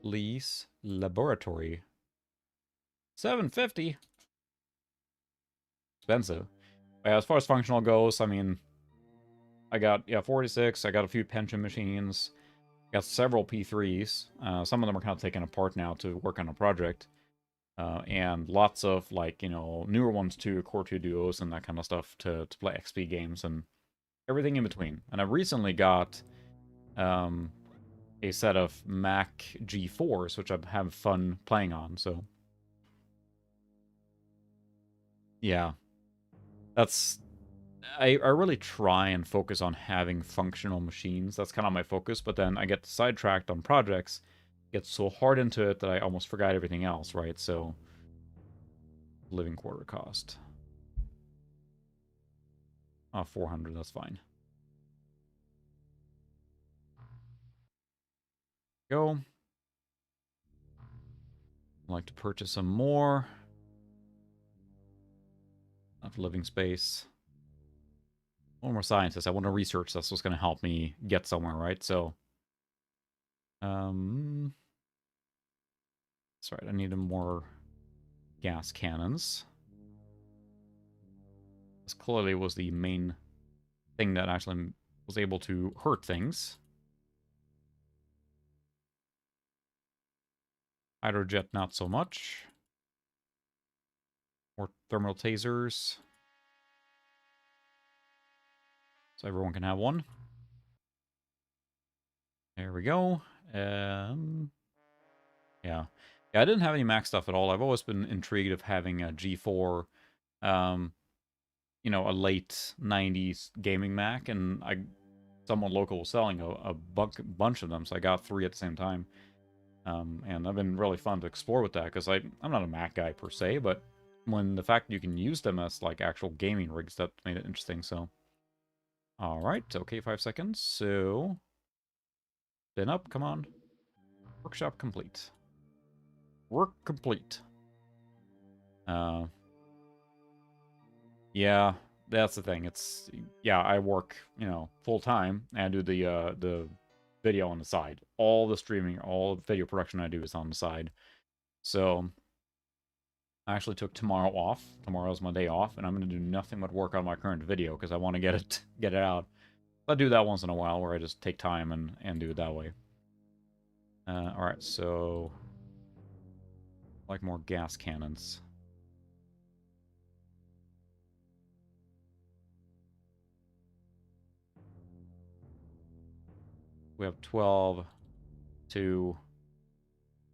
Lease laboratory. 750. Expensive. Yeah, as far as functional goes, I mean, I got 46. I got a few pension machines. Got several P3s. Some of them are kind of taken apart now to work on a project. And lots of, like, newer ones too, Core 2 Duos and that kind of stuff to play XP games and everything in between. And I recently got a set of Mac G4s, which I have fun playing on, so... Yeah. That's... I really try and focus on having functional machines. That's kind of my focus, but then I get sidetracked on projects, get so hard into it that I almost forgot everything else, right? So... living quarter cost. 400, that's fine. Go. I'd like to purchase some more. Enough living space. One more scientist. I want to research. That's what's going to help me get somewhere, right? So, that's right. I need more gas cannons. This clearly was the main thing that actually was able to hurt things. Hydrojet, not so much. More thermal tasers. So everyone can have one. There we go. Yeah. Yeah, I didn't have any Mac stuff at all. I've always been intrigued of having a G4, you know, a late 90s gaming Mac, and someone local was selling a bunch of them, so I got 3 at the same time. And I've been really fun to explore with that, because I'm not a Mac guy per se, but when the fact you can use them as, like, actual gaming rigs, that made it interesting, so. Alright, okay, 5 seconds, so. Spin up, come on. Workshop complete. Work complete. Yeah, that's the thing. It's, yeah, I work, you know, full time and do the video on the side. All the streaming, all the video production I do is on the side. So I actually took tomorrow off. Tomorrow's my day off, and I'm gonna do nothing but work on my current video because I want to get it out. I do that once in a while where I just take time and do it that way. All right, so like more gas cannons. We have 12, 2.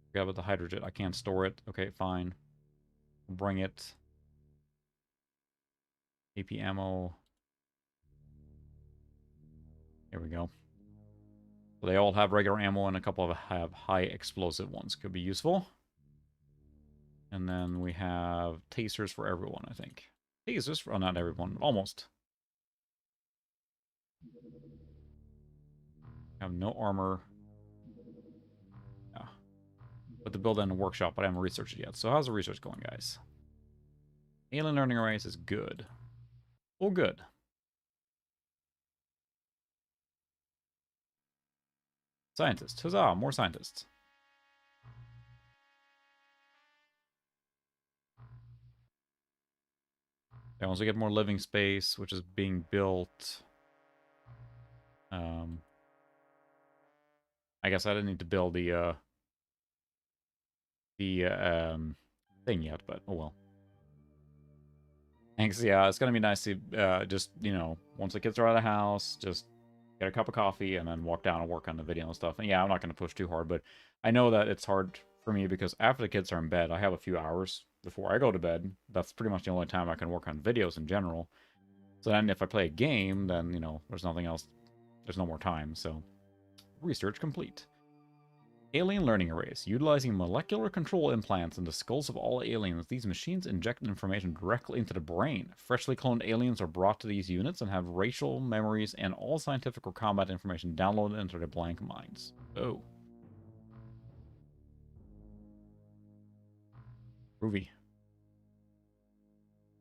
Forgot about the hydrogen. I can't store it. Okay, fine. Bring it. AP ammo. Here we go. So they all have regular ammo, and a couple of have high explosive ones. Could be useful. And then we have tasers for everyone, I think. Tasers for, oh, not everyone, almost. I have no armor. Yeah. But to build in a workshop, but I haven't researched it yet. So how's the research going, guys? Alien learning arrays is good. Oh, good. Scientists. Huzzah, more scientists. They also get more living space, which is being built. I guess I didn't need to build the thing yet, but oh well. Thanks. Yeah, it's gonna be nice to just, you know, once the kids are out of the house, just get a cup of coffee and then walk down and work on the video and stuff. And yeah, I'm not gonna push too hard, but I know that it's hard for me because after the kids are in bed, I have a few hours before I go to bed. That's pretty much the only time I can work on videos in general. So then if I play a game, then, you know, there's nothing else. There's no more time, so research complete. Alien learning arrays. Utilizing molecular control implants in the skulls of all aliens, these machines inject information directly into the brain. Freshly cloned aliens are brought to these units and have racial memories and all scientific or combat information downloaded into their blank minds. Oh. Groovy.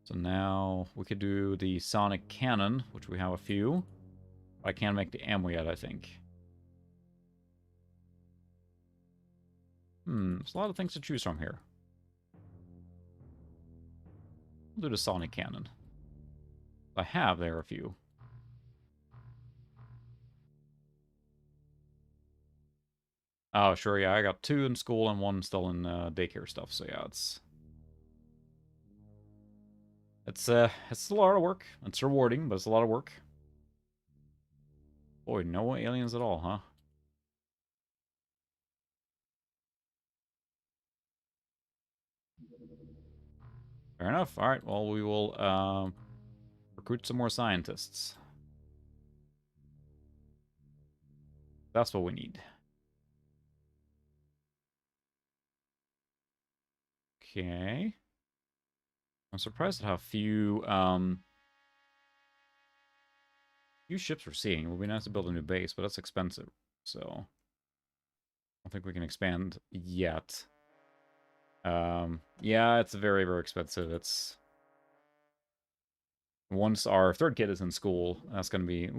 So now we could do the sonic cannon, which we have a few. I can't make the ammo yet, I think. There's a lot of things to choose from here. We'll do the sonic cannon. There are a few. Oh, sure, yeah, I got 2 in school and 1 still in daycare stuff, so yeah, it's a lot of work. It's rewarding, but it's a lot of work. Boy, no aliens at all, huh? Fair enough. All right, well, we will recruit some more scientists. That's what we need. Okay. I'm surprised at how few ships we're seeing. It would be nice to build a new base, but that's expensive. So I don't think we can expand yet. Yeah, it's very, very expensive. It's once our 3rd kid is in school, that's gonna be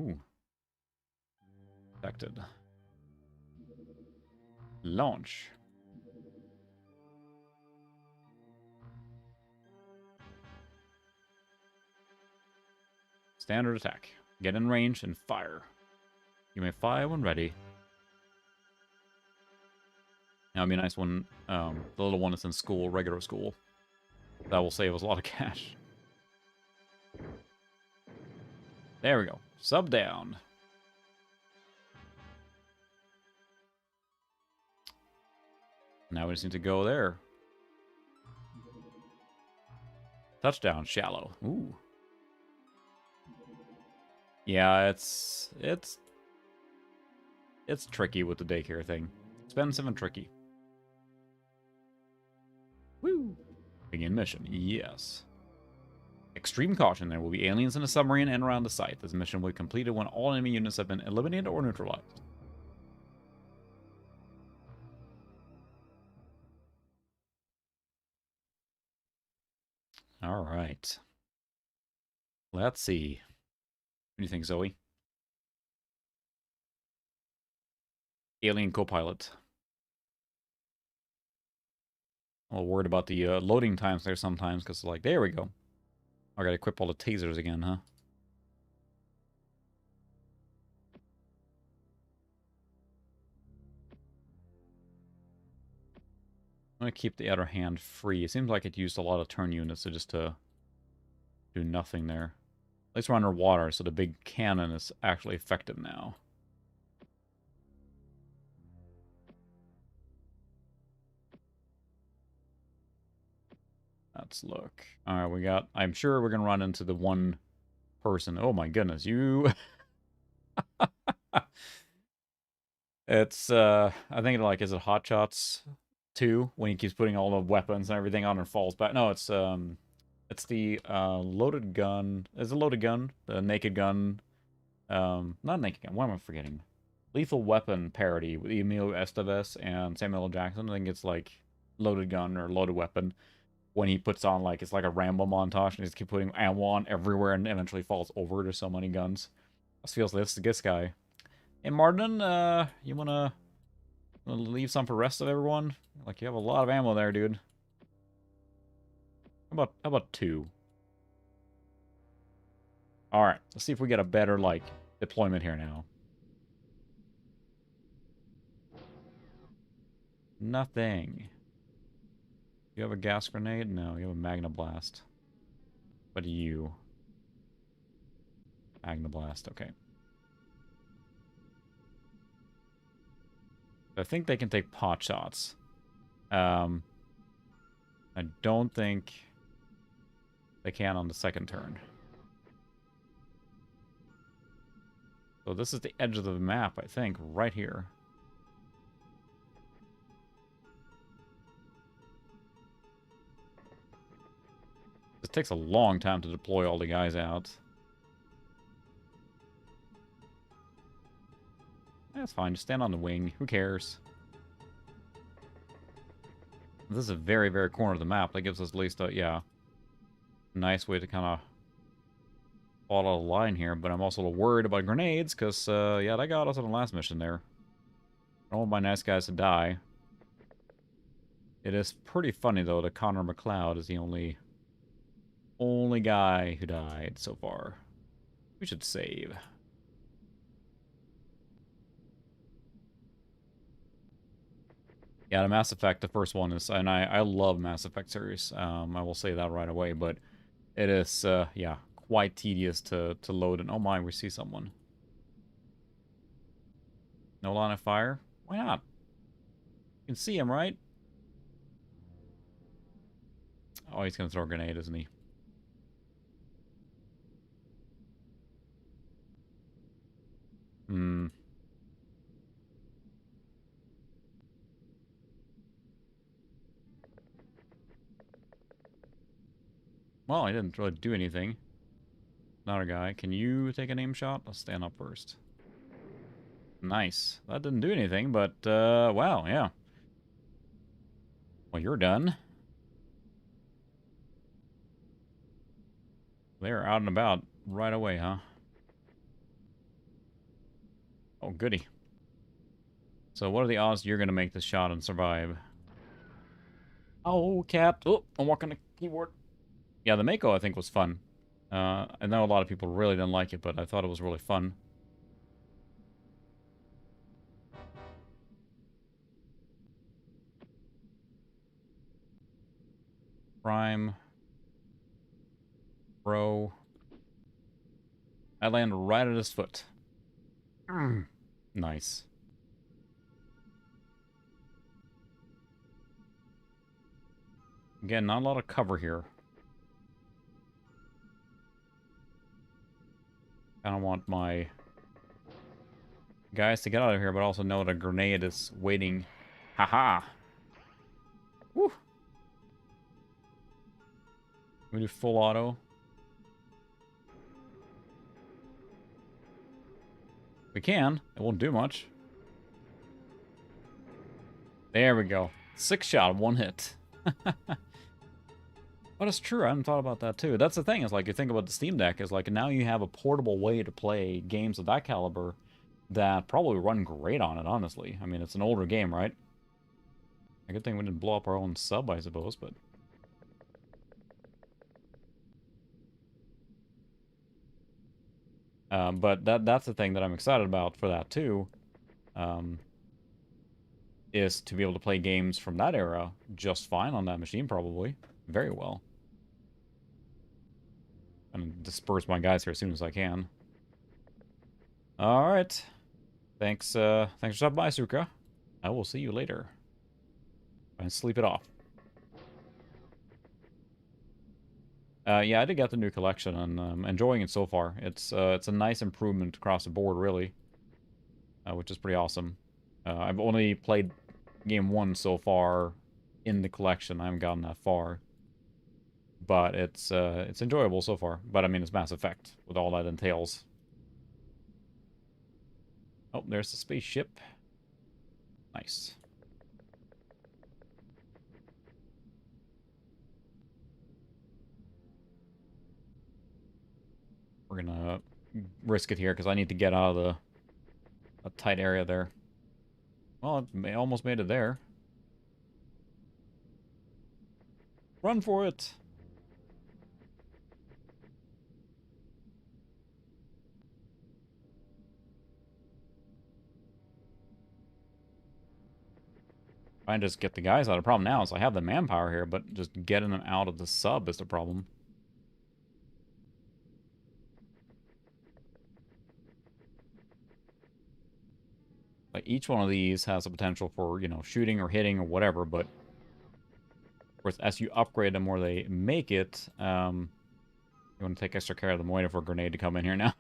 affected. Launch. Standard attack. Get in range and fire. You may fire when ready. Now it'd be nice when the little one is in school, regular school. That will save us a lot of cash. There we go. Sub down. Now we just need to go there. Touchdown, shallow. Ooh. Yeah, it's tricky with the daycare thing. Expensive and tricky. Woo! Begin mission. Yes. Extreme caution. There will be aliens in a submarine and around the site. This mission will be completed when all enemy units have been eliminated or neutralized. All right. Let's see. What do you think, Zoe? Alien co-pilot. I'm a little worried about the loading times there sometimes, because, like, there we go. I gotta equip all the tasers again, huh? I'm gonna keep the other hand free. It seems like it used a lot of turn units to just to do nothing there. At least we're underwater, so the big cannon is actually effective now. Let's look. Alright, we got... I'm sure we're gonna run into the one person. Oh my goodness, you... It's, I think, like, is it Hot Shots 2? When he keeps putting all the weapons and everything on and falls back. No, it's the, loaded gun. Is it a loaded gun? The naked gun. Not naked gun. What am I forgetting? Lethal Weapon parody with Emilio Estevez and Samuel L. Jackson. I think it's, like, loaded gun or loaded weapon. When he puts on, like, it's like a Rambo montage and he just keep putting ammo on everywhere and eventually falls over to so many guns. This feels like this guy. Hey, Martin, you wanna leave some for the rest of everyone? Like, you have a lot of ammo there, dude. How about 2? Alright, let's see if we get a better, like, deployment here now. Nothing. You have a gas grenade? No, you have a Magna Blast. What do you? Magna Blast, okay. I think they can take pot shots. I don't think they can on the second turn. So this is the edge of the map, I think, right here. This takes a long time to deploy all the guys out. That's fine, just stand on the wing. Who cares? This is a very, very corner of the map. That gives us at least a, yeah, nice way to kind of follow the line here. But I'm also a little worried about grenades, because, yeah, that got us on the last mission there. I don't want my nice guys to die. It is pretty funny, though, that Connor McLeod is the only guy who died so far. We should save. Yeah, the Mass Effect, the first one is, and I love Mass Effect series. I will say that right away, but it is, yeah, quite tedious to load. And oh my, we see someone. No line of fire? Why not? You can see him, right? Oh, he's gonna throw a grenade, isn't he? Hmm. Well, he didn't really do anything. Another guy. Can you take an aim shot? Let's stand up first. Nice. That didn't do anything, but, wow, yeah. Well, you're done. They're out and about right away, huh? Oh, goody. So what are the odds you're going to make this shot and survive? Oh, cat. Oh, I'm walking the keyboard. Yeah, the Mako, I think, was fun. I know a lot of people really didn't like it, but I thought it was really fun. Prime. Bro. I land right at his foot. Nice. Again, not a lot of cover here. kind of want my guys to get out of here, but also know that a grenade is waiting. Haha. Woo. We do full auto. We can. It won't do much. There we go. 6 shot, 1 hit. But it's true, I hadn't thought about that too. That's the thing, is like, you think about the Steam Deck, is like, now you have a portable way to play games of that caliber that probably run great on it, honestly. I mean, it's an older game, right? A good thing we didn't blow up our own sub, I suppose, but... but that's the thing that I'm excited about for that too, is to be able to play games from that era just fine on that machine, probably. Very well. And disperse my guys here as soon as I can. Alright. Thanks for stopping by, Suka. I will see you later. And sleep it off. Yeah, I did get the new collection, and I'm enjoying it so far. It's a nice improvement across the board, really. Which is pretty awesome. I've only played game 1 so far in the collection. I haven't gotten that far. But it's enjoyable so far. But I mean, it's Mass Effect, with all that entails. Oh, there's the spaceship. Nice. We're gonna risk it here, because I need to get out of a tight area there. Well, it almost made it there. Run for it! Trying to just get the guys out. The problem now is I have the manpower here, but just getting them out of the sub is the problem. Like, each one of these has the potential for, you know, shooting or hitting or whatever, but of course, as you upgrade them or they make it, you want to take extra care of them, waiting for a grenade to come in here now.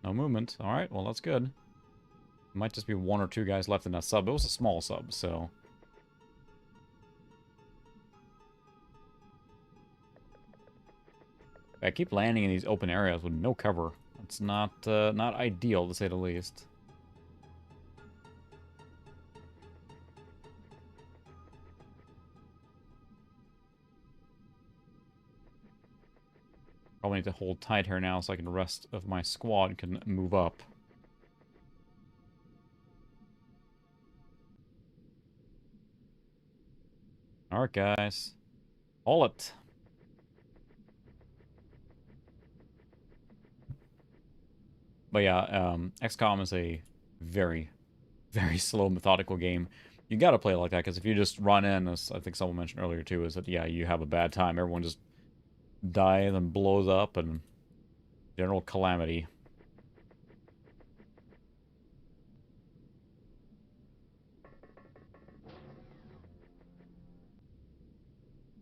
No movement. Alright, well, that's good. Might just be 1 or 2 guys left in that sub. It was a small sub, so... I keep landing in these open areas with no cover. It's not ideal, to say the least. Probably need to hold tight here now so I can the rest of my squad can move up. Alright, guys. Haul it. But yeah, XCOM is a very, very slow, methodical game. You gotta play it like that, because if you just run in, as I think someone mentioned earlier too, is that, yeah, you have a bad time. Everyone just dies and blows up, and general calamity.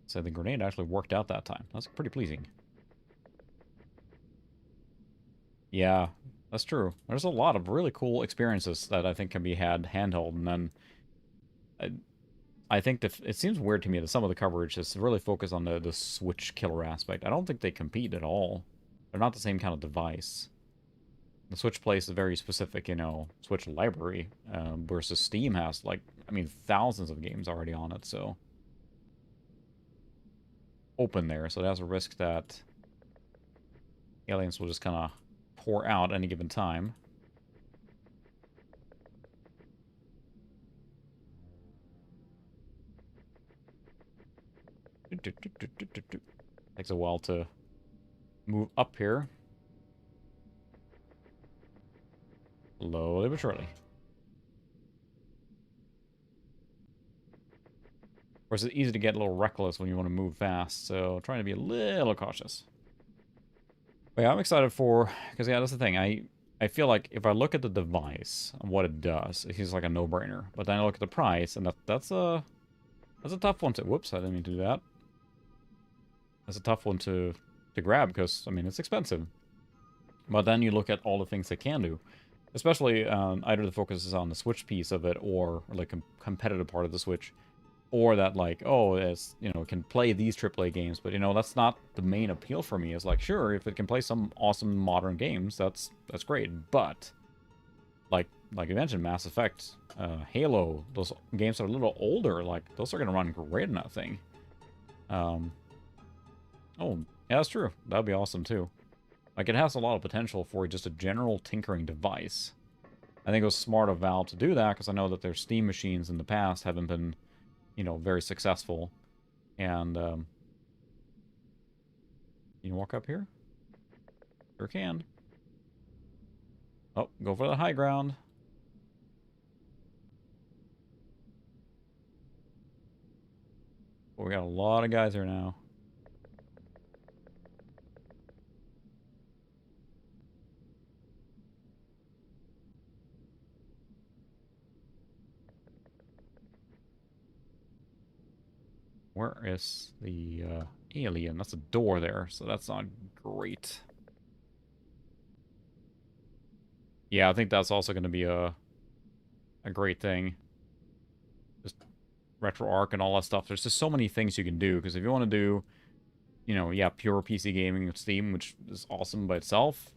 So the grenade actually worked out that time. That's pretty pleasing. Yeah, that's true. There's a lot of really cool experiences that I think can be had handheld, and then I think that it seems weird to me that some of the coverage is really focused on the Switch killer aspect. I don't think they compete at all. They're not the same kind of device. The Switch plays a very specific, you know, Switch library, versus Steam has, like, I mean, thousands of games already on it, so... Open there, so there's a risk that aliens will just kind of pour out any given time. Takes a while to move up here. Slowly but surely. Of course, it's easy to get a little reckless when you want to move fast, so trying to be a little cautious. But yeah, I'm excited for, because yeah, that's the thing. I feel like if I look at the device and what it does, it seems like a no-brainer. But then I look at the price, and that's a That's a tough one to... Whoops, I didn't mean to do that. That's a tough one to grab because, I mean, it's expensive. But then you look at all the things they can do. Especially either the focus is on the Switch piece of it or like a competitive part of the Switch. Or that like, oh, it's, you know, it can play these AAA games. But, you know, that's not the main appeal for me. It's like, sure, if it can play some awesome modern games, that's great. But, like you mentioned, Mass Effect, Halo, those games that are a little older, like, those are going to run great in that thing. Oh, yeah, that's true. That would be awesome, too. Like, it has a lot of potential for just a general tinkering device. I think it was smart of Valve to do that, because I know that their Steam machines in the past haven't been, you know, very successful. And, you can walk up here? Sure can. Oh, go for the high ground. Well, we got a lot of guys here now. Where is the alien? That's a door there, so that's not great. Yeah, I think that's also going to be a great thing. Just RetroArch and all that stuff. There's just so many things you can do, because if you want to do, you know, yeah, pure PC gaming with Steam, which is awesome by itself,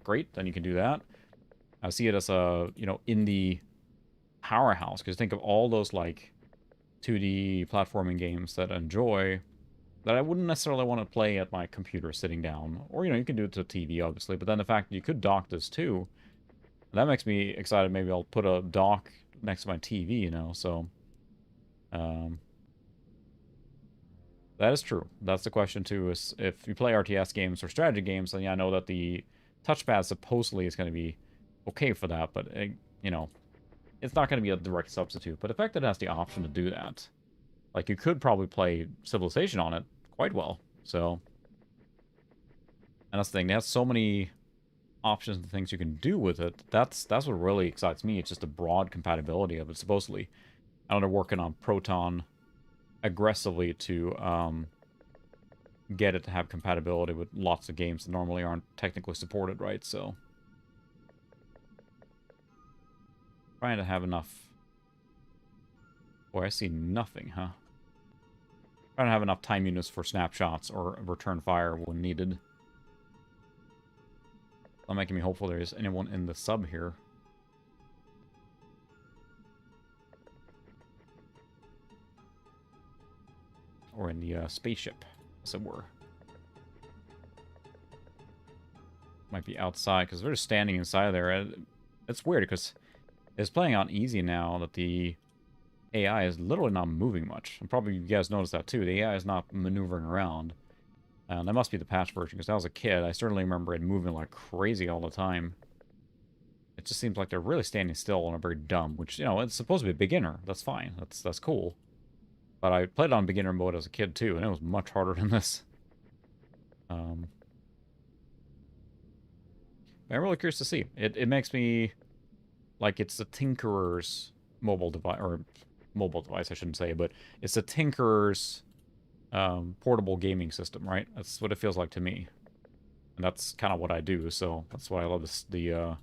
great, then you can do that. I see it as a, you know, indie powerhouse, because think of all those, like, 2D platforming games that I enjoy, that I wouldn't necessarily want to play at my computer sitting down. Or, you know, you can do it to TV, obviously, but then the fact that you could dock this too, that makes me excited. Maybe I'll put a dock next to my TV, you know, so... Um, that is true. That's the question, too, is if you play RTS games or strategy games, then yeah, I know that the touchpad supposedly is going to be okay for that, but, you know, it's not going to be a direct substitute. But the fact that it has the option to do that, like, you could probably play Civilization on it quite well, so... And that's the thing, they have so many options and things you can do with it. That's what really excites me. It's just the broad compatibility of it, supposedly. I know they're working on Proton aggressively to get it to have compatibility with lots of games that normally aren't technically supported, right? So, trying to have enough... Boy, I see nothing, huh? Trying to have enough time units for snapshots or return fire when needed. Not making me hopeful there is anyone in the sub here. Or in the spaceship, as it were. Might be outside, because they're just standing inside there. It's weird, because it's playing on easy now that the AI is literally not moving much. And probably you guys noticed that too. The AI is not maneuvering around. That must be the patch version, because I was a kid. I certainly remember it moving like crazy all the time. It just seems like they're really standing still and are very dumb, which, you know, it's supposed to be a beginner. That's fine. That's cool. But I played on beginner mode as a kid, too, and it was much harder than this. I'm really curious to see. It makes me... Like, it's the Tinkerer's mobile device, or mobile device, I shouldn't say, but it's the Tinkerer's portable gaming system, right? That's what it feels like to me. And that's kind of what I do, so that's why I love this, the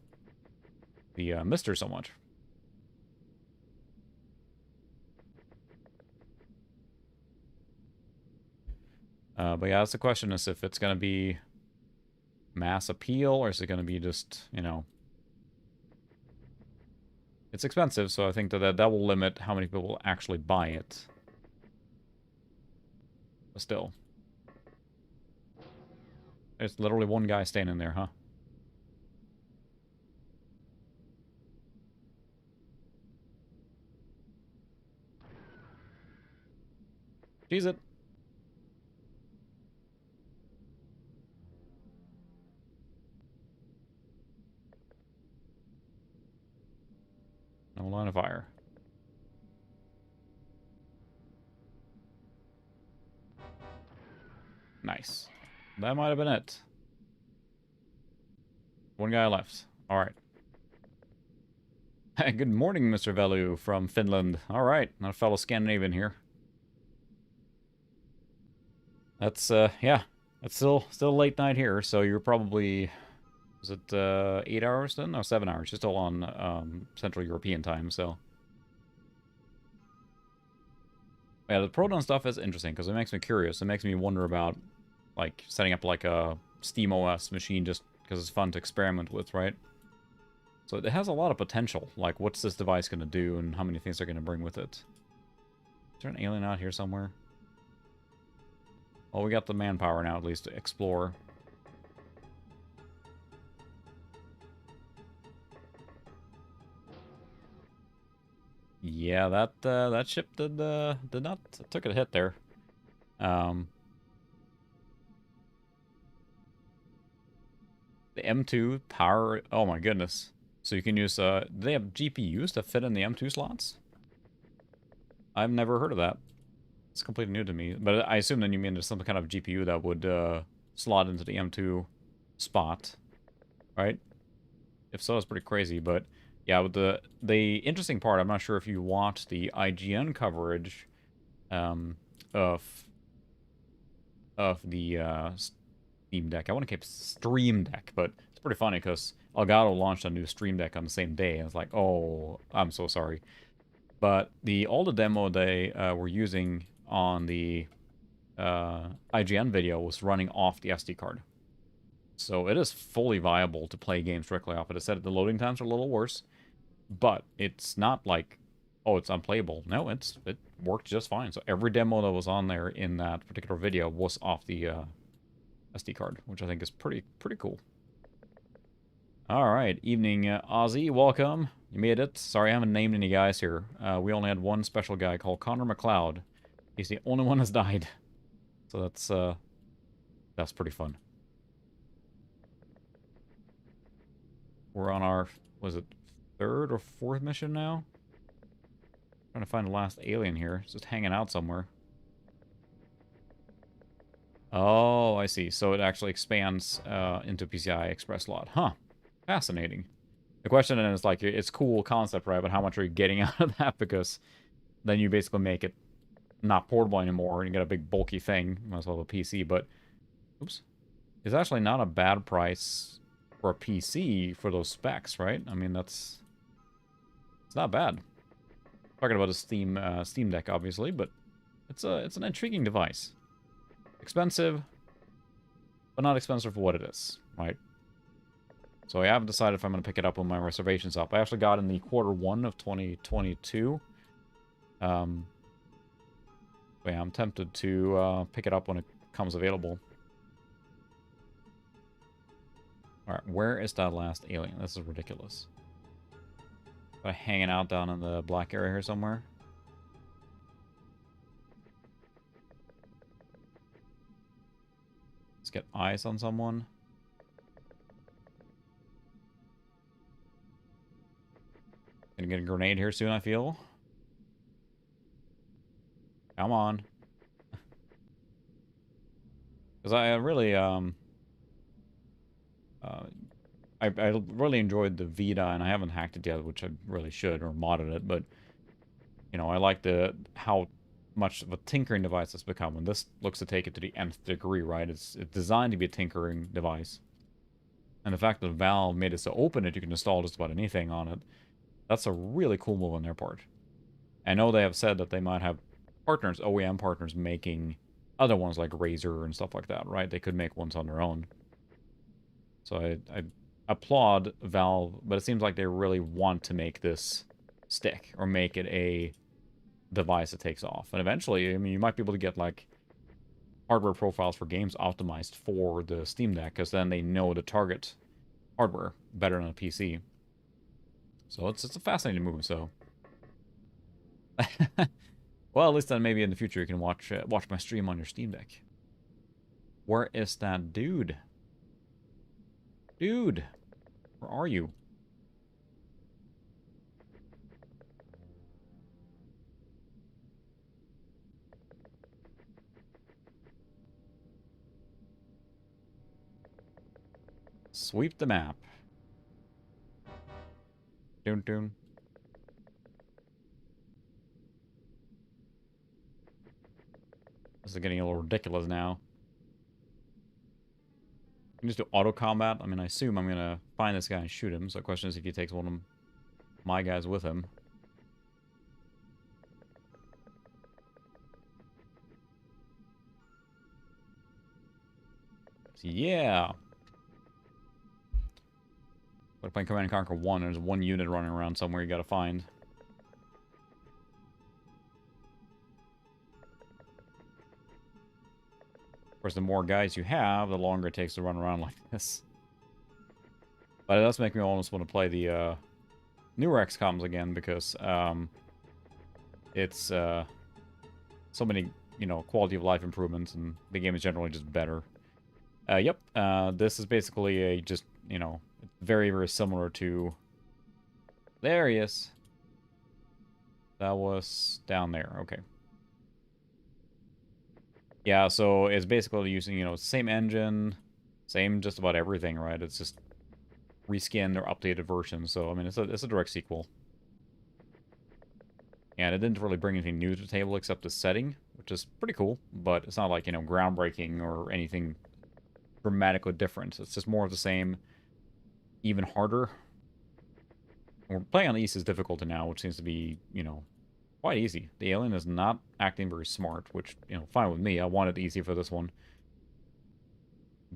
Mister so much. But yeah, that's the question, is if it's going to be mass appeal, or is it going to be just, you know... It's expensive, so I think that will limit how many people will actually buy it. But still. There's literally one guy standing there, huh? Cheese it. No line of fire. Nice. That might have been it. One guy left. Alright. Good morning, Mr. Velu from Finland. Alright, not a fellow Scandinavian here. That's yeah. It's still late night here, so you're probably, is it 8 hours then? No, 7 hours. You're still on Central European time, so yeah, the Proton stuff is interesting because it makes me curious. It makes me wonder about like setting up like a Steam OS machine just because it's fun to experiment with, right? So it has a lot of potential. Like, what's this device going to do and how many things they're going to bring with it? Is there an alien out here somewhere? Well, we got the manpower now, at least, to explore. Yeah, that ship did not took a hit there. Um, the M2 power. Oh my goodness! So you can use do they have GPUs that fit in the M2 slots? I've never heard of that. It's completely new to me. But I assume then you mean there's some kind of GPU that would slot into the M2 spot, right? If so, it's pretty crazy. But yeah, with the interesting part, I'm not sure if you watched the IGN coverage um, of the Steam Deck. I want to keep Stream Deck, but it's pretty funny because Elgato launched a new Stream Deck on the same day, and it's like, oh, I'm so sorry. But all the demo they were using on the IGN video was running off the SD card. So it is fully viable to play games directly off it. It said the loading times are a little worse, but it's not like, oh, it's unplayable. No, it worked just fine. So every demo that was on there in that particular video was off the SD card, which I think is pretty cool. All right, evening, Ozzy. Welcome. You made it. Sorry, I haven't named any guys here. We only had one special guy called Connor McLeod. He's the only one that's died. So that's pretty fun. We're on our, was it third or fourth mission now? Trying to find the last alien here. It's just hanging out somewhere. Oh, I see. So it actually expands into PCI Express slot. Huh. Fascinating. The question then is like, it's cool concept, right? But how much are you getting out of that? Because then you basically make it not portable anymore and you get a big bulky thing. Might as well have a PC, but oops. It's actually not a bad price for a PC for those specs, right? I mean, it's not bad. Talking about a Steam Deck, obviously, but it's an intriguing device. Expensive, but not expensive for what it is, right? So I haven't decided if I'm going to pick it up when my reservation's up. I actually got in the Q1 of 2022. Yeah, I'm tempted to pick it up when it comes available. Alright, where is that last alien? This is ridiculous. Hanging out down in the black area here somewhere. Let's get eyes on someone. Gonna get a grenade here soon, I feel. Come on. Because I really, I really enjoyed the Vita, and I haven't hacked it yet, which I really should, or modded it, but, you know, I like how much of a tinkering device it's become, and this looks to take it to the nth degree, right? It's designed to be a tinkering device. And the fact that Valve made it so open that you can install just about anything on it, that's a really cool move on their part. I know they have said that they might have partners, OEM partners, making other ones like Razer and stuff like that, right? They could make ones on their own. So I applaud Valve, but it seems like they really want to make this stick or make it a device that takes off. And eventually, I mean, you might be able to get like hardware profiles for games optimized for the Steam Deck, because then they know the target hardware better than a PC. So it's a fascinating move. So, well, at least then maybe in the future you can watch my stream on your Steam Deck. Where is that dude? Dude, where are you? Sweep the map. Doon doon. This is getting a little ridiculous now. can just do auto combat. I mean, I assume I'm gonna find this guy and shoot him. So the question is if he takes one of my guys with him. So yeah. But if I Command and Conquer 1, there's one unit running around somewhere you gotta find. Of course, the more guys you have, the longer it takes to run around like this. But it does make me almost want to play the newer XCOMs again, because it's so many, you know, quality of life improvements, and the game is generally just better. Yep, this is basically a just, you know, very, very similar to... There he is. That was down there, okay. Yeah, so it's basically using, you know, same engine, same just about everything, right? It's just reskinned or updated version, so, I mean, it's a direct sequel. And it didn't really bring anything new to the table except the setting, which is pretty cool, but it's not like, you know, groundbreaking or anything dramatically different. It's just more of the same, even harder. And we're playing on the East's difficulty now, which seems to be, you know, quite easy. The alien is not acting very smart, which, you know, fine with me. I wanted easy for this one.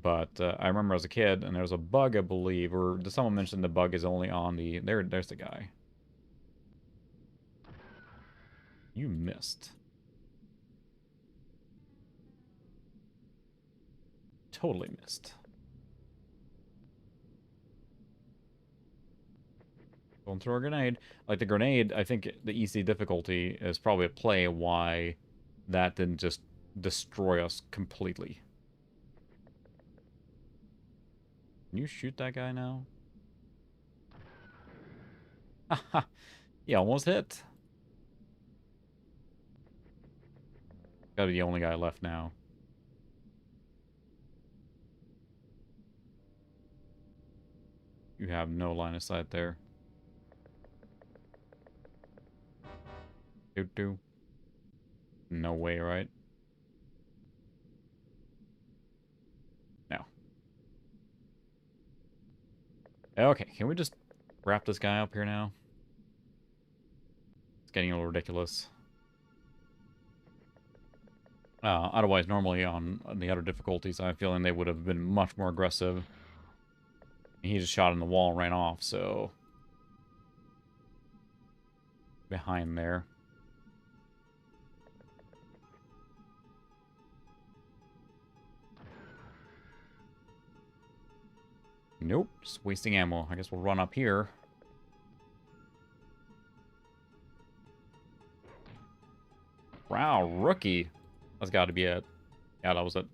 But I remember as a kid, and there was a bug, I believe, or someone mentioned the bug is only on the... There's the guy. You missed. Totally missed. Don't throw a grenade. Like, the grenade, I think the easy difficulty is probably a play why that didn't just destroy us completely. Can you shoot that guy now? Haha! He almost hit. Gotta be the only guy left now. You have no line of sight there. Do. No way, right? No. Okay, can we just wrap this guy up here now? It's getting a little ridiculous. Otherwise, normally on the other difficulties, I have a feeling they would have been much more aggressive. He just shot in the wall and ran off, so... Behind there. Nope, just wasting ammo. I guess we'll run up here. Wow, rookie. That's got to be it. Yeah, that was it.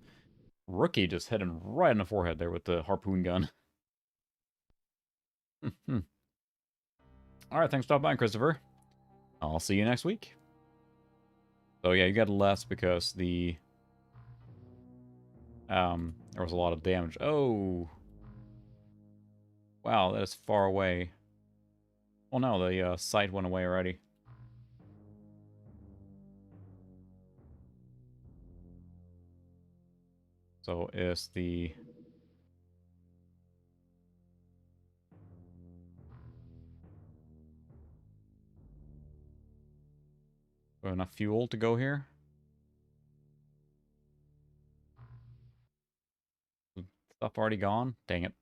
Rookie just hit him right in the forehead there with the harpoon gun. Alright, thanks for stopping by, Christopher. I'll see you next week. So yeah, you got less because the... there was a lot of damage. Oh! Wow, that is far away. Oh no, the sight went away already. So is the... enough fuel to go here? Stuff already gone? Dang it.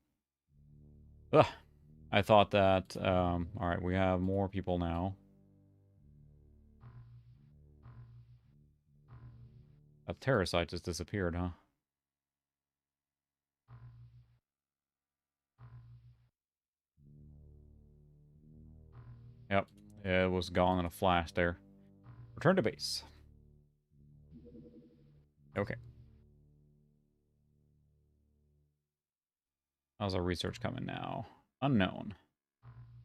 Ugh. I thought that, alright, we have more people now. A terror site just disappeared, huh? Yep, it was gone in a flash there. Return to base. Okay. How's our research coming now? Unknown.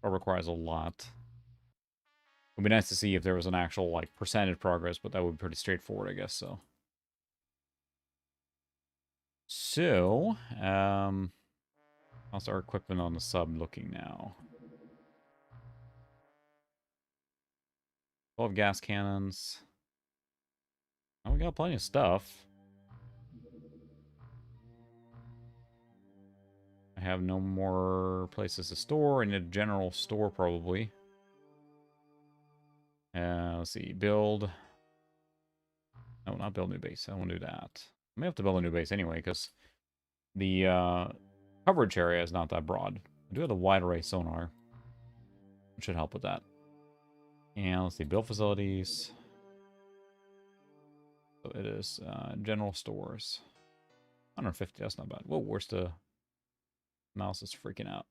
Or requires a lot. It would be nice to see if there was an actual, like, percentage progress, but that would be pretty straightforward, I guess, so. So, how's our equipment on the sub looking now? 12 gas cannons. Oh, we got plenty of stuff. have no more places to store. I need a general store, probably. Let's see. Build. No, not build new base. I won't do that. I may have to build a new base anyway, because the coverage area is not that broad. I do have the wide array sonar. It should help with that. And let's see. Build facilities. So it is general stores. 150. That's not bad. Whoa, where's the mouse is freaking out.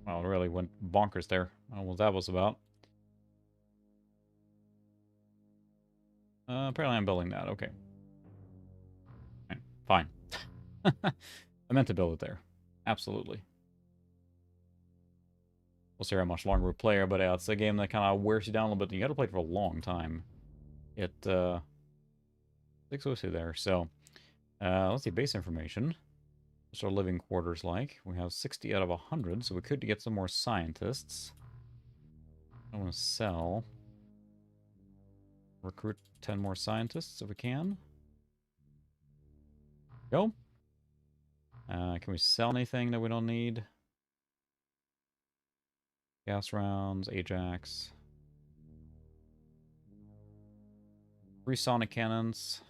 Well, it really went bonkers there. I don't know what that was about. Apparently I'm building that. Okay. Right, fine. I meant to build it there. Absolutely. We'll see how much longer we play, but yeah, it's a game that kind of wears you down a little bit. You got to play it for a long time. It, 602 there. So, let's see, base information. What's our living quarters like? We have 60 out of 100, so we could get some more scientists. I want to sell. Recruit 10 more scientists if we can. Go. Can we sell anything that we don't need? Gas rounds, Ajax. 3 sonic cannons.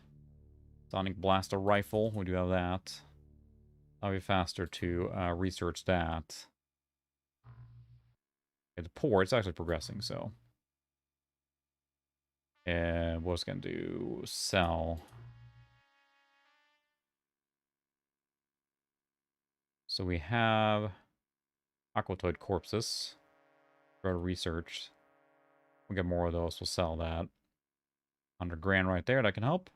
Sonic blaster rifle, we do have that. That'll be faster to research that. Okay, the port's actually progressing, so. And what was going to do? Sell. So we have aquatoid corpses. Go to research. We'll get more of those. We'll sell that. 100 grand right there. That can help.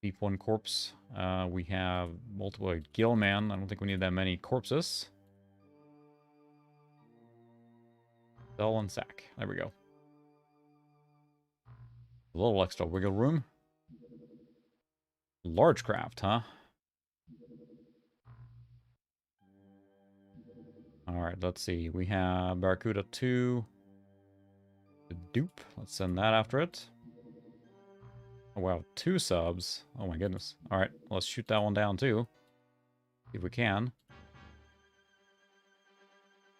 Deep 1 corpse. We have multiple Gillman. I don't think we need that many corpses. Sell and sack. There we go. A little extra wiggle room. Large craft, huh? Alright, let's see. We have Barracuda 2. The dupe. Let's send that after it. Oh, wow. 2 subs. Oh my goodness. Alright, let's shoot that one down too. See if we can.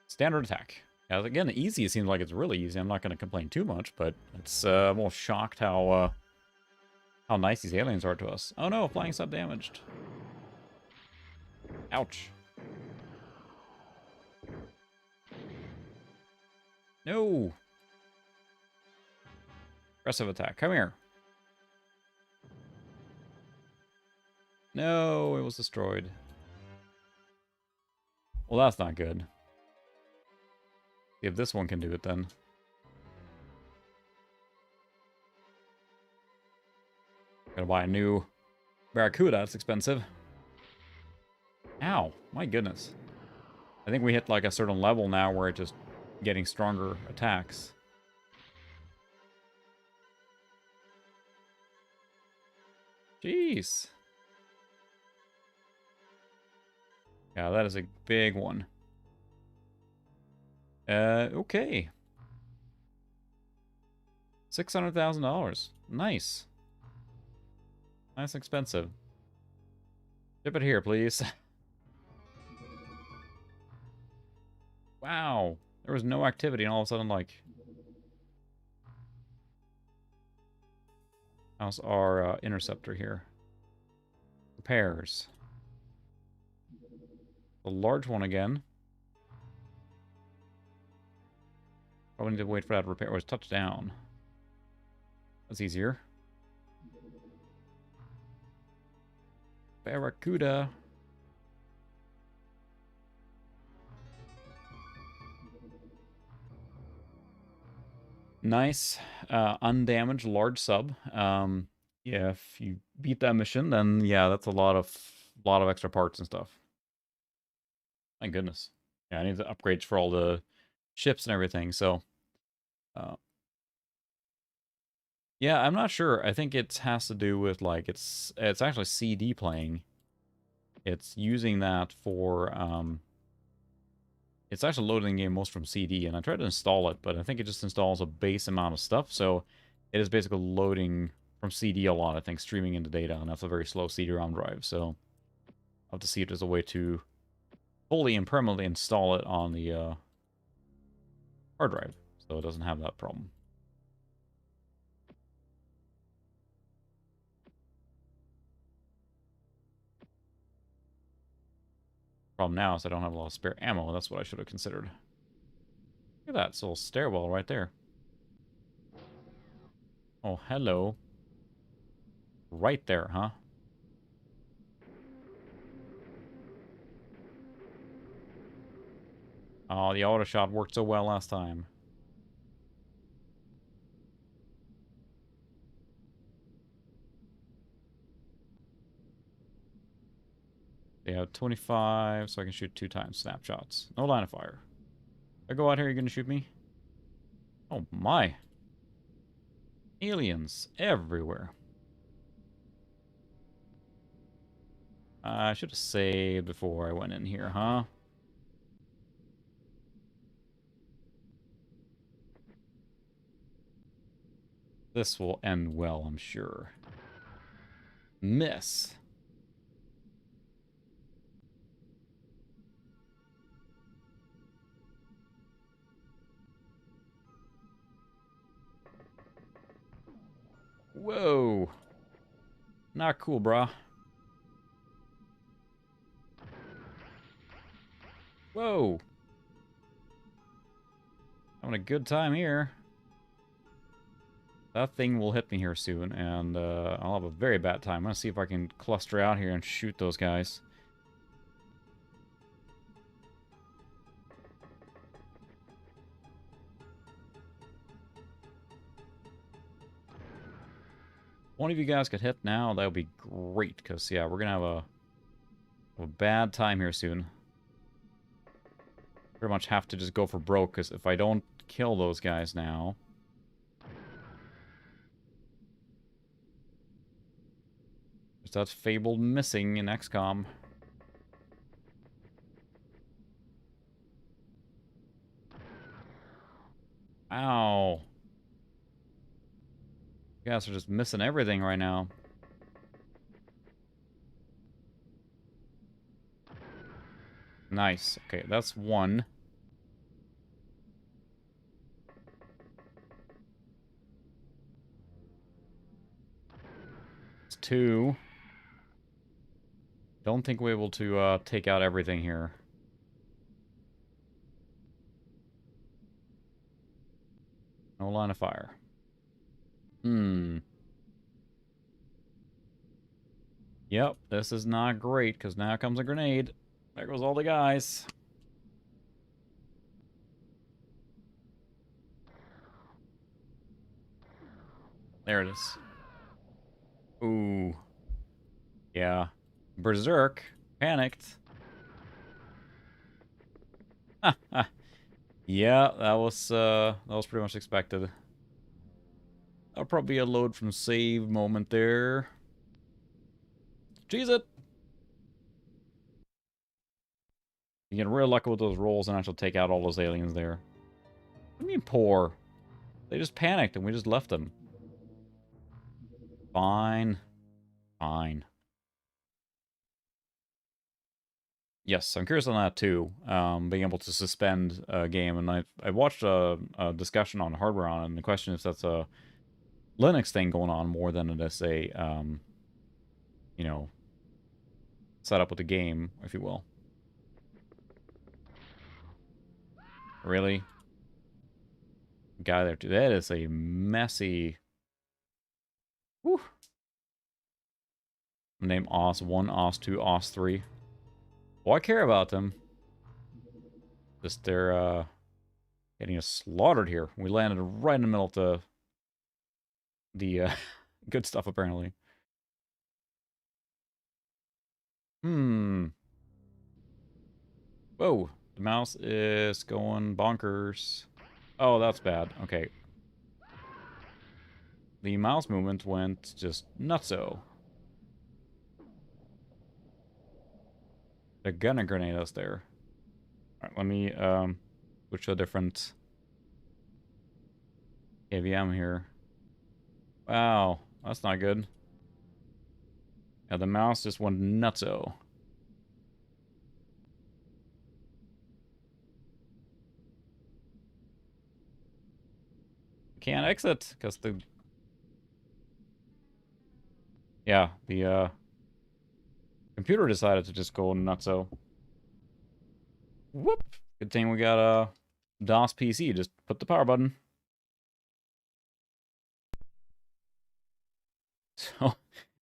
Standard attack. Yeah, again, easy. It seems like it's really easy. I'm not going to complain too much, but it's I'm almost shocked how nice these aliens are to us. Oh no, flying sub damaged. Ouch. No. Aggressive attack. Come here. No, it was destroyed. Well, that's not good. See if this one can do it then. Gotta buy a new Barracuda. That's expensive. Ow. My goodness. I think we hit like a certain level now where it's just getting stronger attacks. Jeez. Yeah, that is a big one. Okay. $600,000. Nice. Nice expensive. Ship it here, please. Wow. There was no activity and all of a sudden, like... How's our interceptor here? Repairs. The large one again. Probably need to wait for that to repair. Oh, it's touchdown. That's easier. Barracuda. Nice. Undamaged large sub. Yeah, if you beat that mission, then yeah, that's a lot of extra parts and stuff. Thank goodness. Yeah, I need the upgrades for all the ships and everything, so yeah, I'm not sure. I think it has to do with like it's actually CD playing. It's using that for it's actually loading the game most from CD, and I tried to install it, but I think it just installs a base amount of stuff, so it is basically loading from CD a lot, I think, streaming into data, and that's a very slow CD-ROM drive, so I'll have to see if there's a way to fully and permanently install it on the hard drive, so it doesn't have that problem. Problem now is I don't have a lot of spare ammo. That's what I should have considered. Look at that, it's a little stairwell right there. Oh, hello. Right there, huh? Oh, the auto shot worked so well last time. They have 25, so I can shoot 2 times snapshots. No line of fire. If I go out here, you're gonna shoot me? Oh my. Aliens everywhere. I should have saved before I went in here, huh? This will end well, I'm sure. Miss. Whoa. Not cool, brah. Whoa. Having a good time here. That thing will hit me here soon, and I'll have a very bad time. I'm gonna see if I can cluster out here and shoot those guys. One of you guys could hit now, that would be great, because, yeah, we're gonna have a bad time here soon. Pretty much have to just go for broke, because if I don't kill those guys now... There's that fabled missing in XCOM. Ow. You guys are just missing everything right now. Nice. Okay, that's one. It's two. Don't think we're able to take out everything here. No line of fire. Yep, this is not great, because now comes a grenade. There goes all the guys. There it is. Ooh. Yeah. Berserk. Panicked. Yeah, that was pretty much expected. That'll probably be a load from save moment there. Cheese it! You get real lucky with those rolls and actually take out all those aliens there. What do you mean poor? They just panicked and we just left them. Fine. Fine. Yes, I'm curious on that too. Being able to suspend a game, and I watched a discussion on hardware on it, and the question is if that's a Linux thing going on more than it is a you know, setup with the game, if you will. Really? Guy there too. That is a messy. Whew. Name OS1, OS2, OS3. Well, I care about them. Just they're getting us slaughtered here. We landed right in the middle of the good stuff apparently. Whoa. The mouse is going bonkers. Oh, that's bad. Okay. The mouse movement went just nutso. They're gonna grenade us there. Alright, let me switch to a different AVM here. Wow, that's not good. Yeah, the mouse just went nutso. Can't exit, because the... Yeah, the, computer decided to just go nutso. Whoop! Good thing we got a DOS PC. Just put the power button. So,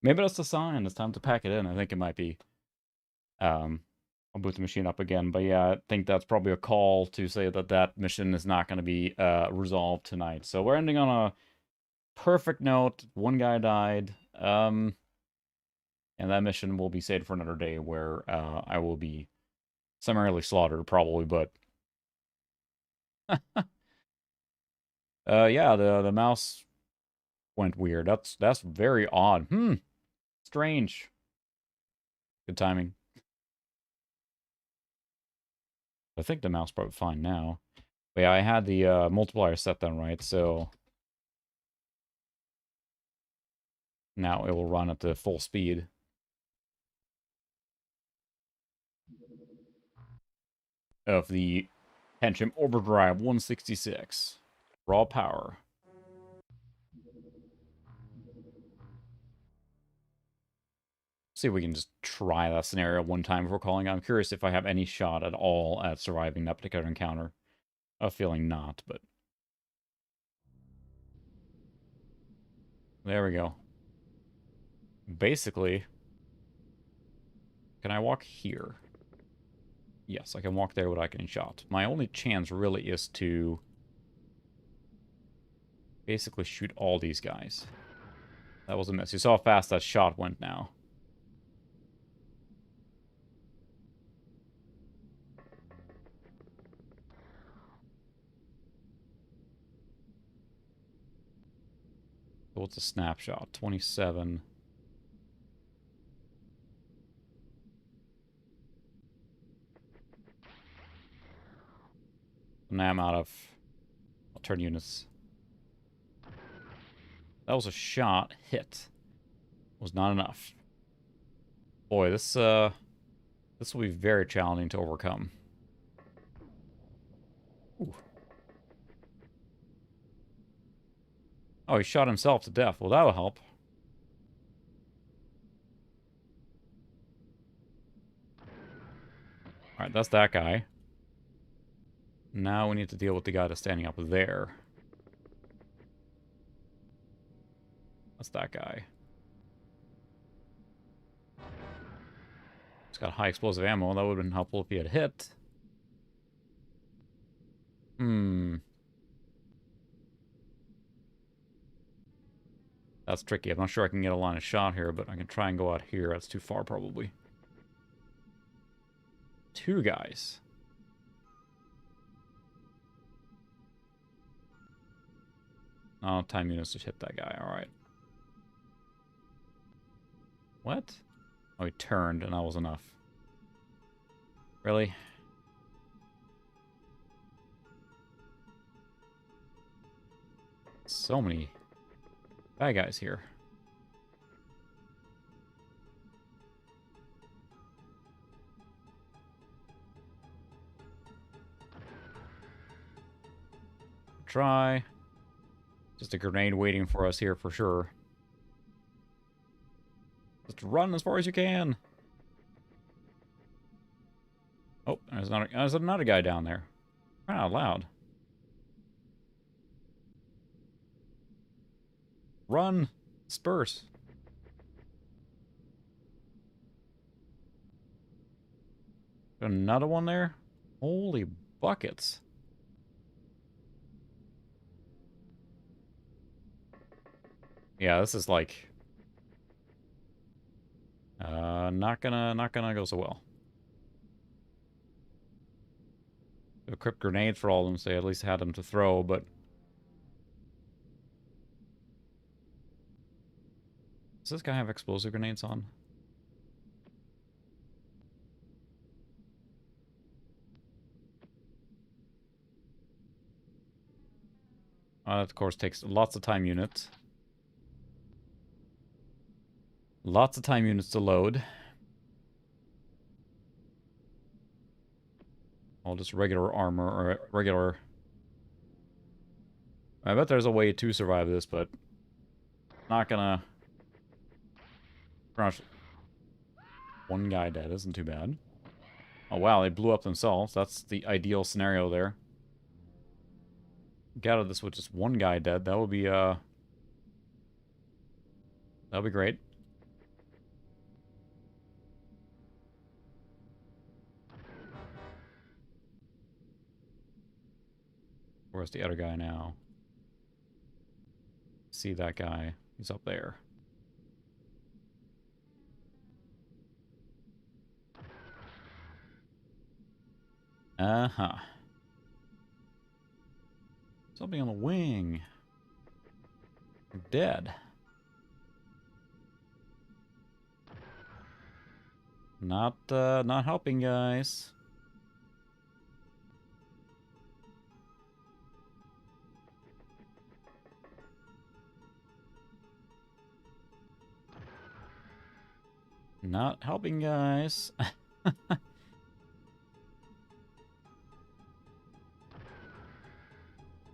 maybe that's the sign. It's time to pack it in. I think it might be. I'll boot the machine up again. But yeah, I think that's probably a call to say that that mission is not going to be resolved tonight. So we're ending on a perfect note. One guy died. And that mission will be saved for another day where I will be summarily slaughtered, probably. But yeah, the mouse went weird. That's very odd. Strange. Good timing. I think the mouse probably fine now. But yeah, I had the multiplier set then right, so now it will run at the full speed. Of the Pentium Overdrive 166. Raw power. See if we can just try that scenario one time before calling. I'm curious if I have any shot at all at surviving that particular encounter. A feeling not, but... There we go. Basically... Can I walk here? Yes, I can walk there without getting shot. My only chance really is to... basically shoot all these guys. That was a miss. You saw how fast that shot went now. So what's a snapshot? 27. Now I'm out of... I'll turn units. That was a shot. Hit. Was not enough. Boy, this will be very challenging to overcome. Ooh. Oh, he shot himself to death. Well, that'll help. Alright, that's that guy. Now we need to deal with the guy that's standing up there. That's that guy. He's got high explosive ammo. That would have been helpful if he had hit. That's tricky. I'm not sure I can get a line of shot here, but I can try and go out here. That's too far, probably. Two guys. Oh, time units to hit that guy. Alright. What? Oh, he turned, and that was enough. Really? So many bad guys here. Try. Just a grenade waiting for us here for sure. Just run as far as you can. Oh, there's another guy down there. Crying out loud. Run. Disperse. Another one there? Holy buckets. Yeah, this is like... not gonna go so well. Equip grenades for all of them, so I at least had them to throw, but... Does this guy have explosive grenades on? That, of course, takes lots of time units. Lots of time units to load. All just regular armor, or regular... I bet there's a way to survive this, but... Not gonna... One guy dead isn't too bad. Oh wow, they blew up themselves. That's the ideal scenario there. Get out of this with just one guy dead. That would be, that'll be great. Where's the other guy now? See that guy. He's up there. Uh-huh. Something on the wing. They're dead. Not helping, guys. Not helping, guys.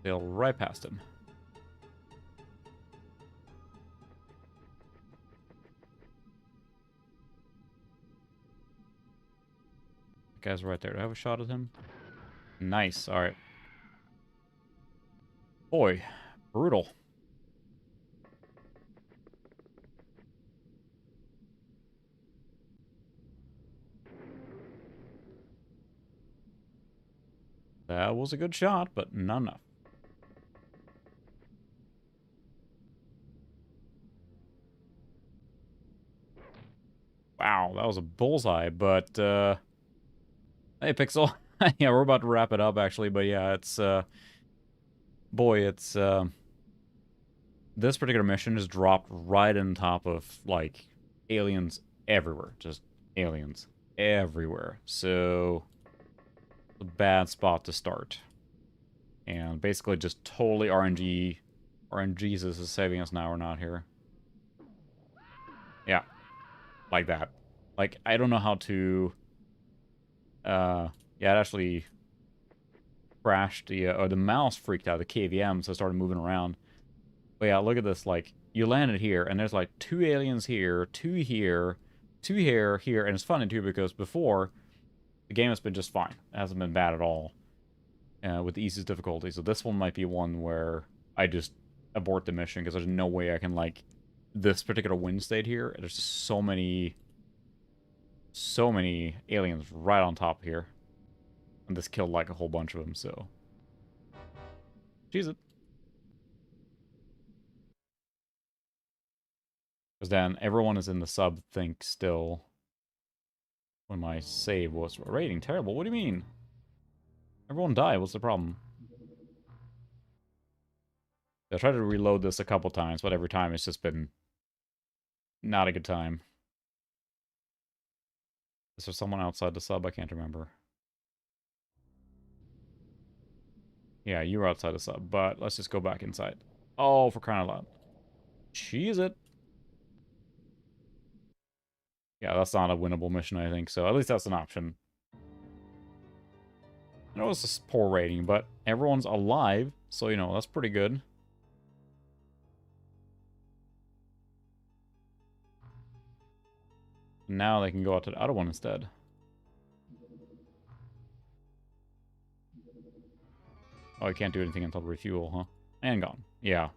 Sailed right past him. That guy's right there. Do I have a shot at him? Nice. Alright. Boy. Brutal. That was a good shot, but not enough. Wow, that was a bullseye, but, hey, Pixel. Yeah, we're about to wrap it up, actually, but yeah, it's, boy, it's, this particular mission is dropped right on top of, like, aliens everywhere. Just aliens everywhere. So, a bad spot to start. And basically just totally RNG. RNGesus is saving us now, we're not here. Yeah. Like that. Like, I don't know how to... yeah, it actually crashed the... or the mouse freaked out, the KVM, so it started moving around. But yeah, look at this, like, you landed here, and there's like 2 aliens here, 2 here, 2 here, here, and it's funny too, because before, the game has been just fine. It hasn't been bad at all. With the easiest difficulty, so this one might be one where I just abort the mission, because there's no way I can, like, this particular wind state here, there's just so many aliens right on top here. And this killed, like, a whole bunch of them, so... Cheese it. Because then everyone is in the sub think still. When my save was rating terrible. What do you mean? Everyone died. What's the problem? I tried to reload this a couple times, but every time it's just been not a good time. Is there someone outside the sub? I can't remember. Yeah, you were outside the sub, but let's just go back inside. Oh, for crying out loud. Cheese it. Yeah, that's not a winnable mission, I think, so at least that's an option. I know it's a poor rating, but everyone's alive, so, you know, that's pretty good. Now they can go out to the other one instead. Oh, I can't do anything until refuel, huh? And gone. Yeah.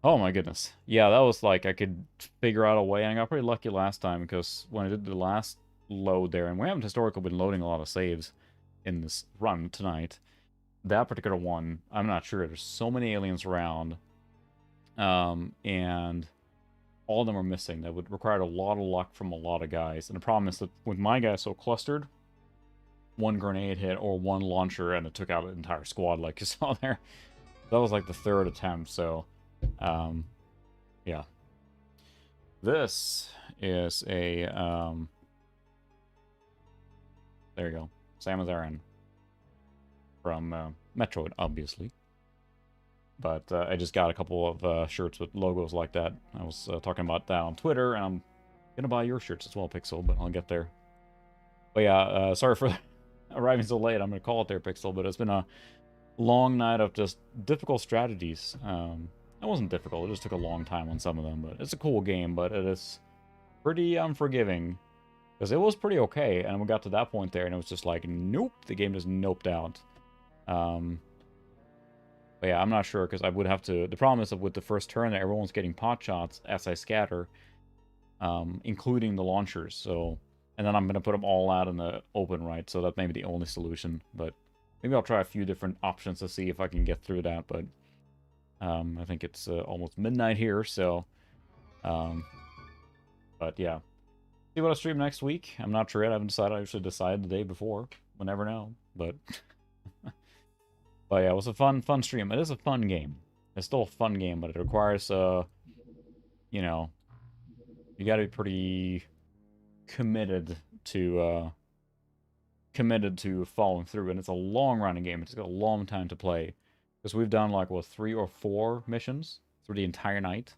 Oh my goodness. Yeah, that was like, I could figure out a way. I got pretty lucky last time, because when I did the last load there, and we haven't historically been loading a lot of saves in this run tonight. That particular one, I'm not sure. There's so many aliens around. And all of them are missing. That would require a lot of luck from a lot of guys. And the problem is that with my guys so clustered, one grenade hit or one launcher and it took out an entire squad like you saw there. That was like the 3rd attempt, so yeah. This is a there you go. Samus Aran from Metroid, obviously. But I just got a couple of shirts with logos like that. I was talking about that on Twitter, and I'm gonna buy your shirts as well, Pixel, but I'll get there. But yeah, sorry for arriving so late. I'm gonna call it there, Pixel, but it's been a long night of just difficult strategies. It wasn't difficult, it just took a long time on some of them, but it's a cool game, but it is pretty unforgiving. Because it was pretty okay, and we got to that point there, and it was just like, nope, the game just noped out. But yeah, I'm not sure, because I would have to... The problem is that with the first turn, everyone's getting pot shots as I scatter, including the launchers, so... And then I'm going to put them all out in the open, right? So that may be the only solution, but... Maybe I'll try a few different options to see if I can get through that, but... I think it's almost midnight here, so... But yeah. See what I stream next week. I'm not sure yet. I haven't decided. I usually decide the day before. We'll never know. But but yeah, it was a fun stream. It is a fun game. It's still a fun game, but it requires you know, you got to be pretty committed to following through, and it's a long running game. It's got a long time to play because we've done like what 3 or 4 missions through the entire night.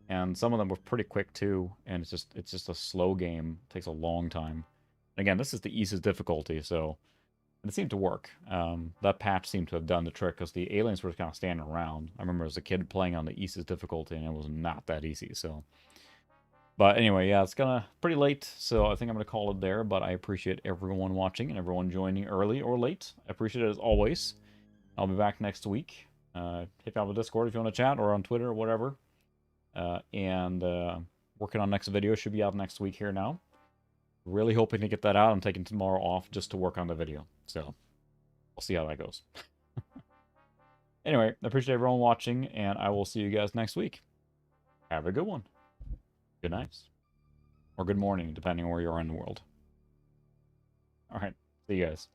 And some of them were pretty quick too, and it's just a slow game. It takes a long time. And again, this is the easiest difficulty, so and it seemed to work. That patch seemed to have done the trick because the aliens were kind of standing around. I remember as a kid playing on the easiest difficulty, and it was not that easy. So, but anyway, yeah, it's gonna pretty late, so I think I'm gonna call it there. But I appreciate everyone watching and everyone joining early or late. I appreciate it as always. I'll be back next week. Hit me up on Discord if you want to chat or on Twitter or whatever. Working on next video should be out next week here now. Really hoping to get that out. I'm taking tomorrow off just to work on the video. So, we'll see how that goes. Anyway, I appreciate everyone watching, and I will see you guys next week. Have a good one. Good night. Or good morning, depending on where you are in the world. Alright, see you guys.